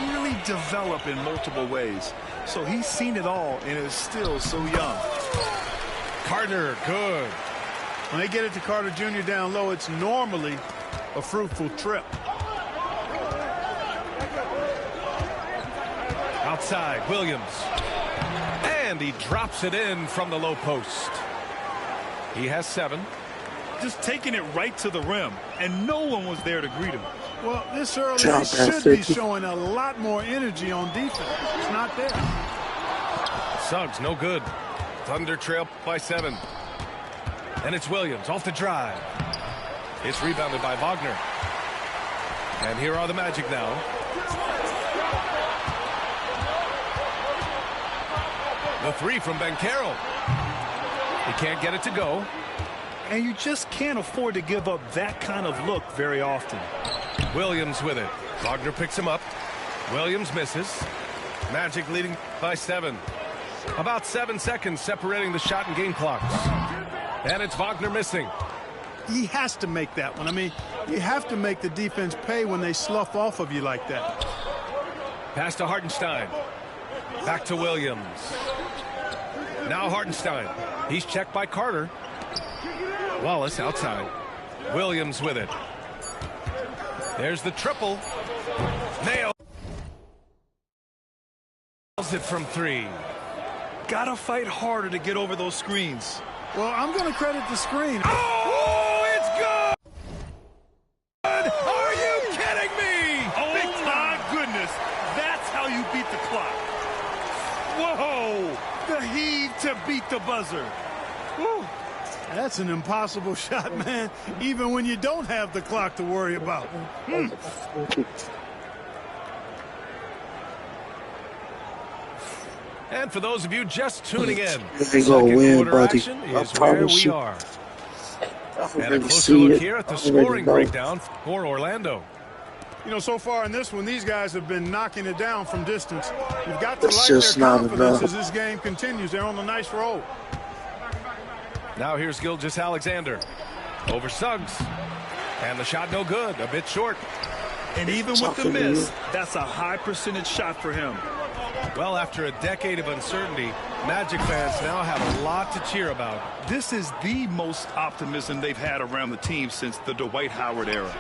really develop in multiple ways. So he's seen it all and is still so young. Carter, good. When they get it to Carter Jr. down low, it's normally a fruitful trip. Outside, Williams. And he drops it in from the low post. He has 7. Just taking it right to the rim, and no one was there to greet him. Well, this early, they should be showing a lot more energy on defense. It's not there. Suggs, no good. Thunder trail by 7. And it's Williams off the drive. It's rebounded by Wagner. And here are the Magic now. The three from Banchero. He can't get it to go. And you just can't afford to give up that kind of look very often. Williams with it. Wagner picks him up. Williams misses. Magic leading by 7. About 7 seconds separating the shot and game clocks. And it's Wagner missing. He has to make that one. I mean, you have to make the defense pay when they slough off of you like that. Pass to Hartenstein. Back to Williams. Now Hartenstein. He's checked by Carter. Wallace outside. Williams with it. There's the triple. Nails it from 3. Gotta fight harder to get over those screens. Well, I'm going to credit the screen. Oh, it's good! Whoa! The heave to beat the buzzer. Whew. That's an impossible shot, man, even when you don't have the clock to worry about. And for those of you just tuning in, They gonna win, buddy. action I is where promise we you. are. I And a already closer see look it. here at the I already scoring know. breakdown for Orlando. You know, so far in this one, these guys have been knocking it down from distance. You've got to It's like just their not confidence enough. as this game continues. They're on a nice roll. Now here's Gilgeous-Alexander over Suggs. And the shot no good, a bit short. And even with the miss, that's a high percentage shot for him. Well, after a decade of uncertainty, Magic fans now have a lot to cheer about. This is the most optimism they've had around the team since the Dwight Howard era.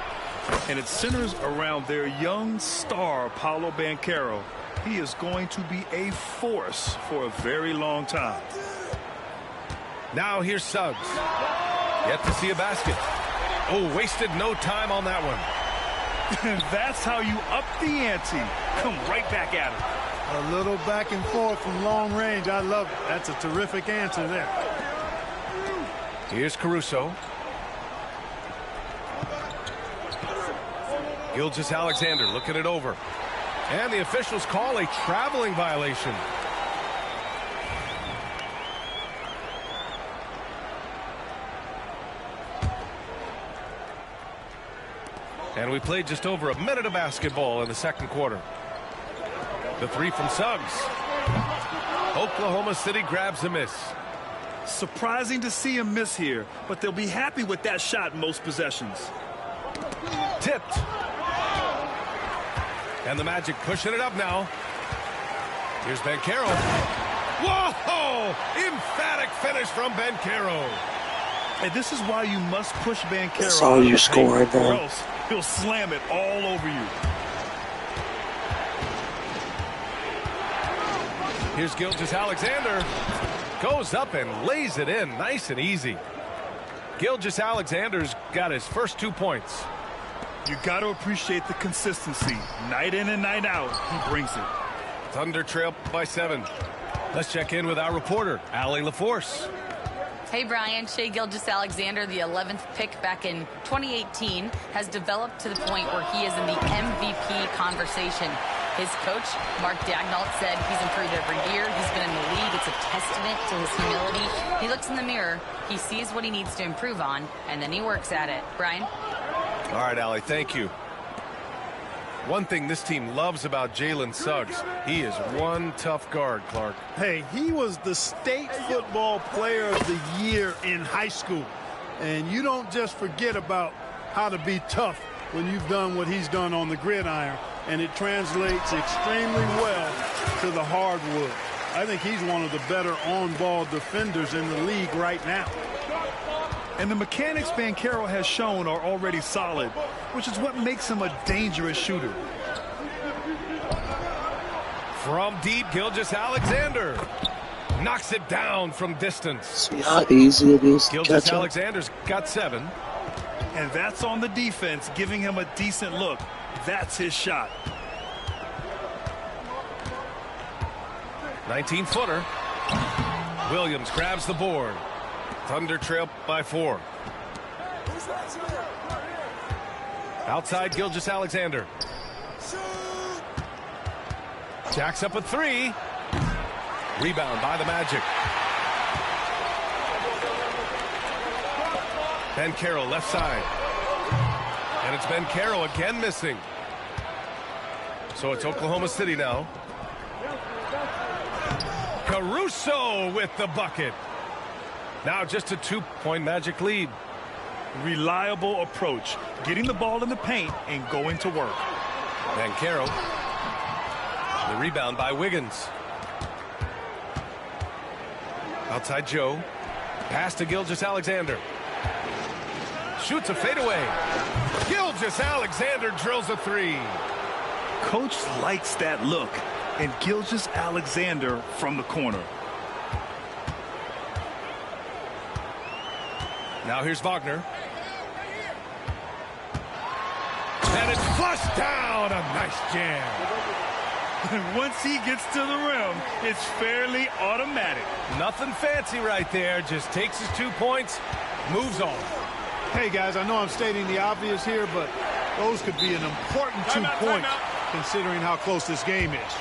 And it centers around their young star, Paolo Banchero. He is going to be a force for a very long time. Now here's Suggs. Yet to see a basket. Oh, wasted no time on that one. And that's how you up the ante. Come right back at it. A little back and forth from long range. I love it. That's a terrific answer there. Here's Caruso. Gilgeous-Alexander looking it over. And the officials call a traveling violation. And we played just over a minute of basketball in the second quarter. The three from Suggs. Oklahoma City grabs a miss. Surprising to see him miss here, but they'll be happy with that shot in most possessions. Tipped. And the Magic pushing it up now. Here's Banchero. Whoa! Emphatic finish from Banchero. And this is why you must push Banchero. That's all you score right Or now. else he'll slam it all over you. Here's Gilgeous-Alexander. Goes up and lays it in nice and easy. Gilgeous-Alexander's got his first 2 points. You got to appreciate the consistency. Night in and night out, he brings it. Thunder trail by 7. Let's check in with our reporter, Allie LaForce. Hey, Brian. Shai Gilgeous-Alexander, the 11th pick back in 2018, has developed to the point where he is in the MVP conversation. His coach, Mark Daignault, said he's improved every year. He's been in the league. It's a testament to his humility. He looks in the mirror, he sees what he needs to improve on, and then he works at it. Brian? All right, Allie, thank you. One thing this team loves about Jalen Suggs, he is one tough guard, Clark. Hey, he was the state football player of the year in high school. And you don't just forget about how to be tough when you've done what he's done on the gridiron. And it translates extremely well to the hardwood. I think he's one of the better on-ball defenders in the league right now. And the mechanics Banchero has shown are already solid, which is what makes him a dangerous shooter. From deep, Gilgeous-Alexander knocks it down from distance. See how easy it is to catch up? Gilgeous-Alexander's got 7. And that's on the defense, giving him a decent look. That's his shot. 19-footer. Williams grabs the board. Thunder trail by 4. Outside Gilgeous-Alexander. Jacks up a 3. Rebound by the Magic. Banchero left side. And it's Banchero again missing. So it's Oklahoma City now. Caruso with the bucket. Now just a 2-point Magic lead. Reliable approach, getting the ball in the paint and going to work. Banchero. The rebound by Wiggins. Outside Joe. Pass to Gilgeous-Alexander. Shoots a fadeaway. Gilgeous-Alexander drills a 3. Coach likes that look. And Gilgeous-Alexander from the corner. Now here's Wagner. And it's flushed down. A nice jam. And once he gets to the rim, It's fairly automatic. Nothing fancy right there. Just takes his 2 points, moves on. Hey, guys, I know I'm stating the obvious here, but those could be an important 2 points considering how close this game is.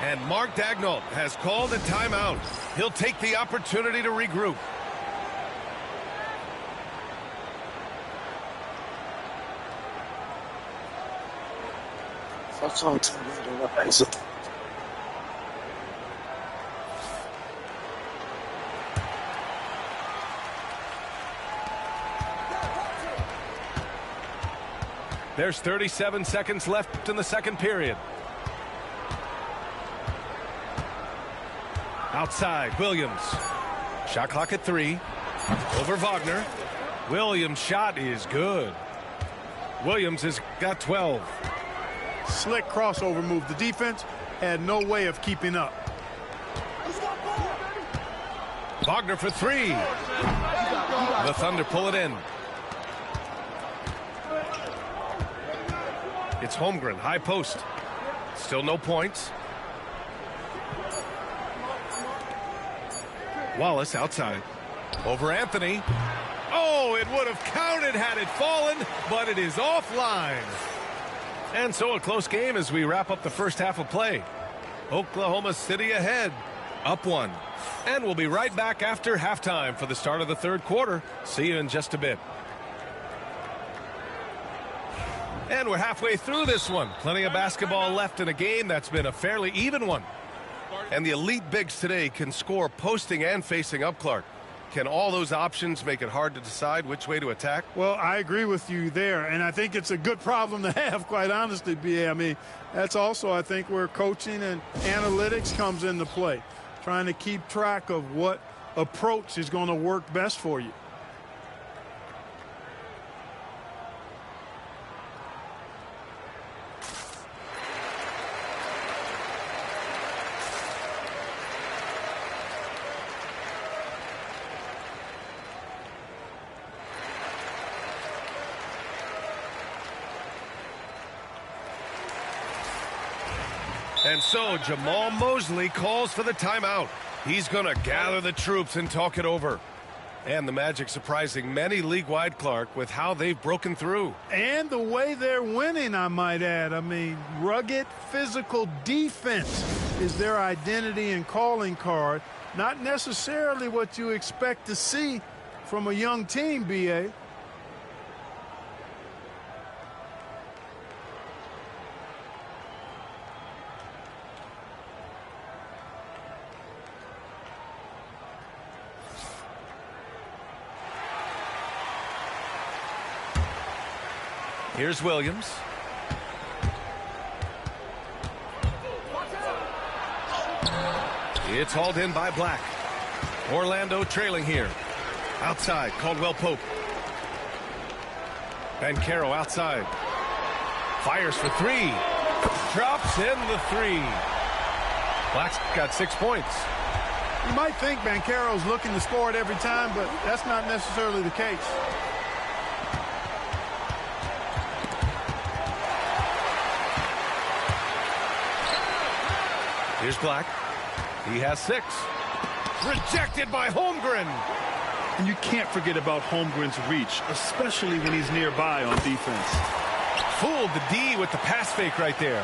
And Mark Daigneault has called a timeout. He'll take the opportunity to regroup. That's all time. There's 37 seconds left in the second period. Outside, Williams. Shot clock at 3. Over Wagner. Williams' shot is good. Williams has got 12. Slick crossover move. The defense had no way of keeping up. Wagner for 3. The Thunder pull it in. It's Holmgren, high post. Still no points. Wallace outside. Over Anthony. Oh, it would have counted had it fallen, but it is offline. And so a close game as we wrap up the first half of play. Oklahoma City ahead, up 1. And we'll be right back after halftime for the start of the third quarter. See you in just a bit. And we're halfway through this one. Plenty of basketball left in a game that's been a fairly even one. And the elite bigs today can score posting and facing up, Clark. Can all those options make it hard to decide which way to attack? Well, I agree with you there, and I think it's a good problem to have, quite honestly, B.A. I mean, that's also, I think, where coaching and analytics comes into play, trying to keep track of what approach is going to work best for you. And so Jamal Mosley calls for the timeout. He's going to gather the troops and talk it over. And the Magic surprising many league-wide, Clark, with how they've broken through. And the way they're winning, I might add. I mean, rugged physical defense is their identity and calling card. Not necessarily what you expect to see from a young team, B.A. Here's Williams. It's hauled in by Black. Orlando trailing here. Outside, Caldwell Pope. Banchero outside. Fires for 3. Drops in the 3. Black's got 6 points. You might think Banchero's looking to score it every time, but that's not necessarily the case. Here's Black. He has 6. Rejected by Holmgren. And you can't forget about Holmgren's reach, especially when he's nearby on defense. Fooled the D with the pass fake right there.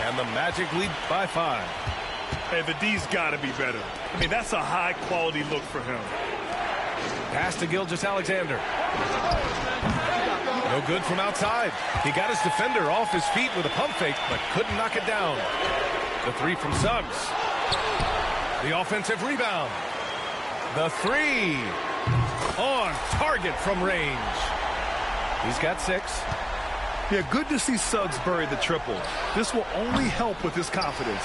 And the Magic lead by 5. Hey, the D's got to be better. I mean, that's a high-quality look for him. Pass to Gilgeous-Alexander. No good from outside. He got his defender off his feet with a pump fake, but couldn't knock it down. The 3 from Suggs. The offensive rebound. The 3. On target from range. He's got 6. Yeah, good to see Suggs bury the triple. This will only help with his confidence.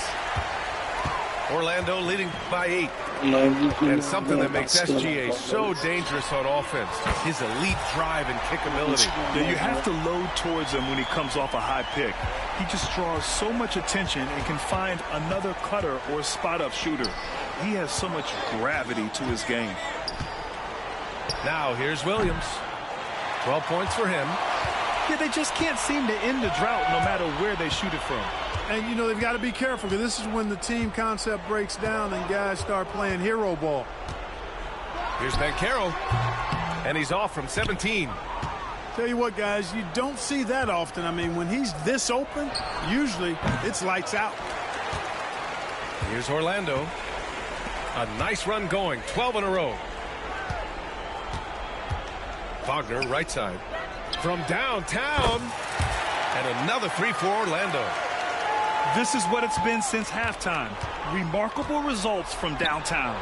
Orlando leading by 8. And something that makes SGA so dangerous on offense, his elite drive and kick ability. Yeah, you have to load towards him when he comes off a high pick. He just draws so much attention and can find another cutter or spot-up shooter. He has so much gravity to his game. Now here's Williams. 12 points for him. Yeah, they just can't seem to end the drought no matter where they shoot it from. And, you know, they've got to be careful because this is when the team concept breaks down and guys start playing hero ball. Here's Bancaro, and he's off from 17. Tell you what, guys, you don't see that often. I mean, when he's this open, usually it's lights out. Here's Orlando. A nice run going, 12 in a row. Wagner, right side. From downtown, and another 3 for Orlando. This is what it's been since halftime. Remarkable results from downtown.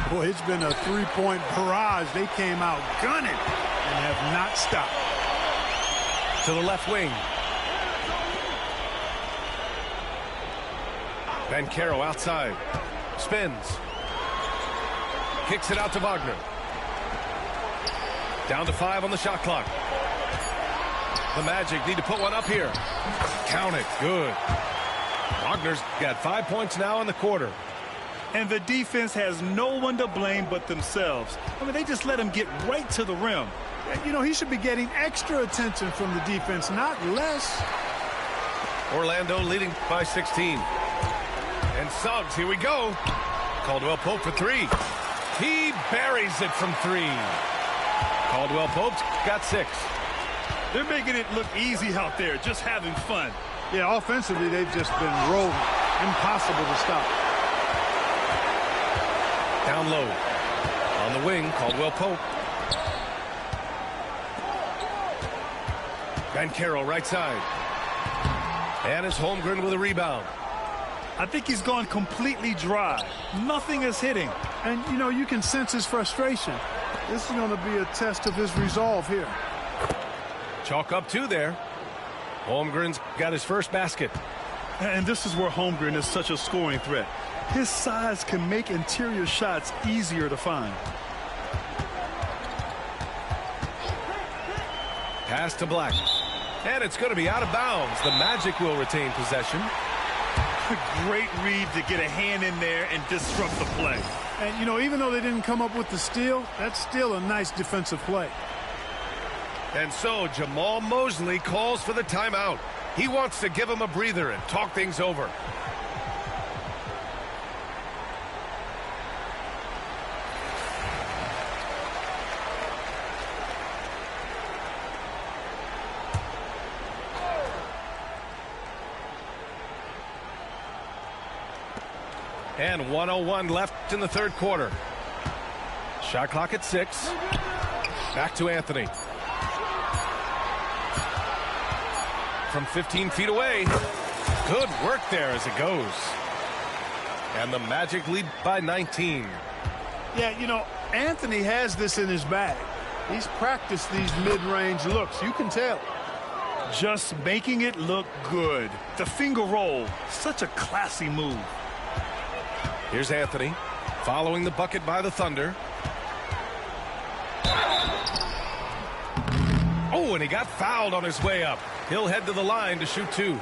Boy, it's been a three-point barrage. They came out gunning and have not stopped. To the left wing. Bancaro outside. Spins. Kicks it out to Wagner. Down to 5 on the shot clock. The Magic need to put one up here. Count it. Good. Wagner's got 5 points now in the quarter. And the defense has no one to blame but themselves. I mean, they just let him get right to the rim. You know, he should be getting extra attention from the defense, not less. Orlando leading by 16. And Suggs, here we go. Caldwell Pope for 3. He buries it from 3. Caldwell Pope's got 6. They're making it look easy out there, just having fun. Yeah, offensively, they've just been rolling. Impossible to stop. Down low. On the wing, Caldwell Pope. Bancaro, right side. And it's Holmgren with a rebound. I think he's gone completely dry. Nothing is hitting. And, you know, you can sense his frustration. This is going to be a test of his resolve here. Chalk up 2 there. Holmgren's got his first basket. And this is where Holmgren is such a scoring threat. His size can make interior shots easier to find. Pass to Black. And it's going to be out of bounds. The Magic will retain possession. Great read to get a hand in there and disrupt the play. And, you know, even though they didn't come up with the steal, that's still a nice defensive play. And so Jamal Mosley calls for the timeout. He wants to give him a breather and talk things over. And 1:01 left in the third quarter. Shot clock at 6. Back to Anthony. From 15 feet away. Good work there as it goes. And the Magic lead by 19. Yeah, you know, Anthony has this in his bag. He's practiced these mid-range looks. You can tell. Just making it look good. The finger roll. Such a classy move. Here's Anthony, following the bucket by the Thunder. Oh, and he got fouled on his way up. He'll head to the line to shoot 2.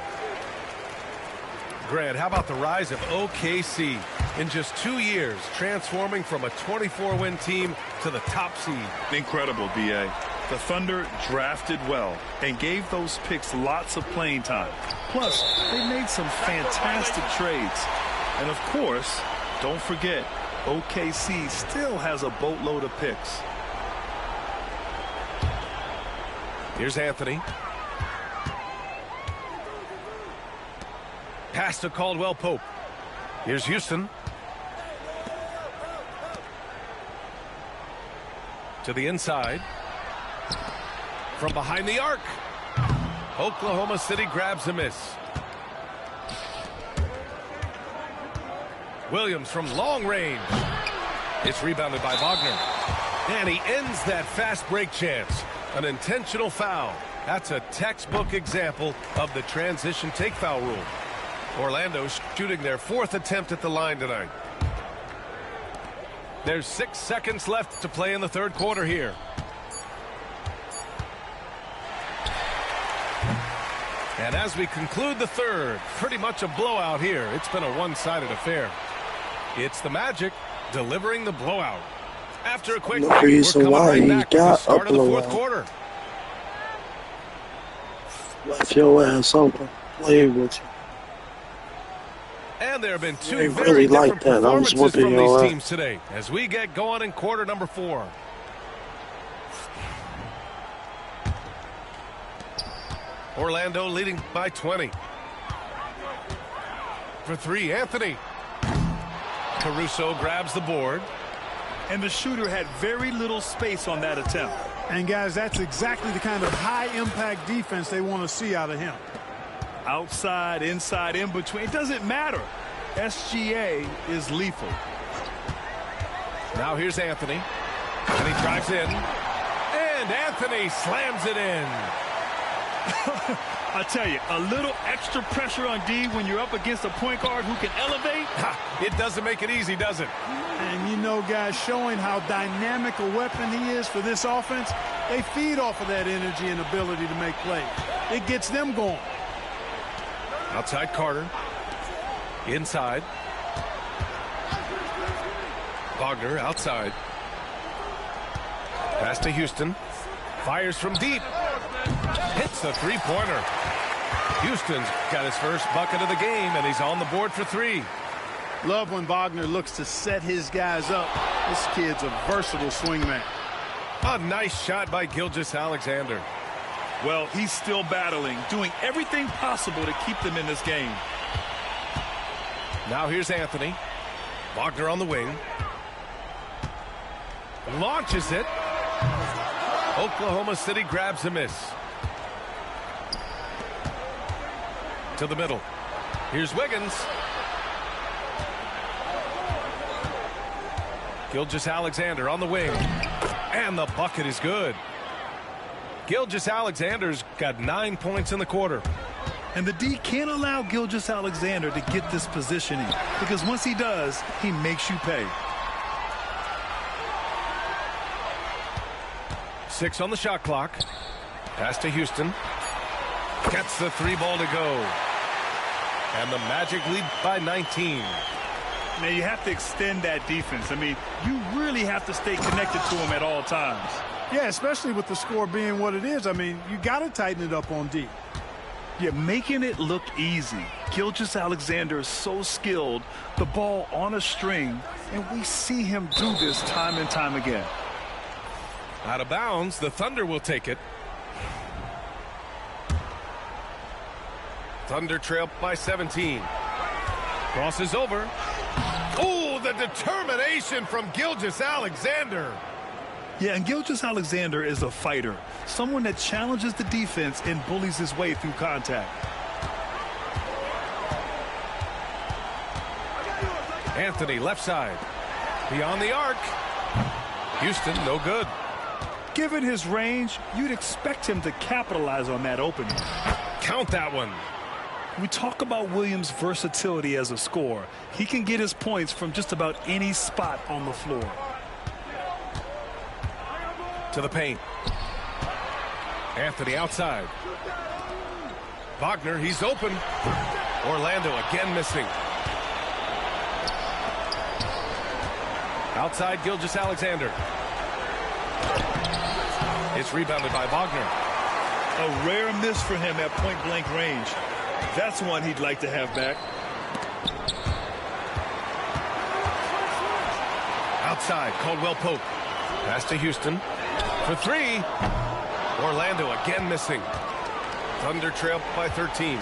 Grant, how about the rise of OKC in just 2 years, transforming from a 24-win team to the top seed? Incredible, B.A. The Thunder drafted well and gave those picks lots of playing time. Plus, they made some fantastic trades. And, of course, don't forget, OKC still has a boatload of picks. Here's Anthony. Pass to Caldwell Pope. Here's Houston. To the inside. From behind the arc. Oklahoma City grabs a miss. Williams from long range. It's rebounded by Wagner. And he ends that fast break chance. An intentional foul. That's a textbook example of the transition take foul rule. Orlando shooting their 4th attempt at the line tonight. There's 6 seconds left to play in the third quarter here. And as we conclude the third, pretty much a blowout here. It's been a one-sided affair. It's the Magic delivering the blowout. After a quick break, we're coming right back with the start of the fourth quarter. Left your ass open. Play with you. And there have been two They very really different like that. I was performances wondering from these all that. teams today as we get going in quarter number 4. Orlando leading by 20. For 3, Anthony. Caruso grabs the board. And the shooter had very little space on that attempt. And, guys, that's exactly the kind of high-impact defense they want to see out of him. Outside, inside, in between. It doesn't matter. SGA is lethal. Now here's Anthony. And he drives in. And Anthony slams it in. I tell you, a little extra pressure on D when you're up against a point guard who can elevate. It doesn't make it easy, does it? And, you know, guys, showing how dynamic a weapon he is for this offense, they feed off of that energy and ability to make plays. It gets them going. Outside Carter. Inside. Wagner outside. Pass to Houston. Fires from deep. Hits a three-pointer. Houston's got his first bucket of the game, and he's on the board for 3. Love when Wagner looks to set his guys up. This kid's a versatile swingman. A nice shot by Gilgeous-Alexander. Well, he's still battling, doing everything possible to keep them in this game. Now here's Anthony. Wagner on the wing. Launches it. Oklahoma City grabs a miss. To the middle. Here's Wiggins. Gilgeous-Alexander on the wing. And the bucket is good. Gilgeous-Alexander's got 9 points in the quarter. And the D can't allow Gilgeous-Alexander to get this positioning, because once he does, he makes you pay. 6 on the shot clock. Pass to Houston. Gets the 3 ball to go. And the Magic lead by 19. Now you have to extend that defense. I mean, you really have to stay connected to him at all times. Yeah, especially with the score being what it is. I mean, you got to tighten it up on D. Yeah, making it look easy. Gilgeous-Alexander is so skilled, the ball on a string, and we see him do this time and time again. Out of bounds, the Thunder will take it. Thunder trail by 17. Crosses over. Oh, the determination from Gilgeous-Alexander. Yeah, and Gilgeous-Alexander is a fighter, someone that challenges the defense and bullies his way through contact. Anthony left side. Beyond the arc. Houston, no good. Given his range, you'd expect him to capitalize on that opening. Count that one. We talk about Williams' versatility as a scorer. He can get his points from just about any spot on the floor. To the paint. Anthony outside. Wagner, he's open. Orlando again missing. Outside Gilgeous-Alexander. It's rebounded by Wagner. A rare miss for him at point-blank range. That's one he'd like to have back. Outside, Caldwell Pope. Pass to Houston. For 3. Orlando again missing. Thunder trail by 13.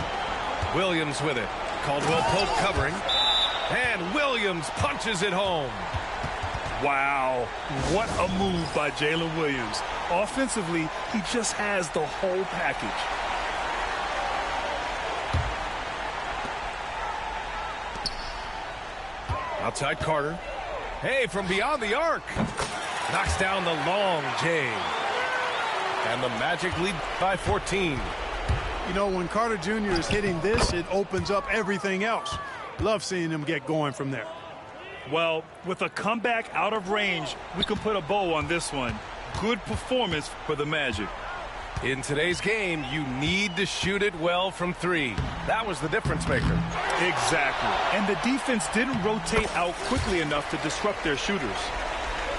Williams with it. Caldwell Pope covering. And Williams punches it home. Wow, what a move by Jalen Williams. Offensively, he just has the whole package. Outside Carter. Hey, from beyond the arc. Knocks down the long J. And the Magic lead by 14. You know, when Carter Jr. is hitting this, it opens up everything else. Love seeing him get going from there. Well, with a comeback out of range, we can put a bow on this one. Good performance for the Magic. In today's game, you need to shoot it well from 3. That was the difference maker. Exactly. And the defense didn't rotate out quickly enough to disrupt their shooters.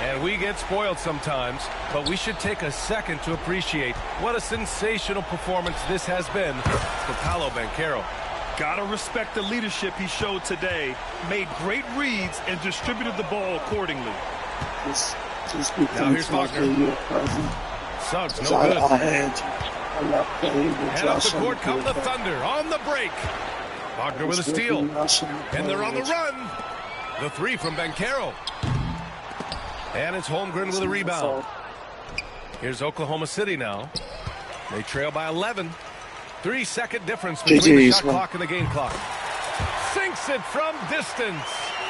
And we get spoiled sometimes, but we should take a second to appreciate what a sensational performance this has been for Paolo Banchero. Gotta respect the leadership he showed today. Made great reads and distributed the ball accordingly. Now here's Wagner. Suggs, no good. And up the court come the Thunder on the break. Wagner with a steal. And they're on the run. The three from Banchero. And it's Holmgren with a rebound. Here's Oklahoma City now. They trail by 11. 3-second difference between the shot clock and the game clock. Sinks it from distance.